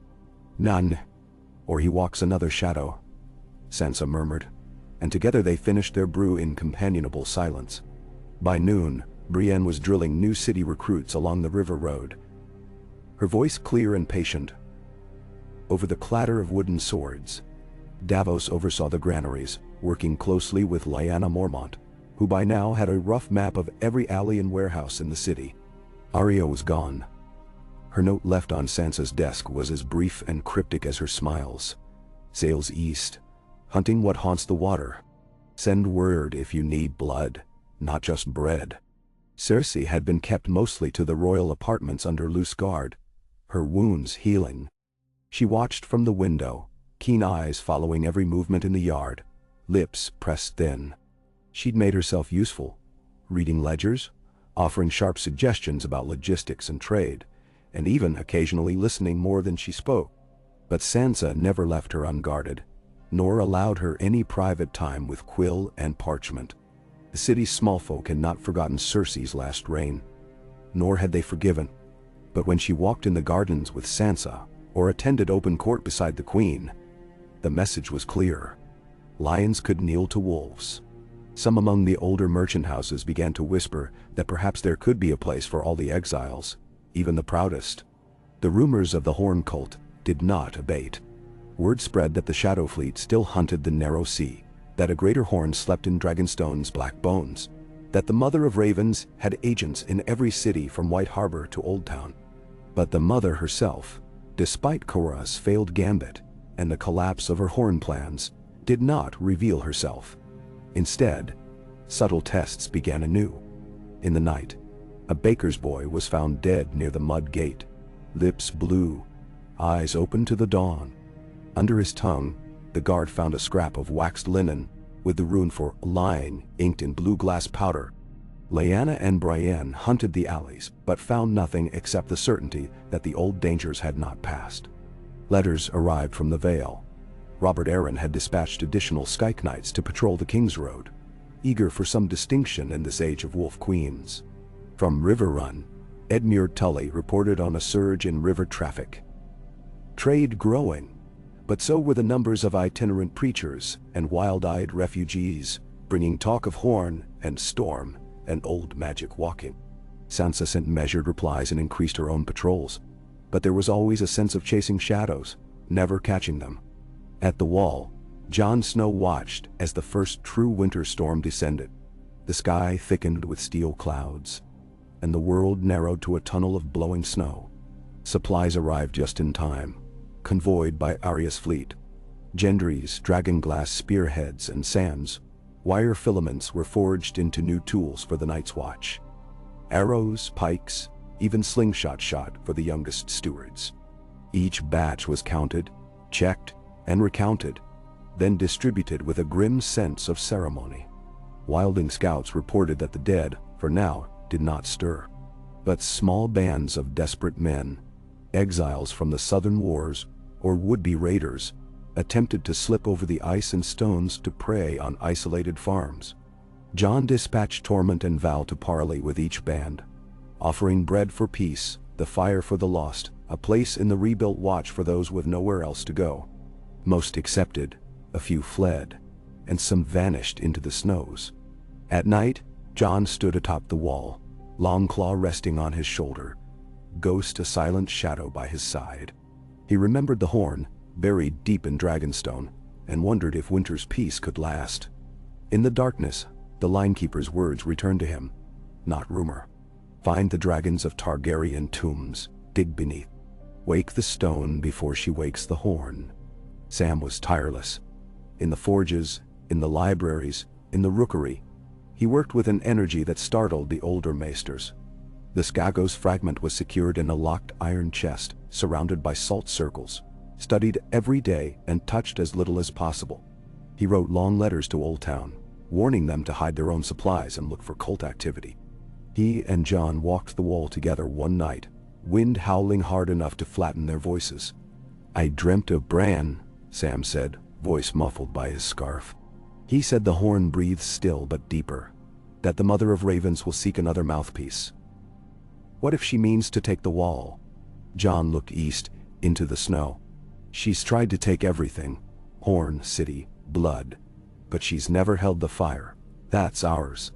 None. Or he walks another shadow," Sansa murmured, and together they finished their brew in companionable silence. By noon, Brienne was drilling new city recruits along the river road, her voice clear and patient. Over the clatter of wooden swords, Davos oversaw the granaries, working closely with Lyanna Mormont, who by now had a rough map of every alley and warehouse in the city. Arya was gone. Her note left on Sansa's desk was as brief and cryptic as her smiles. Sails east, hunting what haunts the water. Send word if you need blood, not just bread. Cersei had been kept mostly to the royal apartments under loose guard, her wounds healing. She watched from the window, keen eyes following every movement in the yard, lips pressed thin. She'd made herself useful, reading ledgers, offering sharp suggestions about logistics and trade, and even occasionally listening more than she spoke. But Sansa never left her unguarded, nor allowed her any private time with quill and parchment. The city's small folk had not forgotten Cersei's last reign, nor had they forgiven. But when she walked in the gardens with Sansa, or attended open court beside the queen, the message was clear. Lions could kneel to wolves. Some among the older merchant houses began to whisper that perhaps there could be a place for all the exiles, even the proudest. The rumors of the Horn cult did not abate. Word spread that the Shadow Fleet still hunted the narrow sea, that a greater horn slept in Dragonstone's black bones, that the Mother of Ravens had agents in every city from White Harbor to Old Town. But the Mother herself, despite Korra's failed gambit and the collapse of her horn plans, did not reveal herself. Instead, subtle tests began anew. In the night, a baker's boy was found dead near the mud gate, lips blue, eyes open to the dawn. Under his tongue, the guard found a scrap of waxed linen with the rune for lying inked in blue glass powder. Lyanna and Brienne hunted the alleys but found nothing except the certainty that the old dangers had not passed. Letters arrived from the Vale. Robert Arryn had dispatched additional Skyke Knights to patrol the King's Road, eager for some distinction in this age of wolf queens. From River Run, Edmure Tully reported on a surge in river traffic. Trade growing, but so were the numbers of itinerant preachers and wild-eyed refugees, bringing talk of horn and storm and old magic walking. Sansa sent measured replies and increased her own patrols, but there was always a sense of chasing shadows, never catching them. At the Wall, Jon Snow watched as the first true winter storm descended. The sky thickened with steel clouds, and the world narrowed to a tunnel of blowing snow. Supplies arrived just in time, convoyed by Arya's fleet. Gendry's dragonglass spearheads and Sam's wire filaments were forged into new tools for the Night's Watch. Arrows, pikes, even slingshot shot for the youngest stewards. Each batch was counted, checked, and recounted, then distributed with a grim sense of ceremony. Wilding scouts reported that the dead, for now, did not stir. But small bands of desperate men, exiles from the southern wars or would-be raiders, attempted to slip over the ice and stones to prey on isolated farms. Jon dispatched Torment and Val to parley with each band, offering bread for peace, the fire for the lost, a place in the rebuilt watch for those with nowhere else to go. Most accepted, a few fled, and some vanished into the snows. At night, Jon stood atop the wall, Longclaw resting on his shoulder, Ghost a silent shadow by his side. He remembered the horn, buried deep in Dragonstone, and wondered if winter's peace could last. In the darkness, the linekeeper's words returned to him, not rumor. Find the dragons of Targaryen tombs, dig beneath. Wake the stone before she wakes the horn. Sam was tireless. In the forges, in the libraries, in the rookery, he worked with an energy that startled the older maesters. The Skagos fragment was secured in a locked iron chest, surrounded by salt circles, studied every day and touched as little as possible. He wrote long letters to Old Town, warning them to hide their own supplies and look for cult activity. He and Jon walked the wall together one night, wind howling hard enough to flatten their voices. "I dreamt of Bran," Sam said, voice muffled by his scarf. He said the horn breathes still but deeper, that the Mother of Ravens will seek another mouthpiece. What if she means to take the Wall? Jon looked east, into the snow. She's tried to take everything, horn, city, blood, but she's never held the fire. That's ours.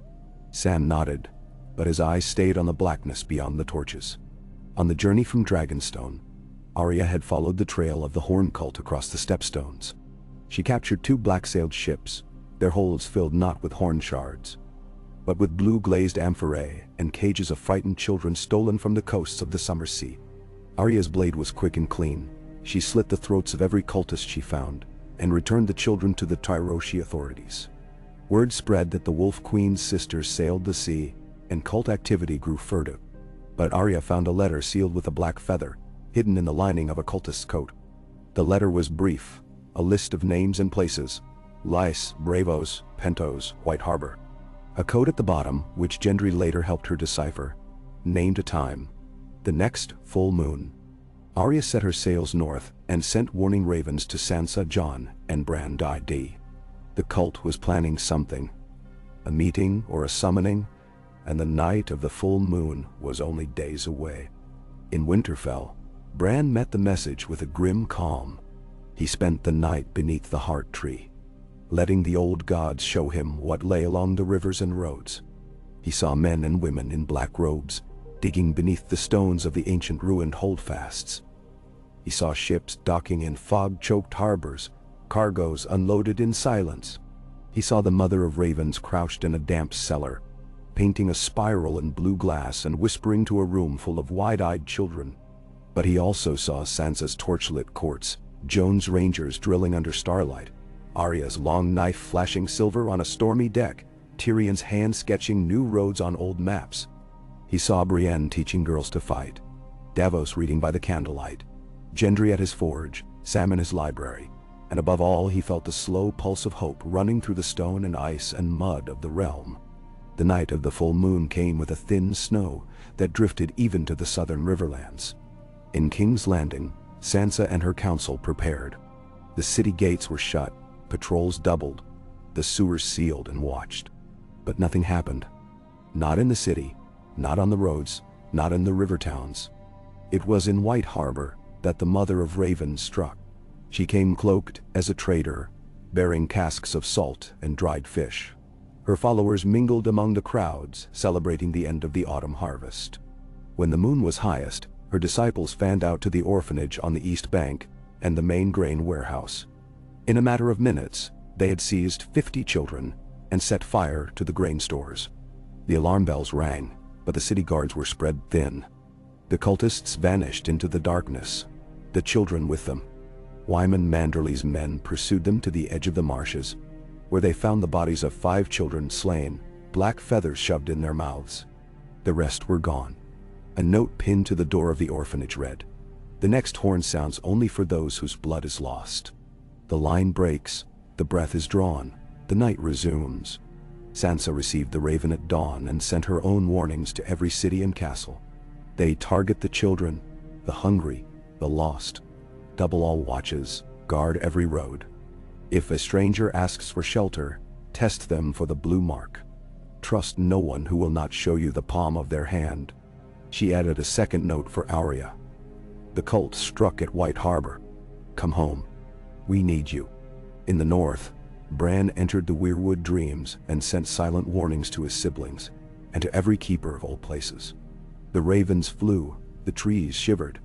Sam nodded, but his eyes stayed on the blackness beyond the torches. On the journey from Dragonstone, Arya had followed the trail of the Horn cult across the stepstones. She captured 2 black-sailed ships, their holds filled not with horn shards, but with blue-glazed amphorae and cages of frightened children stolen from the coasts of the Summer Sea. Arya's blade was quick and clean. She slit the throats of every cultist she found, and returned the children to the Tyroshi authorities. Word spread that the Wolf Queen's sisters sailed the sea, and cult activity grew furtive. But Arya found a letter sealed with a black feather, hidden in the lining of a cultist's coat. The letter was brief, a list of names and places: Lys, Bravos, Pentos, White Harbor. A code at the bottom, which Gendry later helped her decipher, named a time: the next full moon. Arya set her sails north and sent warning ravens to Sansa, Jon, and Bran D. The cult was planning something, a meeting or a summoning, and the night of the full moon was only days away. In Winterfell, Bran met the message with a grim calm. He spent the night beneath the Heart Tree, letting the old gods show him what lay along the rivers and roads. He saw men and women in black robes, digging beneath the stones of the ancient ruined holdfasts. He saw ships docking in fog-choked harbors, cargoes unloaded in silence. He saw the Mother of Ravens crouched in a damp cellar, painting a spiral in blue glass and whispering to a room full of wide-eyed children. But he also saw Sansa's torchlit courts, Jon's rangers drilling under starlight, Arya's long knife flashing silver on a stormy deck, Tyrion's hand sketching new roads on old maps. He saw Brienne teaching girls to fight, Davos reading by the candlelight, Gendry at his forge, Sam in his library, and above all he felt the slow pulse of hope running through the stone and ice and mud of the realm. The night of the full moon came with a thin snow that drifted even to the southern riverlands. In King's Landing, Sansa and her council prepared. The city gates were shut, patrols doubled, the sewers sealed and watched. But nothing happened. Not in the city, not on the roads, not in the river towns. It was in White Harbor that the Mother of Ravens struck. She came cloaked as a trader, bearing casks of salt and dried fish. Her followers mingled among the crowds, celebrating the end of the autumn harvest. When the moon was highest, her disciples fanned out to the orphanage on the east bank and the main grain warehouse. In a matter of minutes, they had seized 50 children and set fire to the grain stores. The alarm bells rang, but the city guards were spread thin. The cultists vanished into the darkness, the children with them. Wyman Manderly's men pursued them to the edge of the marshes, where they found the bodies of 5 children slain, black feathers shoved in their mouths. The rest were gone. A note pinned to the door of the orphanage read, "The next horn sounds only for those whose blood is lost." The line breaks, the breath is drawn, the night resumes. Sansa received the raven at dawn and sent her own warnings to every city and castle. They target the children, the hungry, the lost. Double all watches, guard every road. If a stranger asks for shelter, test them for the blue mark. Trust no one who will not show you the palm of their hand. She added a second note for Arya. The cult struck at White Harbor. Come home. We need you. In the north, Bran entered the Weirwood Dreams and sent silent warnings to his siblings, and to every keeper of old places. The ravens flew, the trees shivered,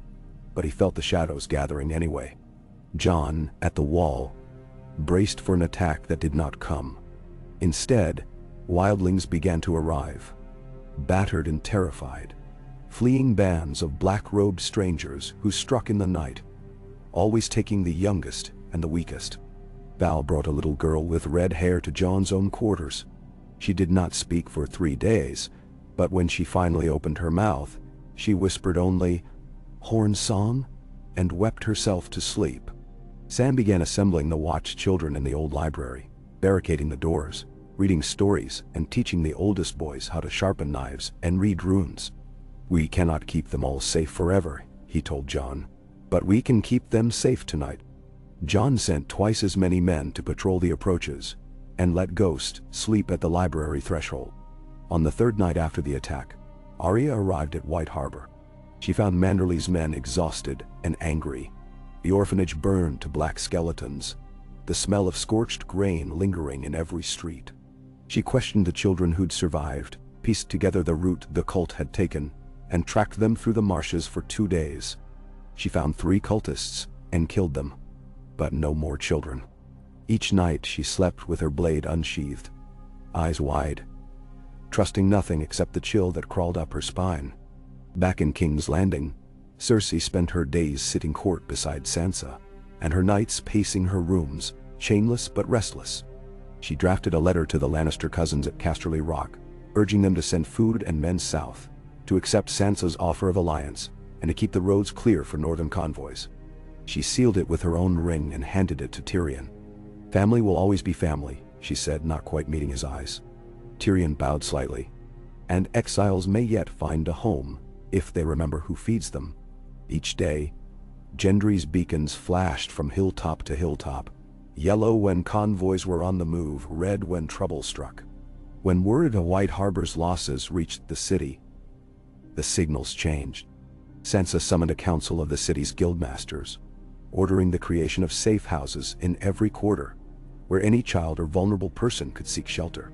but he felt the shadows gathering anyway. Jon, at the wall, braced for an attack that did not come. Instead, wildlings began to arrive, battered and terrified, fleeing bands of black-robed strangers who struck in the night, always taking the youngest and the weakest. Val brought a little girl with red hair to Jon's own quarters. She did not speak for 3 days, but when she finally opened her mouth, she whispered only, "Horn song?" and wept herself to sleep. Sam began assembling the watched children in the old library, barricading the doors, reading stories and teaching the oldest boys how to sharpen knives and read runes. "We cannot keep them all safe forever," he told Jon, "but we can keep them safe tonight." Jon sent twice as many men to patrol the approaches, and let Ghost sleep at the library threshold. On the 3rd night after the attack, Arya arrived at White Harbor. She found Manderly's men exhausted and angry. The orphanage burned to black skeletons, the smell of scorched grain lingering in every street. She questioned the children who'd survived, pieced together the route the cult had taken, and tracked them through the marshes for 2 days. She found 3 cultists and killed them, but no more children. Each night she slept with her blade unsheathed, eyes wide, trusting nothing except the chill that crawled up her spine. Back in King's Landing, Cersei spent her days sitting court beside Sansa, and her nights pacing her rooms, chainless but restless. She drafted a letter to the Lannister cousins at Casterly Rock, urging them to send food and men south, to accept Sansa's offer of alliance, and to keep the roads clear for northern convoys. She sealed it with her own ring and handed it to Tyrion. "Family will always be family," she said, not quite meeting his eyes. Tyrion bowed slightly. "And exiles may yet find a home, if they remember who feeds them." Each day, Gendry's beacons flashed from hilltop to hilltop, yellow when convoys were on the move, red when trouble struck. When word of White Harbor's losses reached the city, the signals changed. Sansa summoned a council of the city's guildmasters, ordering the creation of safe houses in every quarter, where any child or vulnerable person could seek shelter.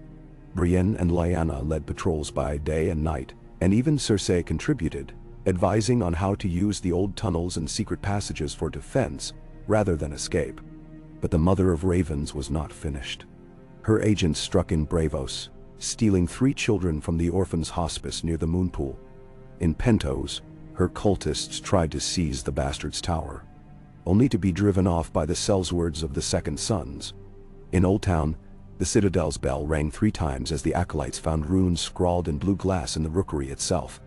Brienne and Lyanna led patrols by day and night, and even Cersei contributed, advising on how to use the old tunnels and secret passages for defense rather than escape. But the Mother of Ravens was not finished. Her agents struck in Bravos, stealing 3 children from the orphans' hospice near the Moonpool. In Pentos, her cultists tried to seize the Bastard's Tower, only to be driven off by the sellswords of the Second Sons. In Old Town, the Citadel's bell rang 3 times as the acolytes found runes scrawled in blue glass in the rookery itself.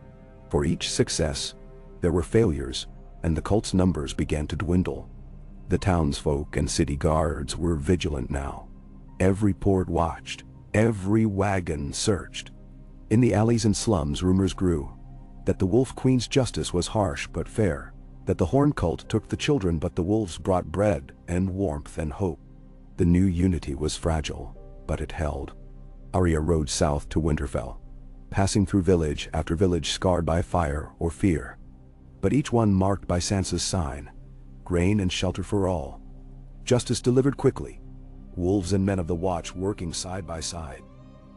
For each success, there were failures, and the cult's numbers began to dwindle. The townsfolk and city guards were vigilant now. Every port watched, every wagon searched. In the alleys and slums, rumors grew that the Wolf Queen's justice was harsh but fair, that the Horn cult took the children but the wolves brought bread and warmth and hope. The new unity was fragile, but it held. Arya rode south to Winterfell, passing through village after village scarred by fire or fear, but each one marked by Sansa's sign: grain and shelter for all. Justice delivered quickly, wolves and men of the Watch working side by side.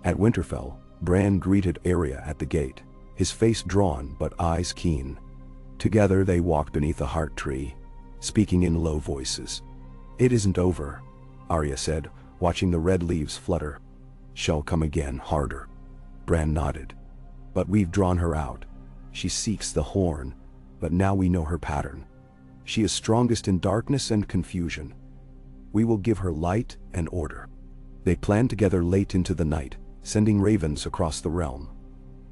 At Winterfell, Bran greeted Arya at the gate, his face drawn but eyes keen. Together they walked beneath a heart tree, speaking in low voices. "It isn't over," Arya said, watching the red leaves flutter. "Shall come again, harder." Bran nodded. "But we've drawn her out. She seeks the horn, but now we know her pattern. She is strongest in darkness and confusion. We will give her light and order." They planned together late into the night, sending ravens across the realm.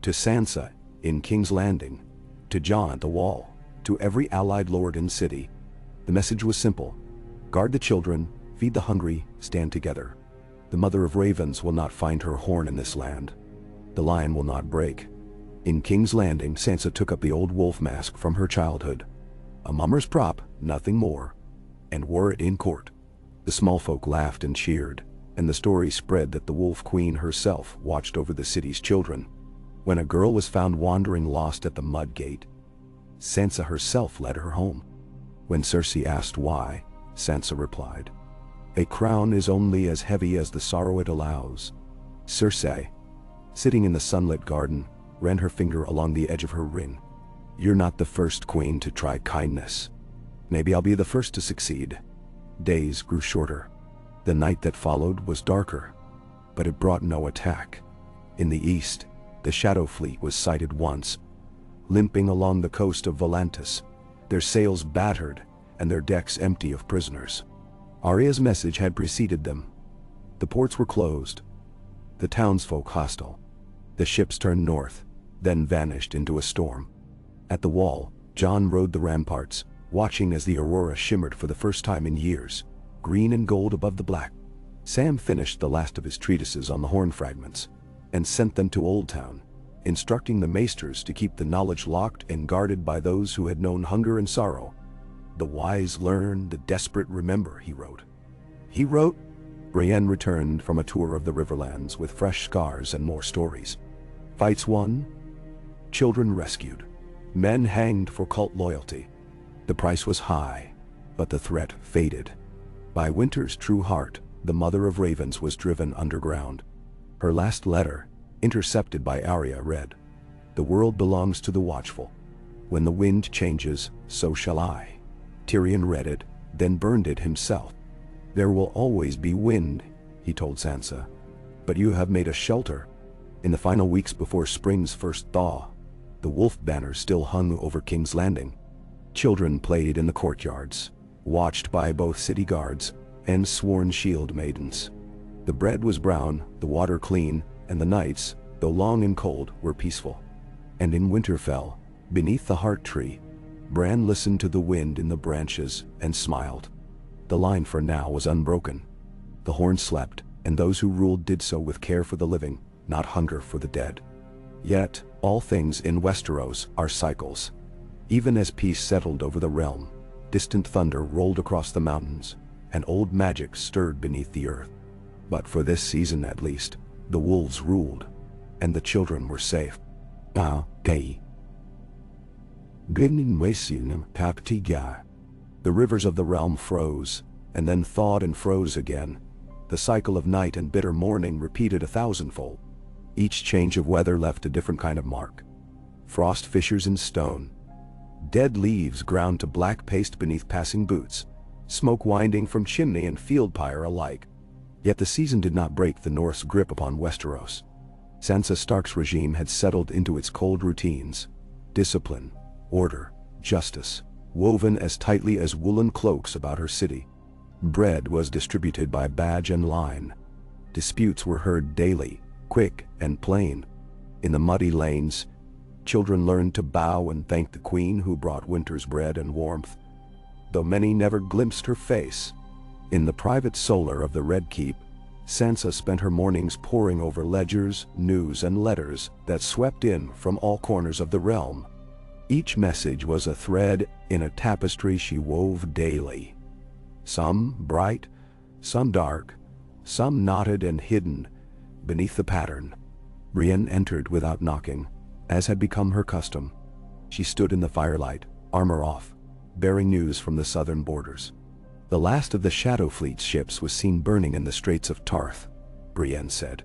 To Sansa, in King's Landing, to Jon at the Wall, to every allied lord and city, the message was simple: guard the children, feed the hungry, stand together. The Mother of Ravens will not find her horn in this land. The lion will not break. In King's Landing, Sansa took up the old wolf mask from her childhood, a mummer's prop, nothing more, and wore it in court. The small folk laughed and cheered, and the story spread that the Wolf Queen herself watched over the city's children. When a girl was found wandering lost at the Mud Gate, Sansa herself led her home. When Cersei asked why, Sansa replied, "A crown is only as heavy as the sorrow it allows." Cersei, sitting in the sunlit garden, ran her finger along the edge of her ring. "You're not the first queen to try kindness. Maybe I'll be the first to succeed." Days grew shorter. The night that followed was darker, but it brought no attack. In the east, the Shadow Fleet was sighted once, limping along the coast of Volantis, their sails battered and their decks empty of prisoners. Arya's message had preceded them. The ports were closed, the townsfolk hostile. The ships turned north, then vanished into a storm. At the Wall, Jon rode the ramparts, watching as the aurora shimmered for the first time in years, green and gold above the black. Sam finished the last of his treatises on the horn fragments, and sent them to Old Town, instructing the maesters to keep the knowledge locked and guarded by those who had known hunger and sorrow. "The wise learn, the desperate remember," he wrote. Brienne returned from a tour of the Riverlands with fresh scars and more stories. Fights won, children rescued, men hanged for cult loyalty. The price was high, but the threat faded. By winter's true heart, the Mother of Ravens was driven underground. Her last letter, intercepted by Arya, read, "The world belongs to the watchful. When the wind changes, so shall I." Tyrion read it, then burned it himself. "There will always be wind," he told Sansa, "but you have made a shelter." In the final weeks before spring's first thaw, the wolf banner still hung over King's Landing. Children played in the courtyards, watched by both city guards and sworn shield maidens. The bread was brown, the water clean, and the nights, though long and cold, were peaceful. And in Winterfell, beneath the heart tree, Bran listened to the wind in the branches and smiled. The line for now was unbroken. The horn slept, and those who ruled did so with care for the living, not hunger for the dead. Yet, all things in Westeros are cycles. Even as peace settled over the realm, distant thunder rolled across the mountains, and old magic stirred beneath the earth. But for this season at least, the wolves ruled, and the children were safe. The rivers of the realm froze, and then thawed and froze again. The cycle of night and bitter morning repeated 1,000-fold. Each change of weather left a different kind of mark. Frost fissures in stone. Dead leaves ground to black paste beneath passing boots, smoke winding from chimney and field pyre alike. Yet the season did not break the North's grip upon Westeros. Sansa Stark's regime had settled into its cold routines. Discipline, order, justice, woven as tightly as woolen cloaks about her city. Bread was distributed by badge and line. Disputes were heard daily, quick and plain. In the muddy lanes, children learned to bow and thank the queen who brought winter's bread and warmth, though many never glimpsed her face. In the private solar of the Red Keep, Sansa spent her mornings poring over ledgers, news, and letters that swept in from all corners of the realm. Each message was a thread in a tapestry she wove daily. Some bright, some dark, some knotted and hidden beneath the pattern. Brienne entered without knocking, as had become her custom. She stood in the firelight, armor off, bearing news from the southern borders. The last of the Shadowfleet's ships was seen burning in the Straits of Tarth, Brienne said.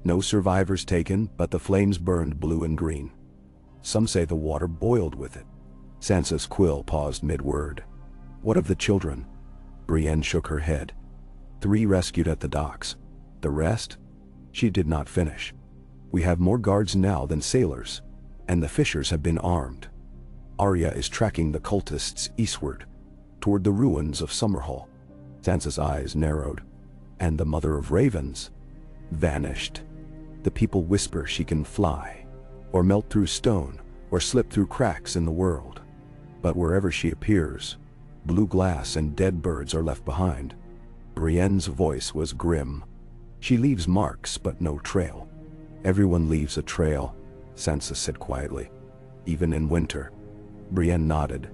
No survivors taken, but the flames burned blue and green. Some say the water boiled with it. Sansa's quill paused mid-word. What of the children? Brienne shook her head. 3 rescued at the docks. The rest? She did not finish. We have more guards now than sailors, and the fishers have been armed. Arya is tracking the cultists eastward, toward the ruins of Summerhall. Sansa's eyes narrowed. And the mother of ravens? Vanished. The people whisper she can fly, or melt through stone, or slip through cracks in the world. But wherever she appears, blue glass and dead birds are left behind. Brienne's voice was grim. She leaves marks, but no trail. Everyone leaves a trail, Sansa said quietly. Even in winter. Brienne nodded.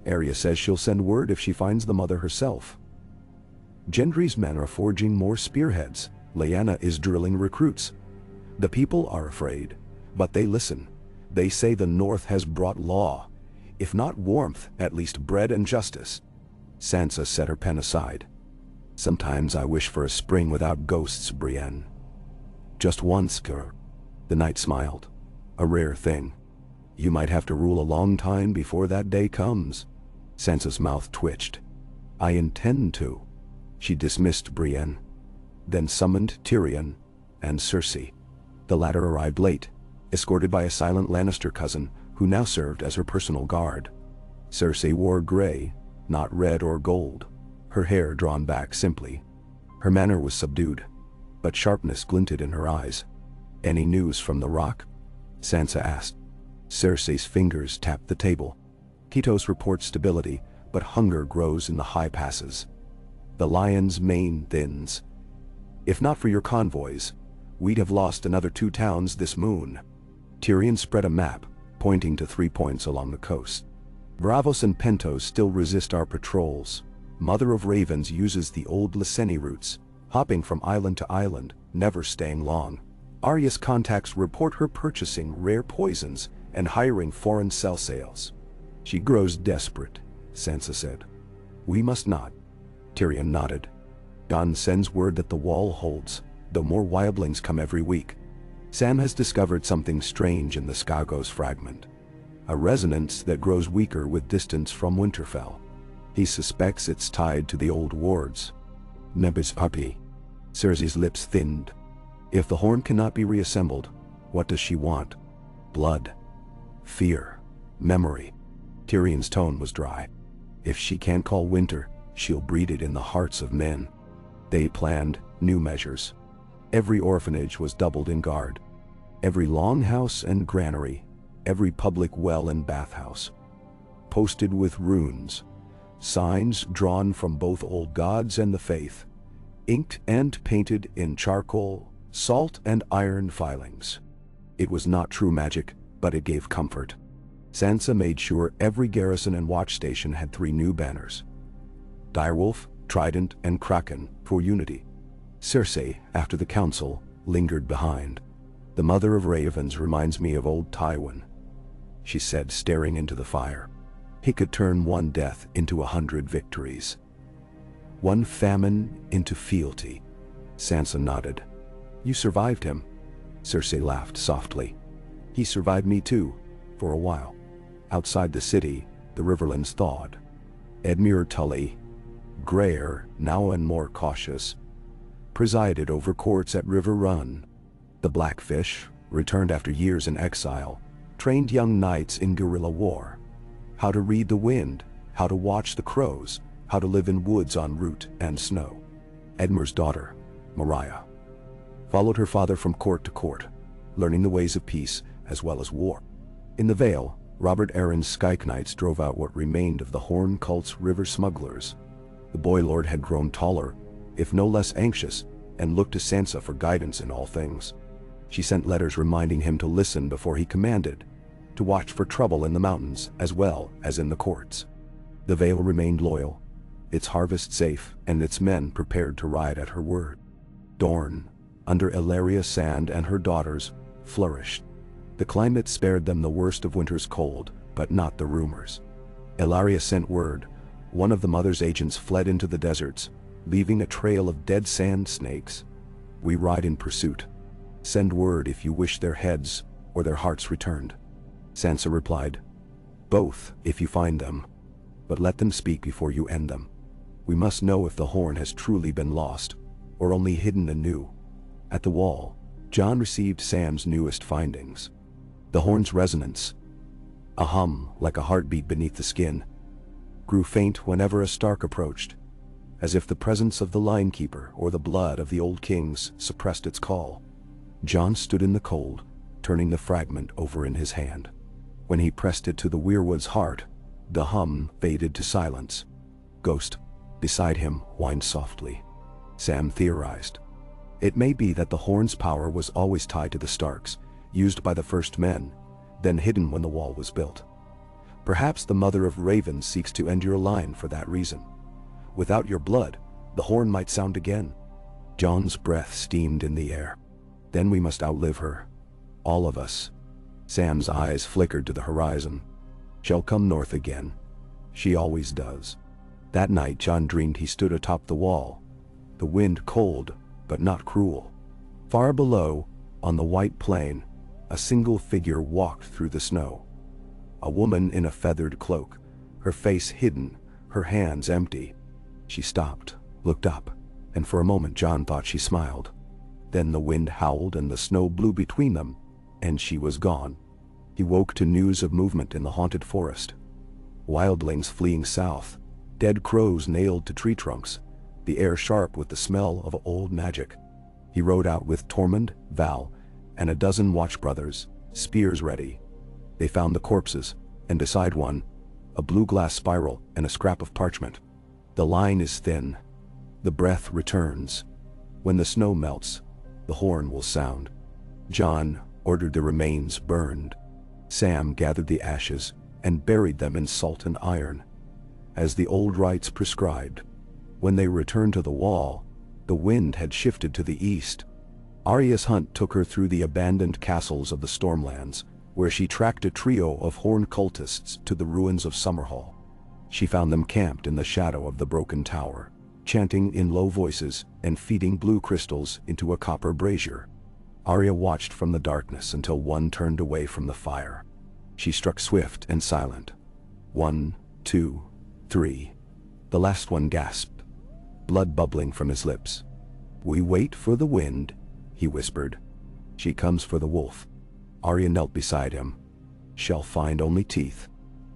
Arya says she'll send word if she finds the mother herself. Gendry's men are forging more spearheads. Lyanna is drilling recruits. The people are afraid, but they listen. They say the North has brought law. If not warmth, at least bread and justice. Sansa set her pen aside. Sometimes I wish for a spring without ghosts, Brienne. Just once, Gur. The knight smiled. A rare thing. You might have to rule a long time before that day comes. Sansa's mouth twitched. I intend to. She dismissed Brienne, then summoned Tyrion and Cersei. The latter arrived late, escorted by a silent Lannister cousin who now served as her personal guard. Cersei wore gray, not red or gold, her hair drawn back simply. Her manner was subdued, but sharpness glinted in her eyes. Any news from the Rock? Sansa asked. Cersei's fingers tapped the table. Kitos reports stability, but hunger grows in the high passes. The lion's mane thins. If not for your convoys, we'd have lost another 2 towns this moon. Tyrion spread a map, pointing to 3 points along the coast. Bravos and Pentos still resist our patrols. Mother of Ravens uses the old Lyseni routes, hopping from island to island, never staying long. Arya's contacts report her purchasing rare poisons and hiring foreign cell sales. She grows desperate, Sansa said. We must not. Tyrion nodded. Gon sends word that the wall holds, though more wildlings come every week. Sam has discovered something strange in the Skagos fragment. A resonance that grows weaker with distance from Winterfell. He suspects it's tied to the old wards. Nebis Papi. Cersei's lips thinned. If the horn cannot be reassembled, what does she want? Blood. Fear. Memory. Tyrion's tone was dry. If she can't call winter, she'll breed it in the hearts of men. They planned new measures. Every orphanage was doubled in guard. Every longhouse and granary, every public well and bathhouse, posted with runes, signs drawn from both old gods and the faith, inked and painted in charcoal, salt and iron filings. It was not true magic, but it gave comfort. Sansa made sure every garrison and watch station had 3 new banners: Direwolf, Trident, and Kraken for unity. Cersei, after the council, lingered behind. "The mother of ravens reminds me of old Tywin," she said, staring into the fire. "He could turn one death into 100 victories. One famine into fealty." Sansa nodded. "You survived him." Cersei laughed softly. "He survived me too, for a while." Outside the city, the riverlands thawed. Edmure Tully, grayer now and more cautious, presided over courts at River Run. The Blackfish, returned after years in exile, trained young knights in guerrilla war. How to read the wind, how to watch the crows, how to live in woods on root and snow. Edmure's daughter, Mariah, followed her father from court to court, learning the ways of peace as well as war. In the Vale, Robert Arryn's Skyke Knights drove out what remained of the Horn cult's river smugglers. The boy lord had grown taller, if no less anxious, and looked to Sansa for guidance in all things. She sent letters reminding him to listen before he commanded, to watch for trouble in the mountains as well as in the courts. The Vale remained loyal, its harvest safe, and its men prepared to ride at her word. Dorne, under Ellaria Sand and her daughters, flourished. The climate spared them the worst of winter's cold, but not the rumors. Ellaria sent word. One of the mother's agents fled into the deserts, leaving a trail of dead sand snakes. "We ride in pursuit. Send word if you wish their heads or their hearts returned." Sansa replied, "Both, if you find them. But let them speak before you end them. We must know if the horn has truly been lost, or only hidden anew." At the wall, Jon received Sam's newest findings. The horn's resonance, a hum like a heartbeat beneath the skin, grew faint whenever a Stark approached, as if the presence of the linekeeper or the blood of the old kings suppressed its call. Jon stood in the cold, turning the fragment over in his hand. When he pressed it to the weirwood's heart, the hum faded to silence. Ghost, beside him, whined softly. Sam theorized. It may be that the horn's power was always tied to the Starks, used by the first men, then hidden when the wall was built. Perhaps the mother of ravens seeks to end your line for that reason. Without your blood, the horn might sound again. Jon's breath steamed in the air. Then we must outlive her. All of us. Sam's eyes flickered to the horizon. She'll come north again. She always does. That night Jon dreamed he stood atop the wall. The wind cold, but not cruel. Far below, on the white plain, a single figure walked through the snow. A woman in a feathered cloak, her face hidden, her hands empty. She stopped, looked up, and for a moment Jon thought she smiled. Then the wind howled and the snow blew between them, and she was gone. He woke to news of movement in the haunted forest. Wildlings fleeing south, dead crows nailed to tree trunks, the air sharp with the smell of old magic. He rode out with Tormund, Val, and a dozen watch brothers, spears ready. They found the corpses, and beside one, a blue glass spiral and a scrap of parchment. The line is thin. The breath returns. When the snow melts, the horn will sound. Jon ordered the remains burned. Sam gathered the ashes and buried them in salt and iron, as the old rites prescribed. When they returned to the wall, the wind had shifted to the east. Arya's hunt took her through the abandoned castles of the Stormlands, where she tracked a trio of horn cultists to the ruins of Summerhall. She found them camped in the shadow of the broken tower, chanting in low voices and feeding blue crystals into a copper brazier. Arya watched from the darkness until one turned away from the fire. She struck swift and silent. 1, 2, 3. The last one gasped, blood bubbling from his lips. "We wait for the wind," he whispered. "She comes for the wolf." Arya knelt beside him. "Shall find only teeth."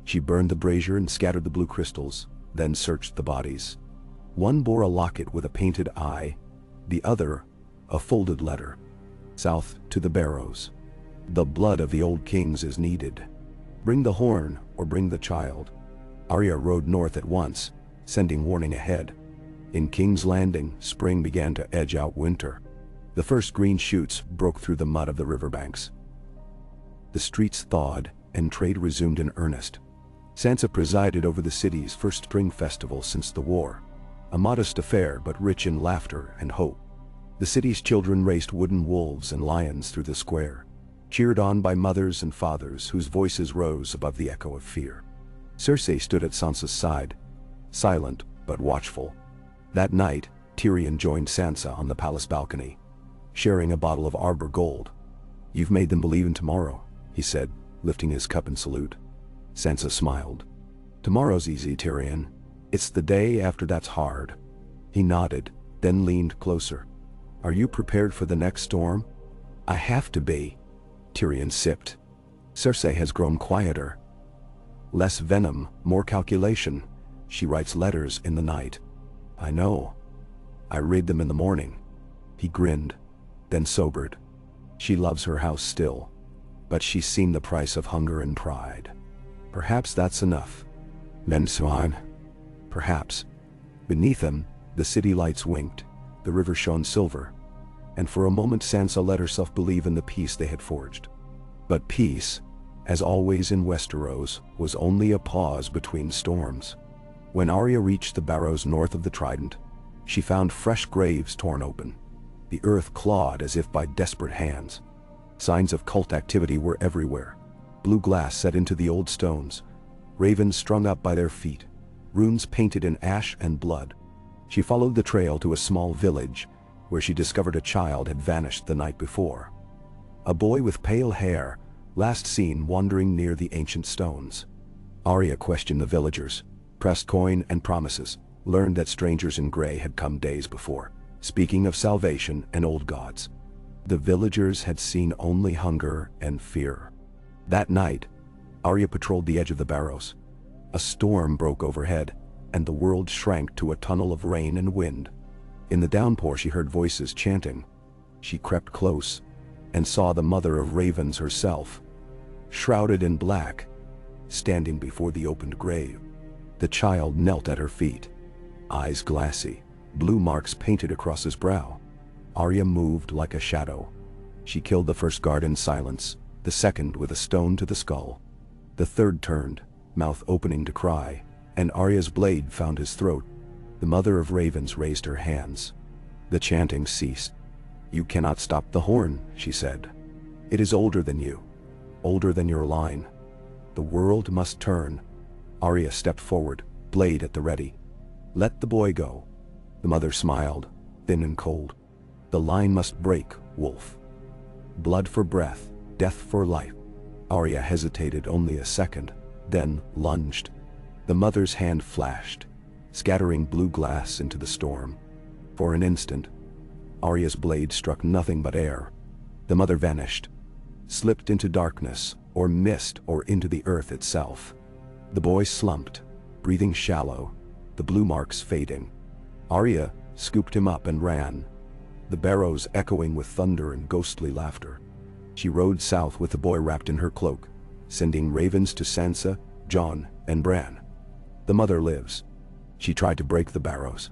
She burned the brazier and scattered the blue crystals, then searched the bodies. One bore a locket with a painted eye, the other, a folded letter. South to the Barrows. The blood of the old kings is needed. Bring the horn or bring the child. Arya rode north at once, sending warning ahead. In King's Landing, spring began to edge out winter. The first green shoots broke through the mud of the riverbanks. The streets thawed, and trade resumed in earnest. Sansa presided over the city's first spring festival since the war. A modest affair, but rich in laughter and hope. The city's children raced wooden wolves and lions through the square, cheered on by mothers and fathers whose voices rose above the echo of fear. Cersei stood at Sansa's side, silent but watchful. That night, Tyrion joined Sansa on the palace balcony, sharing a bottle of Arbor Gold. "You've made them believe in tomorrow," he said, lifting his cup in salute. Sansa smiled. "Tomorrow's easy, Tyrion. It's the day after that's hard." He nodded, then leaned closer. "Are you prepared for the next storm?" "I have to be." Tyrion sipped. "Cersei has grown quieter. Less venom, more calculation. She writes letters in the night." "I know. I read them in the morning." He grinned, then sobered. "She loves her house still, but she's seen the price of hunger and pride. Perhaps that's enough." "Menswan." "Perhaps." Beneath them, the city lights winked, the river shone silver, and for a moment Sansa let herself believe in the peace they had forged. But peace, as always in Westeros, was only a pause between storms. When Arya reached the barrows north of the Trident, she found fresh graves torn open, the earth clawed as if by desperate hands. Signs of cult activity were everywhere. Blue glass set into the old stones, ravens strung up by their feet, runes painted in ash and blood. She followed the trail to a small village, where she discovered a child had vanished the night before. A boy with pale hair, last seen wandering near the ancient stones. Arya questioned the villagers, pressed coin and promises, learned that strangers in gray had come days before, speaking of salvation and old gods. The villagers had seen only hunger and fear. That night, Arya patrolled the edge of the barrows. A storm broke overhead, and the world shrank to a tunnel of rain and wind. In the downpour she heard voices chanting. She crept close, and saw the mother of ravens herself, shrouded in black, standing before the opened grave. The child knelt at her feet, eyes glassy, blue marks painted across his brow. Arya moved like a shadow. She killed the first guard in silence, the second with a stone to the skull. The third turned, mouth opening to cry, and Arya's blade found his throat. The mother of ravens raised her hands. The chanting ceased. "You cannot stop the horn," she said. "It is older than you, older than your line. The world must turn." Arya stepped forward, blade at the ready. "Let the boy go." The mother smiled, thin and cold. "The line must break, wolf. Blood for breath, death for life." Arya hesitated only a second, then lunged. The mother's hand flashed, scattering blue glass into the storm. For an instant, Arya's blade struck nothing but air. The mother vanished, slipped into darkness, or mist, or into the earth itself. The boy slumped, breathing shallow, the blue marks fading. Arya scooped him up and ran, the barrows echoing with thunder and ghostly laughter. She rode south with the boy wrapped in her cloak, sending ravens to Sansa, Jon, and Bran. The mother lives. She tried to break the barrows.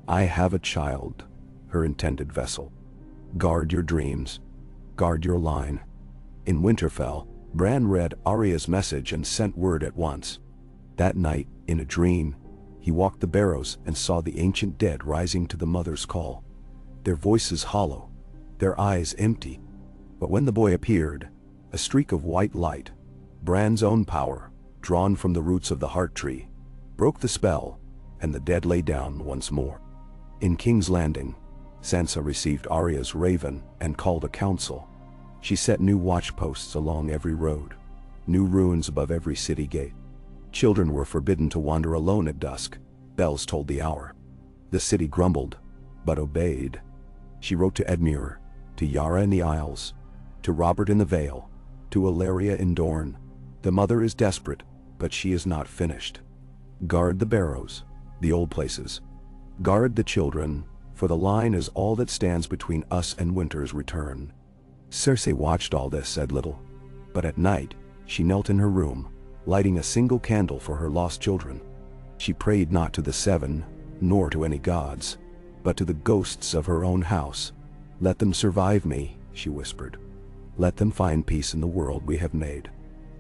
"I have a child," her intended vessel. "Guard your dreams. Guard your line." In Winterfell, Bran read Arya's message and sent word at once. That night, in a dream, he walked the barrows and saw the ancient dead rising to the mother's call. Their voices hollow, their eyes empty. But when the boy appeared, a streak of white light, Bran's own power, drawn from the roots of the heart tree, broke the spell, and the dead lay down once more. In King's Landing, Sansa received Arya's raven and called a council. She set new watchposts along every road, new ruins above every city gate. Children were forbidden to wander alone at dusk. Bells told the hour. The city grumbled, but obeyed. She wrote to Edmure, to Yara in the Isles, to Robert in the Vale, to Ilaria in Dorne. "The mother is desperate. but she is not finished. Guard the barrows, the old places. Guard the children, for the line is all that stands between us and winter's return." Cersei watched all this, said little, but at night she knelt in her room, lighting a single candle for her lost children. She prayed not to the seven, nor to any gods, but to the ghosts of her own house. "Let them survive me," she whispered. "Let them find peace in the world we have made."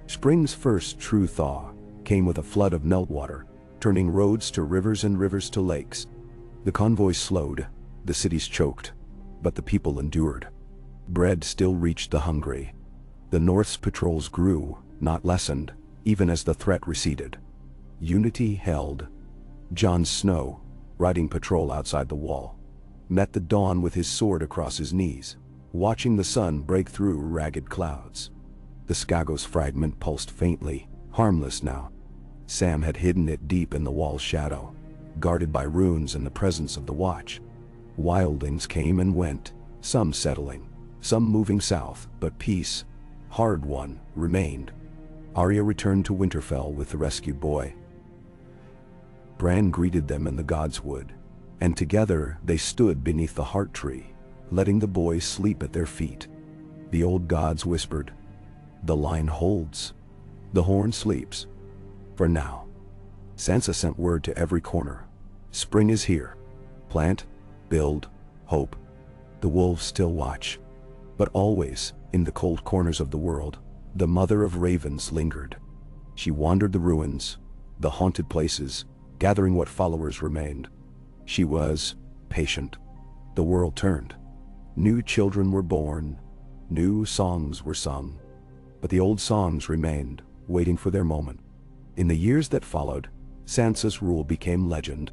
Spring's first true thaw came with a flood of meltwater, turning roads to rivers and rivers to lakes. The convoys slowed, the cities choked, but the people endured. Bread still reached the hungry. The North's patrols grew, not lessened, even as the threat receded. Unity held. Jon Snow, riding patrol outside the wall, met the dawn with his sword across his knees, watching the sun break through ragged clouds. The Skagos fragment pulsed faintly, harmless now. Sam had hidden it deep in the wall's shadow, guarded by runes and the presence of the Watch. Wildlings came and went, some settling, some moving south, but peace, hard-won, remained. Arya returned to Winterfell with the rescued boy. Bran greeted them in the God's Wood, and together they stood beneath the heart tree, letting the boy sleep at their feet. The old gods whispered, "The line holds. The horn sleeps. For now." Sansa sent word to every corner. "Spring is here. Plant, build, hope." The wolves still watch. But always, in the cold corners of the world, the mother of ravens lingered. She wandered the ruins, the haunted places, gathering what followers remained. She was patient. The world turned. New children were born. New songs were sung. But the old songs remained, waiting for their moment. In the years that followed, Sansa's rule became legend.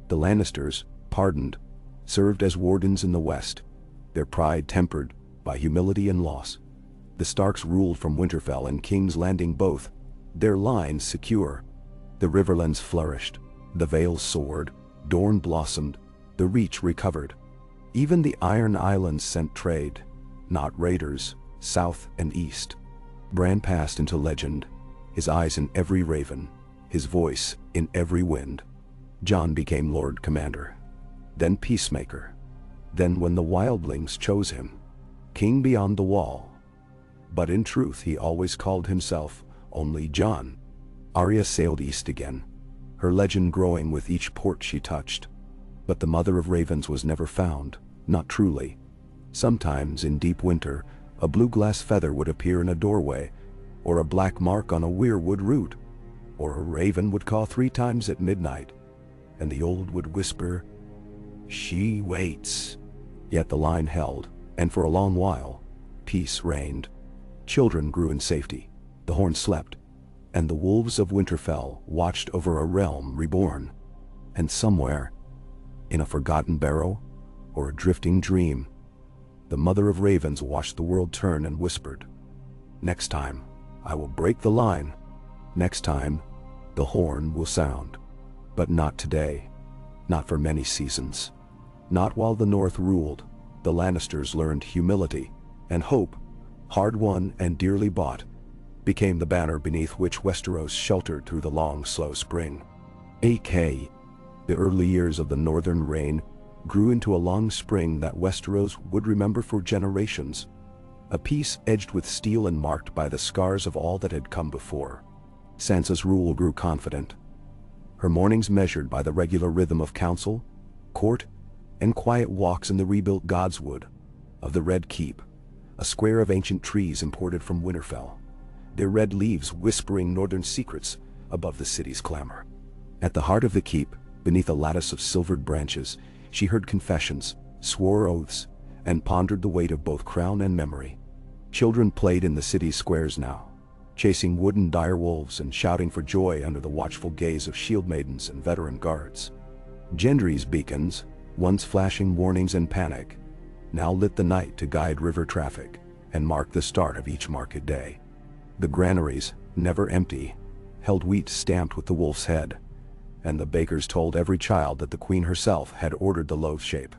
The Lannisters, pardoned, served as wardens in the West, their pride tempered by humility and loss. The Starks ruled from Winterfell and King's Landing both, their lines secure. The Riverlands flourished, the Vales soared, Dorne blossomed, the Reach recovered. Even the Iron Islands sent trade, not raiders, south and east. Bran passed into legend, his eyes in every raven, his voice in every wind. Jon became Lord Commander, then Peacemaker, then when the Wildlings chose him, King beyond the Wall. But in truth he always called himself only Jon. Arya sailed east again, her legend growing with each port she touched. But the mother of ravens was never found, not truly. Sometimes in deep winter, a blue glass feather would appear in a doorway, or a black mark on a weirwood root, or a raven would caw 3 times at midnight, and the old would whisper, "She waits." Yet the line held, and for a long while, peace reigned. Children grew in safety, the horn slept, and the wolves of Winterfell watched over a realm reborn. And somewhere, in a forgotten barrow or a drifting dream, the mother of ravens watched the world turn and whispered, "Next time, I will break the line. Next time, the horn will sound." But not today, not for many seasons. Not while the North ruled. The Lannisters learned humility, and hope, hard-won and dearly bought, became the banner beneath which Westeros sheltered through the long, slow spring. A.K. The early years of the Northern reign grew into a long spring that Westeros would remember for generations. A peace edged with steel and marked by the scars of all that had come before. Sansa's rule grew confident, her mornings measured by the regular rhythm of council, court, and quiet walks in the rebuilt Godswood of the Red Keep, a square of ancient trees imported from Winterfell, their red leaves whispering northern secrets above the city's clamor. At the heart of the keep, beneath a lattice of silvered branches, she heard confessions, swore oaths, and pondered the weight of both crown and memory. Children played in the city's squares now, chasing wooden direwolves and shouting for joy under the watchful gaze of shield maidens and veteran guards. Gendry's beacons, once flashing warnings and panic, now lit the night to guide river traffic and mark the start of each market day. The granaries, never empty, held wheat stamped with the wolf's head, and the bakers told every child that the queen herself had ordered the loaf shape.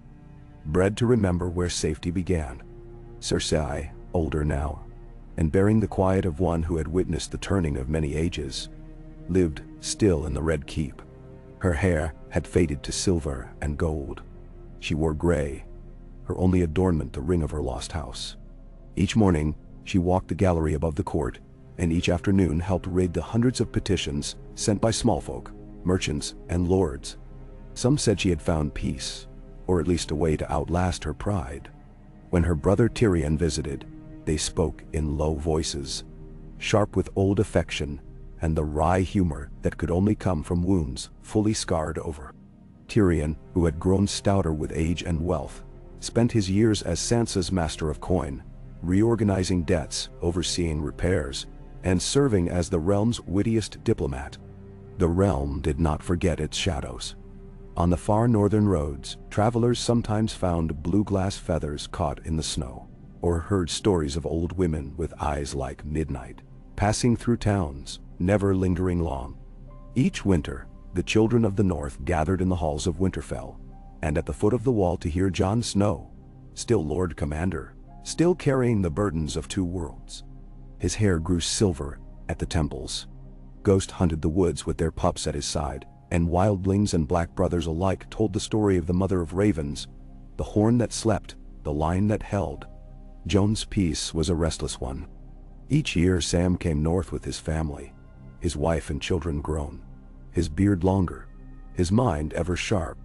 Bread to remember where safety began. Cersei, older now, and bearing the quiet of one who had witnessed the turning of many ages, lived still in the Red Keep. Her hair had faded to silver and gold. She wore gray, her only adornment the ring of her lost house. Each morning, she walked the gallery above the court, and each afternoon helped read the hundreds of petitions sent by small folk, merchants, and lords. Some said she had found peace, or at least a way to outlast her pride. When her brother Tyrion visited, they spoke in low voices, sharp with old affection and the wry humor that could only come from wounds fully scarred over. Tyrion, who had grown stouter with age and wealth, spent his years as Sansa's master of coin, reorganizing debts, overseeing repairs, and serving as the realm's wittiest diplomat. The realm did not forget its shadows. On the far northern roads, travelers sometimes found blue glass feathers caught in the snow, or heard stories of old women with eyes like midnight, passing through towns, never lingering long. Each winter, the children of the North gathered in the halls of Winterfell, and at the foot of the wall to hear Jon Snow, still Lord Commander, still carrying the burdens of two worlds. His hair grew silver at the temples. Ghost hunted the woods with their pups at his side, and wildlings and black brothers alike told the story of the mother of ravens, the horn that slept, the line that held. Jon's peace was a restless one. Each year Sam came north with his family, his wife and children grown, his beard longer, his mind ever sharp.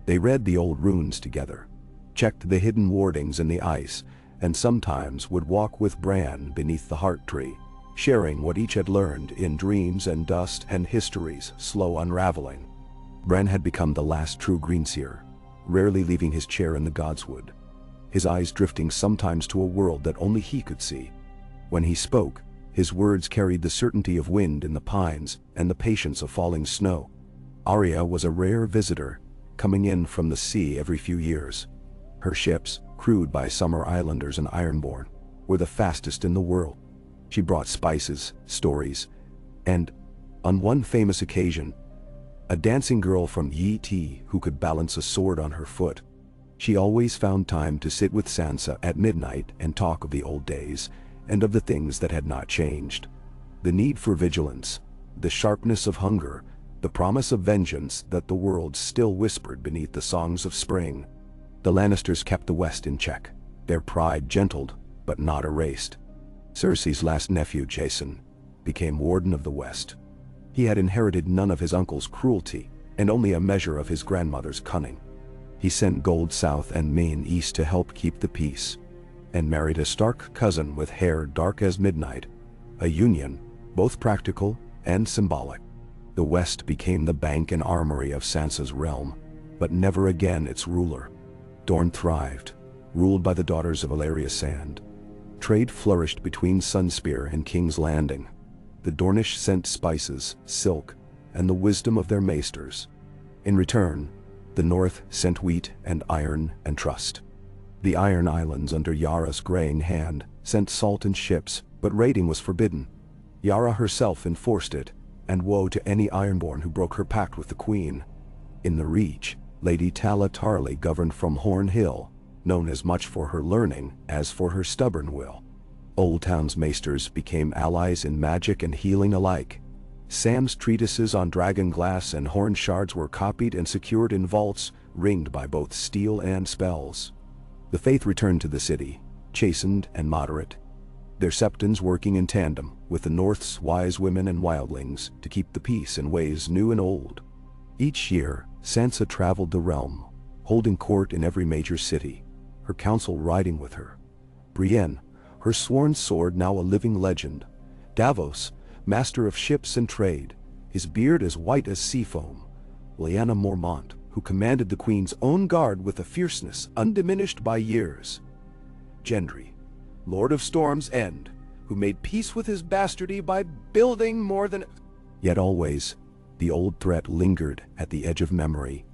They read the old runes together, checked the hidden wardings in the ice, and sometimes would walk with Bran beneath the heart tree, sharing what each had learned in dreams and dust and history's slow unraveling. Bran had become the last true greenseer, rarely leaving his chair in the Godswood, his eyes drifting sometimes to a world that only he could see. When he spoke, his words carried the certainty of wind in the pines and the patience of falling snow. Arya was a rare visitor, coming in from the sea every few years. Her ships, crewed by Summer Islanders and Ironborn, were the fastest in the world. She brought spices, stories, and, on one famous occasion, a dancing girl from Yi Ti who could balance a sword on her foot. She always found time to sit with Sansa at midnight and talk of the old days, and of the things that had not changed. The need for vigilance, the sharpness of hunger, the promise of vengeance that the world still whispered beneath the songs of spring. The Lannisters kept the West in check, their pride gentled, but not erased. Cersei's last nephew, Jason, became Warden of the West. He had inherited none of his uncle's cruelty, and only a measure of his grandmother's cunning. He sent gold south and Maine east to help keep the peace, and married a Stark cousin with hair dark as midnight, a union both practical and symbolic. The West became the bank and armory of Sansa's realm, but never again its ruler. Dorne thrived, ruled by the daughters of Valeria Sand. Trade flourished between Sunspear and King's Landing. The Dornish sent spices, silk, and the wisdom of their maesters. In return, the North sent wheat and iron and trust. The Iron Islands under Yara's graying hand sent salt and ships, but raiding was forbidden. Yara herself enforced it, and woe to any Ironborn who broke her pact with the Queen. In the Reach, Lady Tala Tarly governed from Horn Hill, known as much for her learning as for her stubborn will. Old Town's maesters became allies in magic and healing alike. Sam's treatises on dragon glass and horn shards were copied and secured in vaults ringed by both steel and spells. The faith returned to the city, chastened and moderate, their septons working in tandem with the North's wise women and wildlings to keep the peace in ways new and old. Each year, Sansa traveled the realm, holding court in every major city, her council riding with her. Brienne, her sworn sword now a living legend. Davos, master of ships and trade, his beard as white as sea foam. Lyanna Mormont, who commanded the Queen's own guard with a fierceness undiminished by years. Gendry, Lord of Storm's End, who made peace with his bastardy by building more than... Yet always, the old threat lingered at the edge of memory.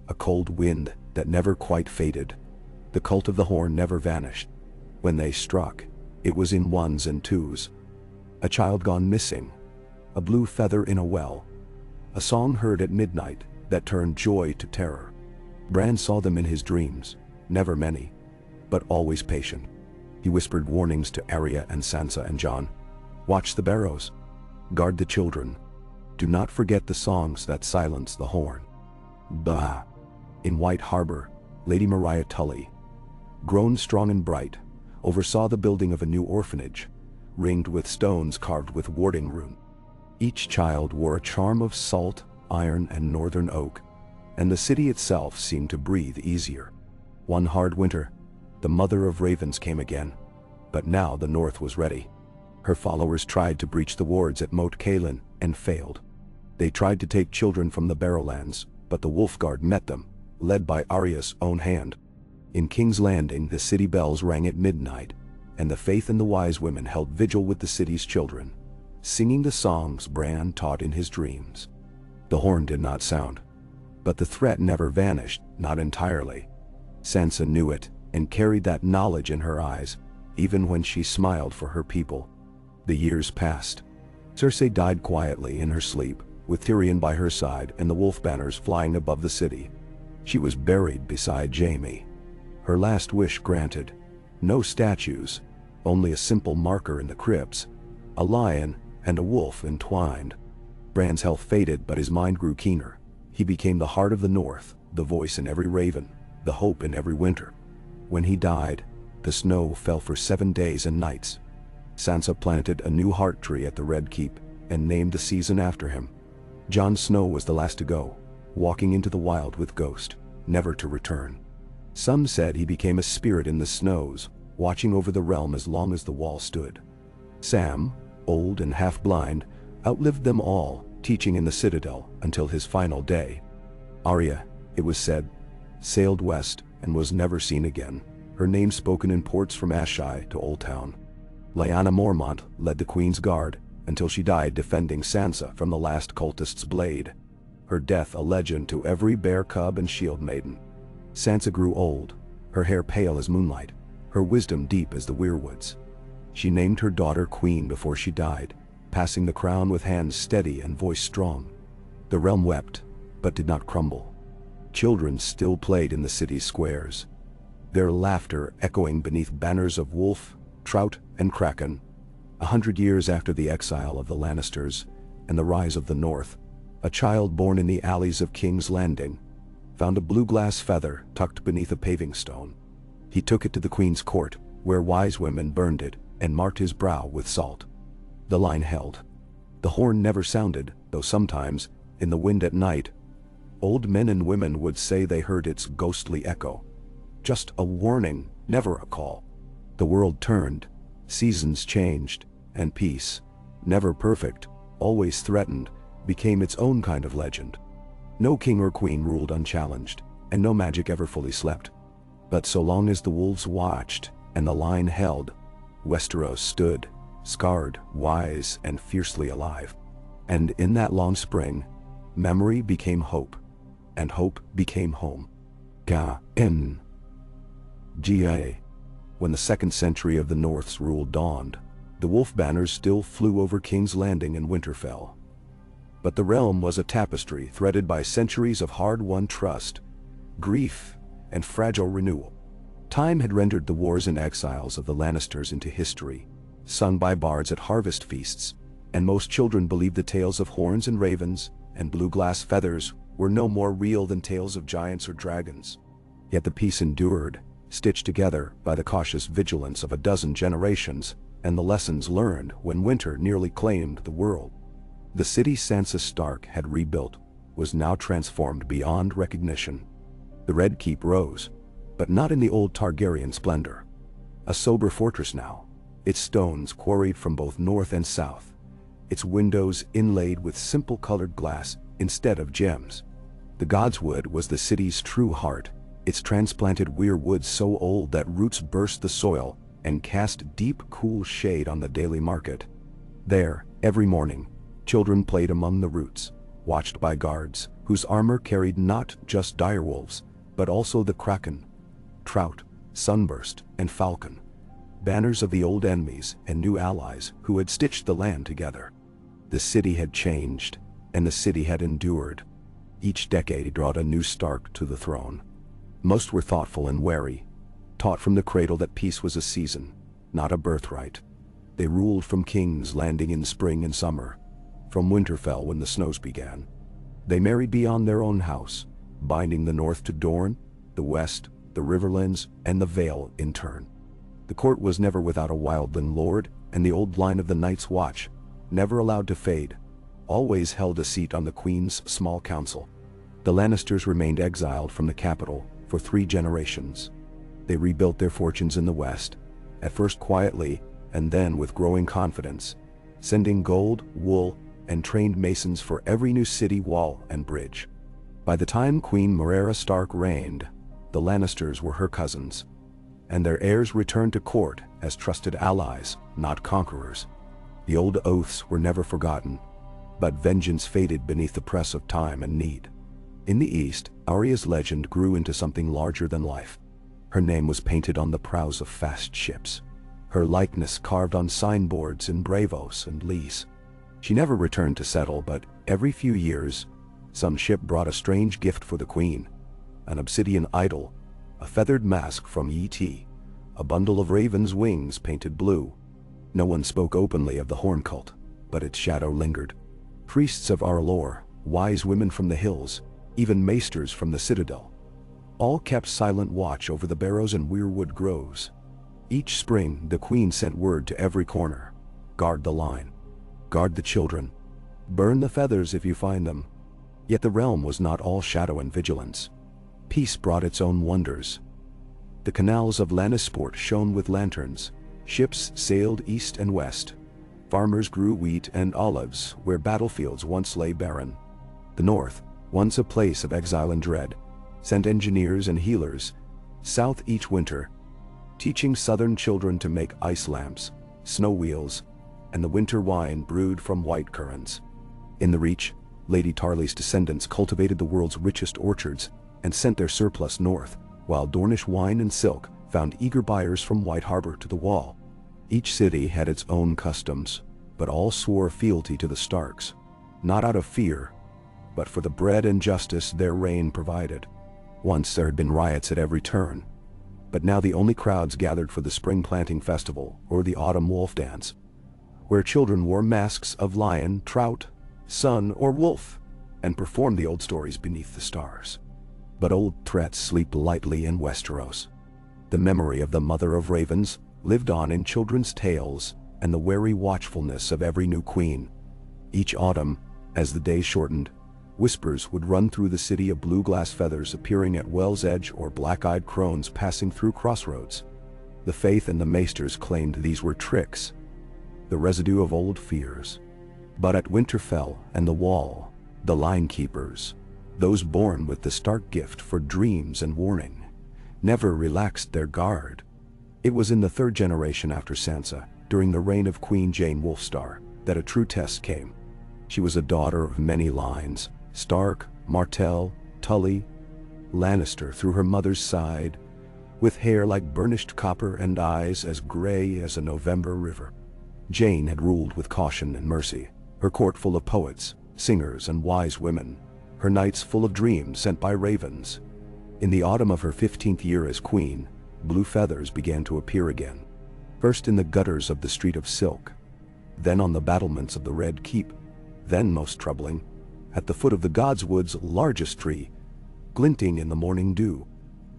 A cold wind that never quite faded. The cult of the Horn never vanished. When they struck, it was in ones and twos. A child gone missing, a blue feather in a well, a song heard at midnight that turned joy to terror. Bran saw them in his dreams, never many, but always patient. He whispered warnings to Arya and Sansa and Jon. Watch the barrows. Guard the children. Do not forget the songs that silence the horn. Bah! In White Harbor, Lady Maria Tully, grown strong and bright, oversaw the building of a new orphanage, ringed with stones carved with warding rune. Each child wore a charm of salt, iron, and northern oak, and the city itself seemed to breathe easier. One hard winter, the mother of ravens came again, but now the north was ready. Her followers tried to breach the wards at Moat Cailin and failed. They tried to take children from the Barrowlands, but the Wolf Guard met them, led by Arya's own hand. In King's Landing, the city bells rang at midnight, and the Faith and the Wise Women held vigil with the city's children, singing the songs Bran taught in his dreams. The horn did not sound, but the threat never vanished, not entirely. Sansa knew it and carried that knowledge in her eyes, even when she smiled for her people. The years passed. Cersei died quietly in her sleep, with Tyrion by her side and the wolf banners flying above the city. She was buried beside Jaime. Her last wish granted. No statues, only a simple marker in the crypts, a lion and a wolf entwined. Bran's health faded, but his mind grew keener. He became the heart of the North, the voice in every raven, the hope in every winter. When he died, the snow fell for 7 days and nights. Sansa planted a new heart tree at the Red Keep and named the season after him. Jon Snow was the last to go, walking into the wild with Ghost, never to return. Some said he became a spirit in the snows, watching over the realm as long as the wall stood. Sam, old and half-blind, outlived them all, teaching in the Citadel until his final day. Arya, it was said, sailed west and was never seen again, her name spoken in ports from Asshai to Old Town. Lyanna Mormont led the Queen's Guard until she died defending Sansa from the last cultist's blade, her death a legend to every bear cub and shield maiden. Sansa grew old, her hair pale as moonlight, her wisdom deep as the weirwoods. She named her daughter Queen before she died, passing the crown with hands steady and voice strong. The realm wept, but did not crumble. Children still played in the city's squares, their laughter echoing beneath banners of wolf, trout, and kraken. 100 years after the exile of the Lannisters and the rise of the North, a child born in the alleys of King's Landing found a blue glass feather tucked beneath a paving stone. He took it to the Queen's court, where wise women burned it and marked his brow with salt. The line held. The horn never sounded, though sometimes, in the wind at night, old men and women would say they heard its ghostly echo. Just a warning, never a call. The world turned, seasons changed, and peace, never perfect, always threatened, became its own kind of legend. No king or queen ruled unchallenged, and no magic ever fully slept. But so long as the wolves watched and the line held, Westeros stood, scarred, wise, and fiercely alive. And in that long spring, memory became hope, and hope became home. K.N.G.A. When the 2nd century of the North's rule dawned, the wolf banners still flew over King's Landing and Winterfell. But the realm was a tapestry threaded by centuries of hard-won trust, grief, and fragile renewal. Time had rendered the wars and exiles of the Lannisters into history, sung by bards at harvest feasts, and most children believed the tales of horns and ravens and blue glass feathers were no more real than tales of giants or dragons. Yet the peace endured, stitched together by the cautious vigilance of a dozen generations and the lessons learned when winter nearly claimed the world. The city Sansa Stark had rebuilt was now transformed beyond recognition. The Red Keep rose, but not in the old Targaryen splendor. A sober fortress now, its stones quarried from both north and south, its windows inlaid with simple colored glass instead of gems. The Godswood was the city's true heart, its transplanted weirwood so old that roots burst the soil and cast deep, cool shade on the daily market. There, every morning, children played among the roots, watched by guards whose armor carried not just direwolves, but also the kraken, trout, sunburst, and falcon, banners of the old enemies and new allies who had stitched the land together. The city had changed, and the city had endured. Each decade brought a new Stark to the throne. Most were thoughtful and wary, taught from the cradle that peace was a season, not a birthright. They ruled from King's Landing in spring and summer, from Winterfell when the snows began. They married beyond their own house, binding the north to Dorne, the west, the Riverlands, and the Vale in turn. The court was never without a wildling lord, and the old line of the Night's Watch, never allowed to fade, always held a seat on the Queen's small council. The Lannisters remained exiled from the capital for 3 generations. They rebuilt their fortunes in the west, at first quietly, and then with growing confidence, sending gold, wool, and trained masons for every new city wall and bridge. By the time Queen Marera Stark reigned, the Lannisters were her cousins, and their heirs returned to court as trusted allies, not conquerors. The old oaths were never forgotten, but vengeance faded beneath the press of time and need. In the east, Arya's legend grew into something larger than life. Her name was painted on the prows of fast ships, her likeness carved on signboards in Bravos and Lys. She never returned to settle, but every few years, some ship brought a strange gift for the queen: an obsidian idol, a feathered mask from Et, a bundle of raven's wings painted blue. No one spoke openly of the Horn Cult, but its shadow lingered. Priests of Arlor, wise women from the hills, even maesters from the citadel, all kept silent watch over the barrows and weirwood groves. Each spring, the queen sent word to every corner: guard the line, guard the children, burn the feathers if you find them. Yet the realm was not all shadow and vigilance. Peace brought its own wonders. The canals of Lannisport shone with lanterns, ships sailed east and west, farmers grew wheat and olives where battlefields once lay barren. The north, once a place of exile and dread, sent engineers and healers south each winter, teaching southern children to make ice lamps, snow wheels, and the winter wine brewed from white currants. In the Reach, Lady Tarly's descendants cultivated the world's richest orchards and sent their surplus north, while Dornish wine and silk found eager buyers from White Harbor to the Wall. Each city had its own customs, but all swore fealty to the Starks, not out of fear, but for the bread and justice their reign provided. Once there had been riots at every turn, but now the only crowds gathered for the spring planting festival or the autumn wolf dance, where children wore masks of lion, trout, sun, or wolf, and performed the old stories beneath the stars. But old threats sleep lightly in Westeros. The memory of the Mother of Ravens lived on in children's tales and the wary watchfulness of every new queen. Each autumn, as the days shortened, whispers would run through the city of blue glass feathers appearing at Well's Edge or black-eyed crones passing through crossroads. The Faith and the Maesters claimed these were tricks, the residue of old fears. But at Winterfell and the Wall, the line keepers, those born with the Stark gift for dreams and warning, never relaxed their guard. It was in the 3rd generation after Sansa, during the reign of Queen Jane Wolfstar, that a true test came. She was a daughter of many lines: Stark, Martell, Tully, Lannister through her mother's side, with hair like burnished copper and eyes as gray as a November river. Jane had ruled with caution and mercy, her court full of poets, singers, and wise women, her nights full of dreams sent by ravens. In the autumn of her 15th year as queen, blue feathers began to appear again, first in the gutters of the Street of Silk, then on the battlements of the Red Keep, then, most troubling, at the foot of the Godswood's largest tree, glinting in the morning dew.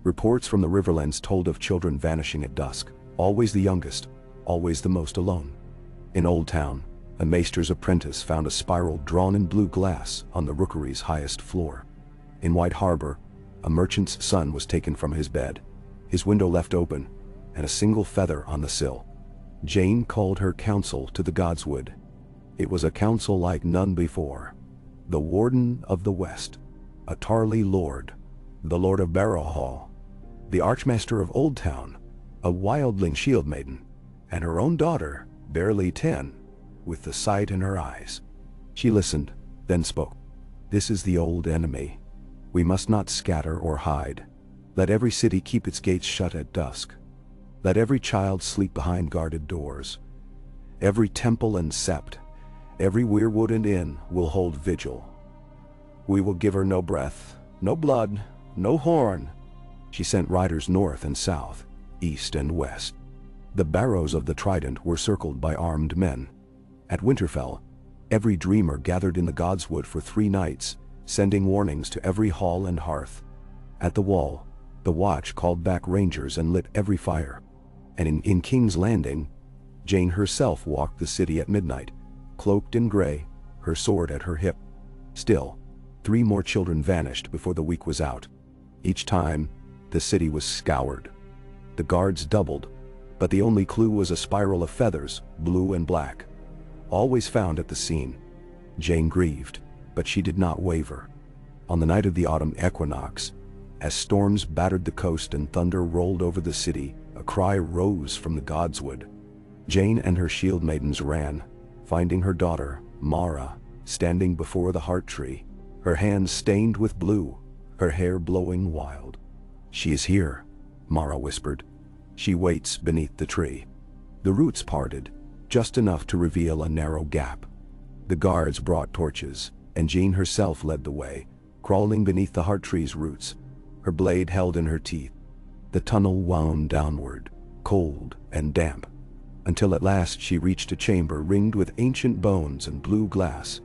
Reports from the Riverlands told of children vanishing at dusk, always the youngest, always the most alone. In Old Town, a maester's apprentice found a spiral drawn in blue glass on the rookery's highest floor. In White Harbor, a merchant's son was taken from his bed, his window left open, and a single feather on the sill. Jane called her council to the Godswood. It was a council like none before. The Warden of the West, a Tarly lord, the Lord of Barrowhall, the Archmaster of Old Town, a wildling shield maiden, and her own daughter, barely 10, with the sight in her eyes. She listened, then spoke. "This is the old enemy. We must not scatter or hide. Let every city keep its gates shut at dusk. Let every child sleep behind guarded doors. Every temple and sept, every weirwood and inn will hold vigil. We will give her no breath, no blood, no horn." She sent riders north and south, east and west. The barrows of the Trident were circled by armed men. At Winterfell, Every dreamer gathered in the Godswood for 3 nights, sending warnings to every hall and hearth. At the wall, the watch called back rangers and lit every fire. And in King's Landing, Jane herself walked the city at midnight, cloaked in gray, her sword at her hip. Still, 3 more children vanished before the week was out. Each time, the city was scoured. The guards doubled, but the only clue was a spiral of feathers, blue and black. Always found at the scene. Jane grieved, but she did not waver. On the night of the autumn equinox, as storms battered the coast and thunder rolled over the city, a cry rose from the Godswood. Jane and her shield maidens ran, finding her daughter, Mara, standing before the heart tree, her hands stained with blue, her hair blowing wild. "She is here," Mara whispered. "She waits beneath the tree." The roots parted, just enough to reveal a narrow gap. The guards brought torches, and Jane herself led the way, crawling beneath the heart tree's roots, her blade held in her teeth. The tunnel wound downward, cold and damp, until at last she reached a chamber ringed with ancient bones and blue glass.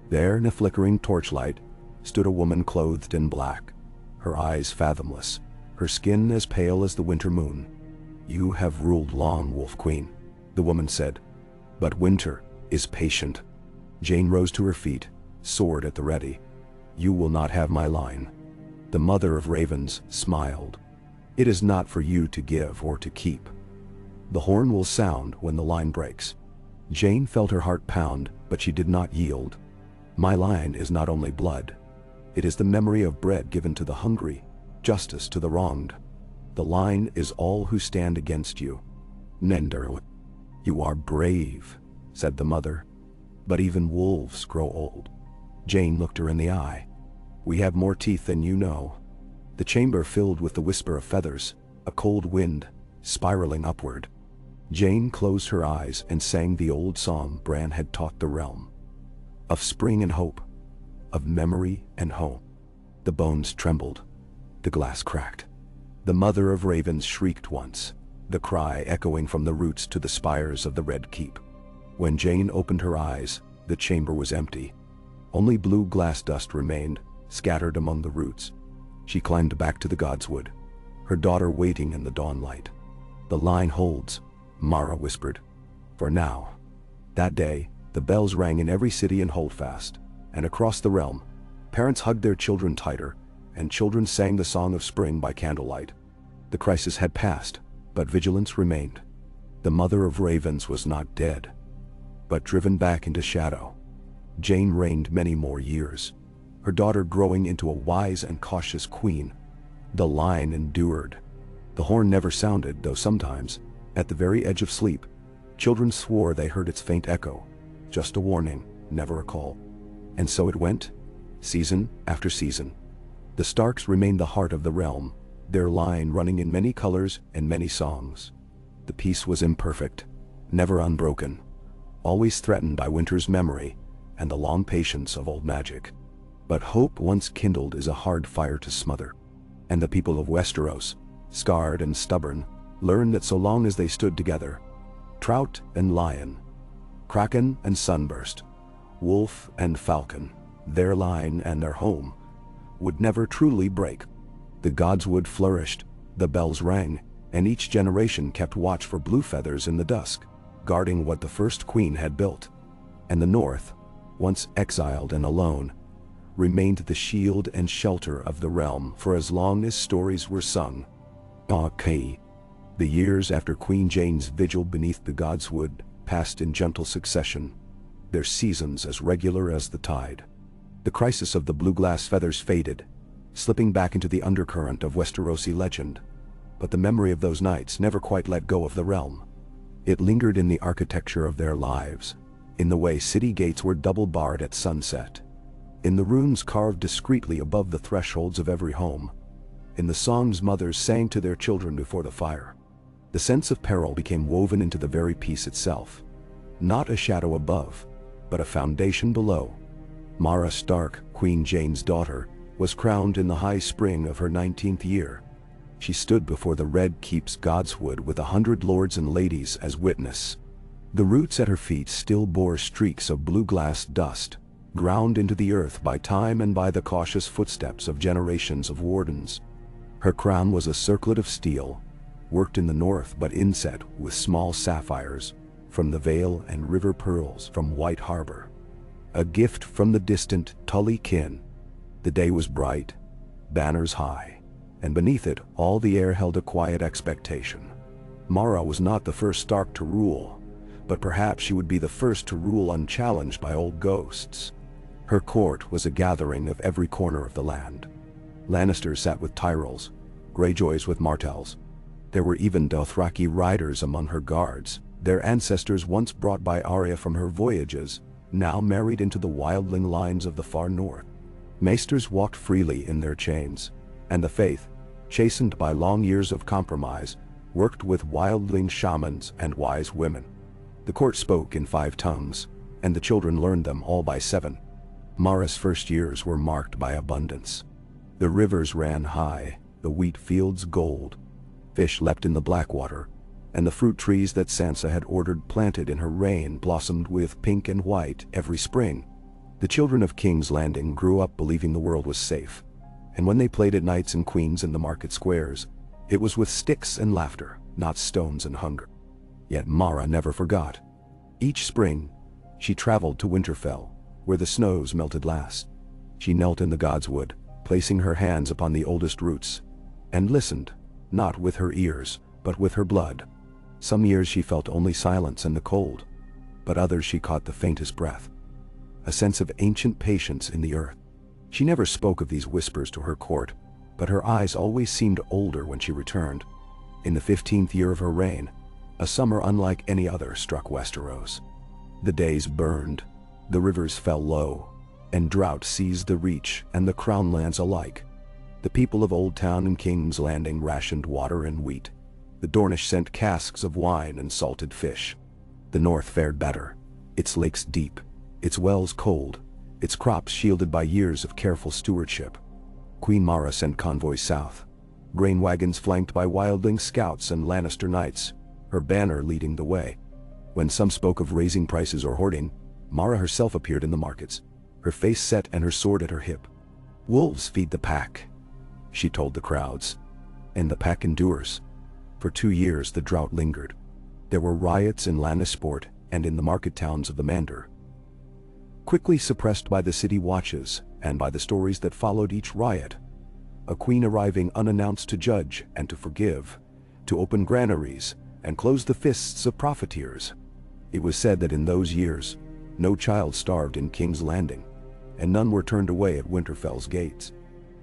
There, in a flickering torchlight, stood a woman clothed in black, her eyes fathomless, her skin as pale as the winter moon. "You have ruled long, Wolf Queen," the woman said, "but winter is patient." Jane rose to her feet, sword at the ready. "You will not have my line." The mother of ravens smiled. "It is not for you to give or to keep. The horn will sound when the line breaks." Jane felt her heart pound, but she did not yield. "My line is not only blood. It is the memory of bread given to the hungry, justice to the wronged. The line is all who stand against you." "Nender, you are brave," said the mother, "but even wolves grow old." Jane looked her in the eye. "We have more teeth than you know." The chamber filled with the whisper of feathers, a cold wind, spiraling upward. Jane closed her eyes and sang the old song Bran had taught the realm. Of spring and hope, of memory and home. The bones trembled, the glass cracked. The mother of ravens shrieked once, the cry echoing from the roots to the spires of the Red Keep. When Jane opened her eyes, the chamber was empty. Only blue glass dust remained, scattered among the roots. She climbed back to the Godswood, her daughter waiting in the dawnlight. "The line holds," Mara whispered. "For now." That day, the bells rang in every city in Holdfast, and across the realm, parents hugged their children tighter, and children sang the song of spring by candlelight. The crisis had passed, but vigilance remained. The mother of ravens was not dead, but driven back into shadow. Jane reigned many more years, her daughter growing into a wise and cautious queen. The line endured. The horn never sounded, though sometimes, at the very edge of sleep, children swore they heard its faint echo, just a warning, never a call. And so it went, season after season. The Starks remained the heart of the realm, their line running in many colors and many songs. The peace was imperfect, never unbroken, always threatened by winter's memory and the long patience of old magic. But hope once kindled is a hard fire to smother. And the people of Westeros, scarred and stubborn, learned that so long as they stood together, trout and lion, kraken and sunburst, wolf and falcon, their line and their home, would never truly break. The Godswood flourished, the bells rang, and each generation kept watch for blue feathers in the dusk, guarding what the first queen had built. And the North, once exiled and alone, remained the shield and shelter of the realm for as long as stories were sung. The years after Queen Jane's vigil beneath the Godswood passed in gentle succession, their seasons as regular as the tide. The crisis of the blue glass feathers faded, slipping back into the undercurrent of Westerosi legend. But the memory of those nights never quite let go of the realm. It lingered in the architecture of their lives, in the way city gates were double-barred at sunset, in the runes carved discreetly above the thresholds of every home, in the songs mothers sang to their children before the fire. The sense of peril became woven into the very peace itself. Not a shadow above, but a foundation below. Mara Stark, Queen Jane's daughter, was crowned in the high spring of her 19th year. She stood before the Red Keep's Godswood with 100 lords and ladies as witness. The roots at her feet still bore streaks of blue-glass dust, ground into the earth by time and by the cautious footsteps of generations of wardens. Her crown was a circlet of steel, worked in the north but inset with small sapphires, from the Vale and river pearls from White Harbor. A gift from the distant Tully kin. The day was bright, banners high, and beneath it all the air held a quiet expectation. Mara was not the first Stark to rule, but perhaps she would be the first to rule unchallenged by old ghosts. Her court was a gathering of every corner of the land. Lannisters sat with Tyrells, Greyjoys with Martells. There were even Dothraki riders among her guards, their ancestors once brought by Arya from her voyages, now married into the wildling lines of the far north. Maesters walked freely in their chains, and the faith, chastened by long years of compromise, worked with wildling shamans and wise women. The court spoke in 5 tongues, and the children learned them all by 7. Mara's first years were marked by abundance. The rivers ran high, the wheat fields gold. Fish leapt in the black water, and the fruit trees that Sansa had ordered planted in her reign blossomed with pink and white every spring. The children of King's Landing grew up believing the world was safe, and when they played at knights and queens in the market squares, it was with sticks and laughter, not stones and hunger. Yet Mara never forgot. Each spring, she traveled to Winterfell, where the snows melted last. She knelt in the godswood, placing her hands upon the oldest roots, and listened, not with her ears, but with her blood. Some years she felt only silence and the cold, but others she caught the faintest breath. A sense of ancient patience in the earth. She never spoke of these whispers to her court, but her eyes always seemed older when she returned. In the 15th year of her reign, a summer unlike any other struck Westeros. The days burned, the rivers fell low, and drought seized the Reach and the Crown lands alike. The people of Old Town and King's Landing rationed water and wheat. The Dornish sent casks of wine and salted fish. The North fared better, its lakes deep, its wells cold, its crops shielded by years of careful stewardship. Queen Mara sent convoys south, grain wagons flanked by wildling scouts and Lannister knights, her banner leading the way. When some spoke of raising prices or hoarding, Mara herself appeared in the markets, her face set and her sword at her hip. "Wolves feed the pack," she told the crowds, "and the pack endures." For 2 years the drought lingered. There were riots in Lannisport and in the market towns of the Mandor, quickly suppressed by the city watches and by the stories that followed each riot. A queen arriving unannounced to judge and to forgive, to open granaries and close the fists of profiteers. It was said that in those years, no child starved in King's Landing, and none were turned away at Winterfell's gates.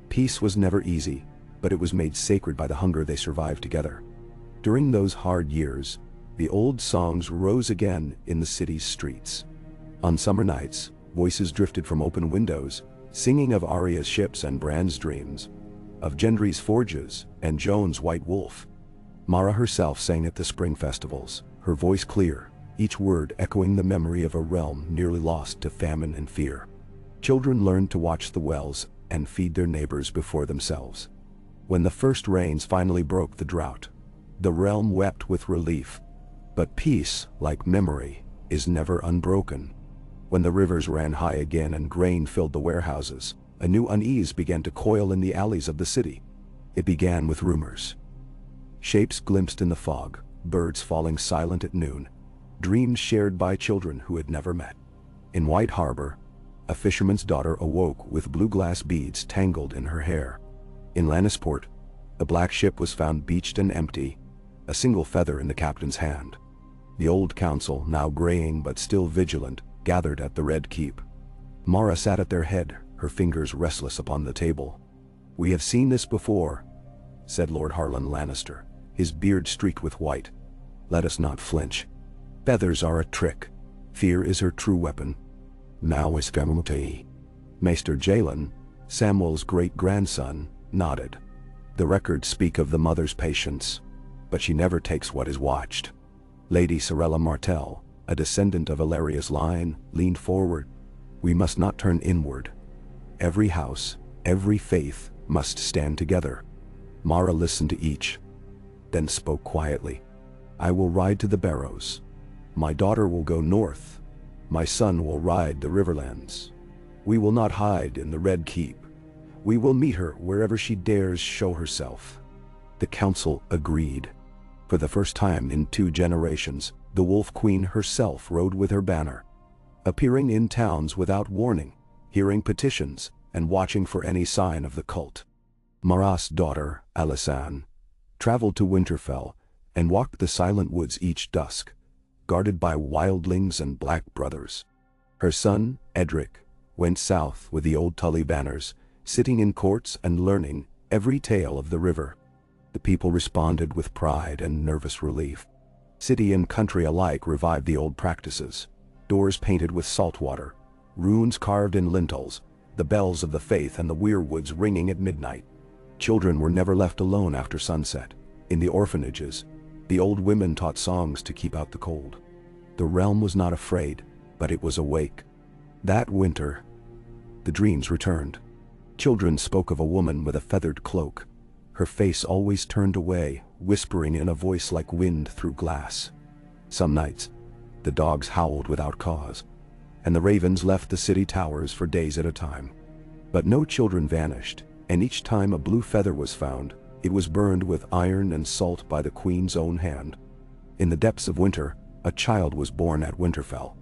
Peace was never easy, but it was made sacred by the hunger they survived together. During those hard years, the old songs rose again in the city's streets. On summer nights, voices drifted from open windows, singing of Arya's ships and Bran's dreams, of Gendry's forges and Joan's white wolf. Mara herself sang at the spring festivals, her voice clear, each word echoing the memory of a realm nearly lost to famine and fear. Children learned to watch the wells and feed their neighbors before themselves. When the first rains finally broke the drought, the realm wept with relief. But peace, like memory, is never unbroken. When the rivers ran high again and grain filled the warehouses, a new unease began to coil in the alleys of the city. It began with rumors. Shapes glimpsed in the fog, birds falling silent at noon, dreams shared by children who had never met. In White Harbor, a fisherman's daughter awoke with blue glass beads tangled in her hair. In Lannisport, a black ship was found beached and empty, a single feather in the captain's hand. The old council, now graying but still vigilant, gathered at the Red Keep. Mara sat at their head, her fingers restless upon the table. "We have seen this before," said Lord Harlan Lannister, his beard streaked with white. "Let us not flinch. Feathers are a trick. Fear is her true weapon. Now is Gamutai." Maester Jalen, Samwell's great-grandson, nodded. The records speak of the mother's patience, but she never takes what is watched. Lady Sorella Martell, a descendant of Illyria's line, leaned forward. "We must not turn inward. Every house, every faith must stand together." Mara listened to each, then spoke quietly. "I will ride to the Barrows. My daughter will go north. My son will ride the riverlands. We will not hide in the Red Keep. We will meet her wherever she dares show herself." The council agreed. For the first time in 2 generations, the Wolf Queen herself rode with her banner, appearing in towns without warning, hearing petitions, and watching for any sign of the cult. Mara's daughter, Alysanne, traveled to Winterfell and walked the silent woods each dusk, guarded by wildlings and black brothers. Her son, Edric, went south with the old Tully banners, sitting in courts and learning every tale of the river. The people responded with pride and nervous relief. City and country alike revived the old practices: doors painted with salt water, runes carved in lintels, the bells of the faith and the weirwoods ringing at midnight. Children were never left alone after sunset. In the orphanages, the old women taught songs to keep out the cold. The realm was not afraid, but it was awake. That winter, the dreams returned. Children spoke of a woman with a feathered cloak. Her face always turned away, whispering in a voice like wind through glass. Some nights, the dogs howled without cause, and the ravens left the city towers for days at a time. But no children vanished, and each time a blue feather was found, it was burned with iron and salt by the queen's own hand. In the depths of winter, a child was born at Winterfell.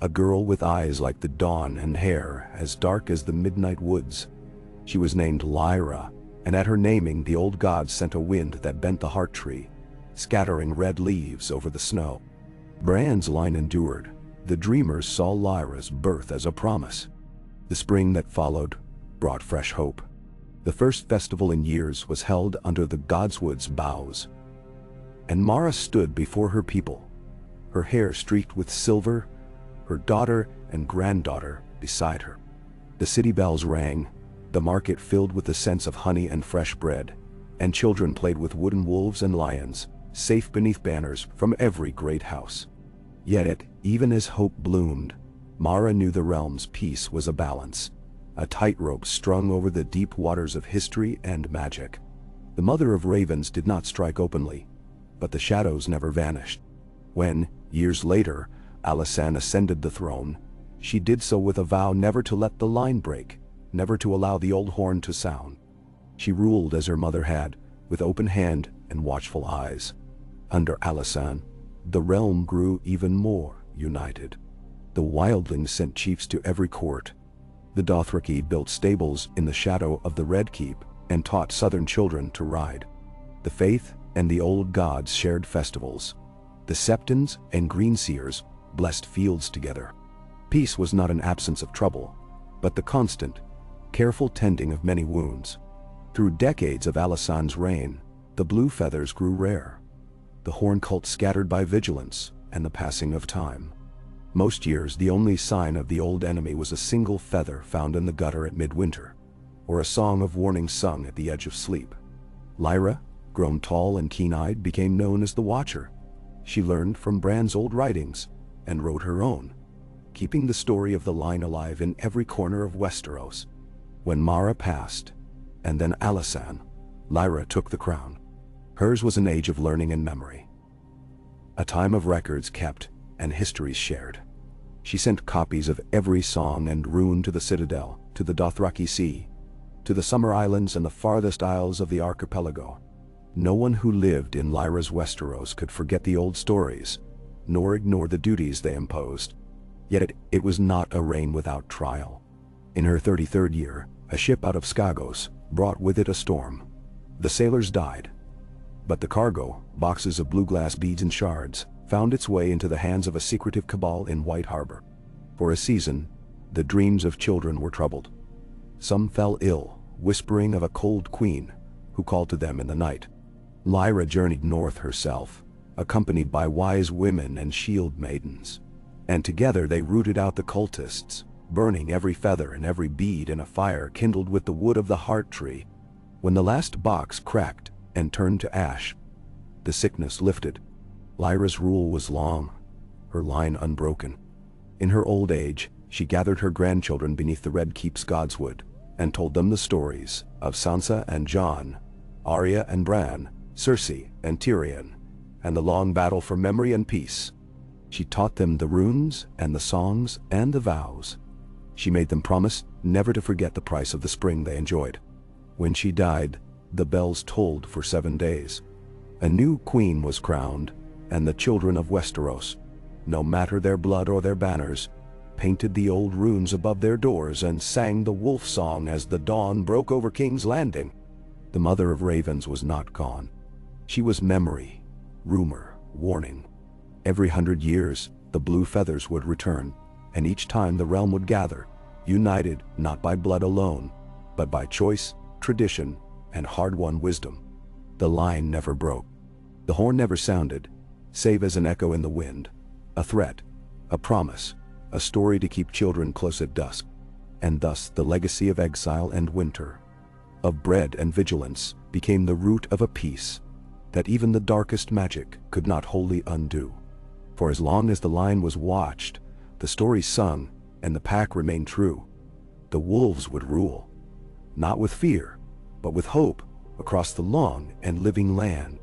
A girl with eyes like the dawn and hair as dark as the midnight woods. She was named Lyra, and at her naming the old gods sent a wind that bent the heart tree, scattering red leaves over the snow. Bran's line endured. The dreamers saw Lyra's birth as a promise. The spring that followed brought fresh hope. The first festival in years was held under the Godswood's boughs, and Mara stood before her people, her hair streaked with silver, her daughter and granddaughter beside her. The city bells rang, the market filled with the scents of honey and fresh bread, and children played with wooden wolves and lions, safe beneath banners from every great house. Yet, even as hope bloomed, Mara knew the realm's peace was a balance, a tightrope strung over the deep waters of history and magic. The mother of ravens did not strike openly, but the shadows never vanished. When, years later, Alysanne ascended the throne, she did so with a vow never to let the line break, never to allow the old horn to sound. She ruled as her mother had, with open hand and watchful eyes. Under Alysanne, the realm grew even more united. The wildlings sent chiefs to every court. The Dothraki built stables in the shadow of the Red Keep and taught southern children to ride. The faith and the old gods shared festivals. The Septons and Greenseers blessed fields together. Peace was not an absence of trouble, but the constant, careful tending of many wounds. Through decades of Alysanne's reign, the blue feathers grew rare. The horn cult scattered by vigilance and the passing of time. Most years, the only sign of the old enemy was a single feather found in the gutter at midwinter, or a song of warning sung at the edge of sleep. Lyra, grown tall and keen-eyed, became known as the Watcher. She learned from Bran's old writings and wrote her own, keeping the story of the line alive in every corner of Westeros. When Mara passed, and then Alysanne, Lyra took the crown. Hers was an age of learning and memory, a time of records kept and histories shared. She sent copies of every song and rune to the Citadel, to the Dothraki Sea, to the Summer Islands and the farthest isles of the archipelago. No one who lived in Lyra's Westeros could forget the old stories, nor ignore the duties they imposed. Yet it was not a reign without trial. In her 33rd year, a ship out of Skagos brought with it a storm. The sailors died, but the cargo, boxes of blue glass beads and shards, found its way into the hands of a secretive cabal in White Harbor. For a season, the dreams of children were troubled. Some fell ill, whispering of a cold queen who called to them in the night. Lyra journeyed north herself, accompanied by wise women and shield maidens. And together they rooted out the cultists, burning every feather and every bead in a fire kindled with the wood of the heart tree. When the last box cracked and turned to ash, the sickness lifted. Lyra's rule was long, her line unbroken. In her old age, she gathered her grandchildren beneath the Red Keep's Godswood and told them the stories of Sansa and Jon, Arya and Bran, Cersei and Tyrion, and the long battle for memory and peace. She taught them the runes and the songs and the vows. She made them promise never to forget the price of the spring they enjoyed. When she died, the bells tolled for 7 days. A new queen was crowned, and the children of Westeros, no matter their blood or their banners, painted the old runes above their doors and sang the wolf song as the dawn broke over King's Landing. The mother of ravens was not gone. She was memory, rumor, warning. Every 100 years, the blue feathers would return, and each time the realm would gather, united not by blood alone, but by choice, tradition, and hard-won wisdom. The line never broke. The horn never sounded, save as an echo in the wind, a threat, a promise, a story to keep children close at dusk. And thus the legacy of exile and winter, of bread and vigilance, became the root of a peace that even the darkest magic could not wholly undo. For as long as the line was watched, the story sung, and the pack remained true, the wolves would rule, not with fear, but with hope, across the long and living land.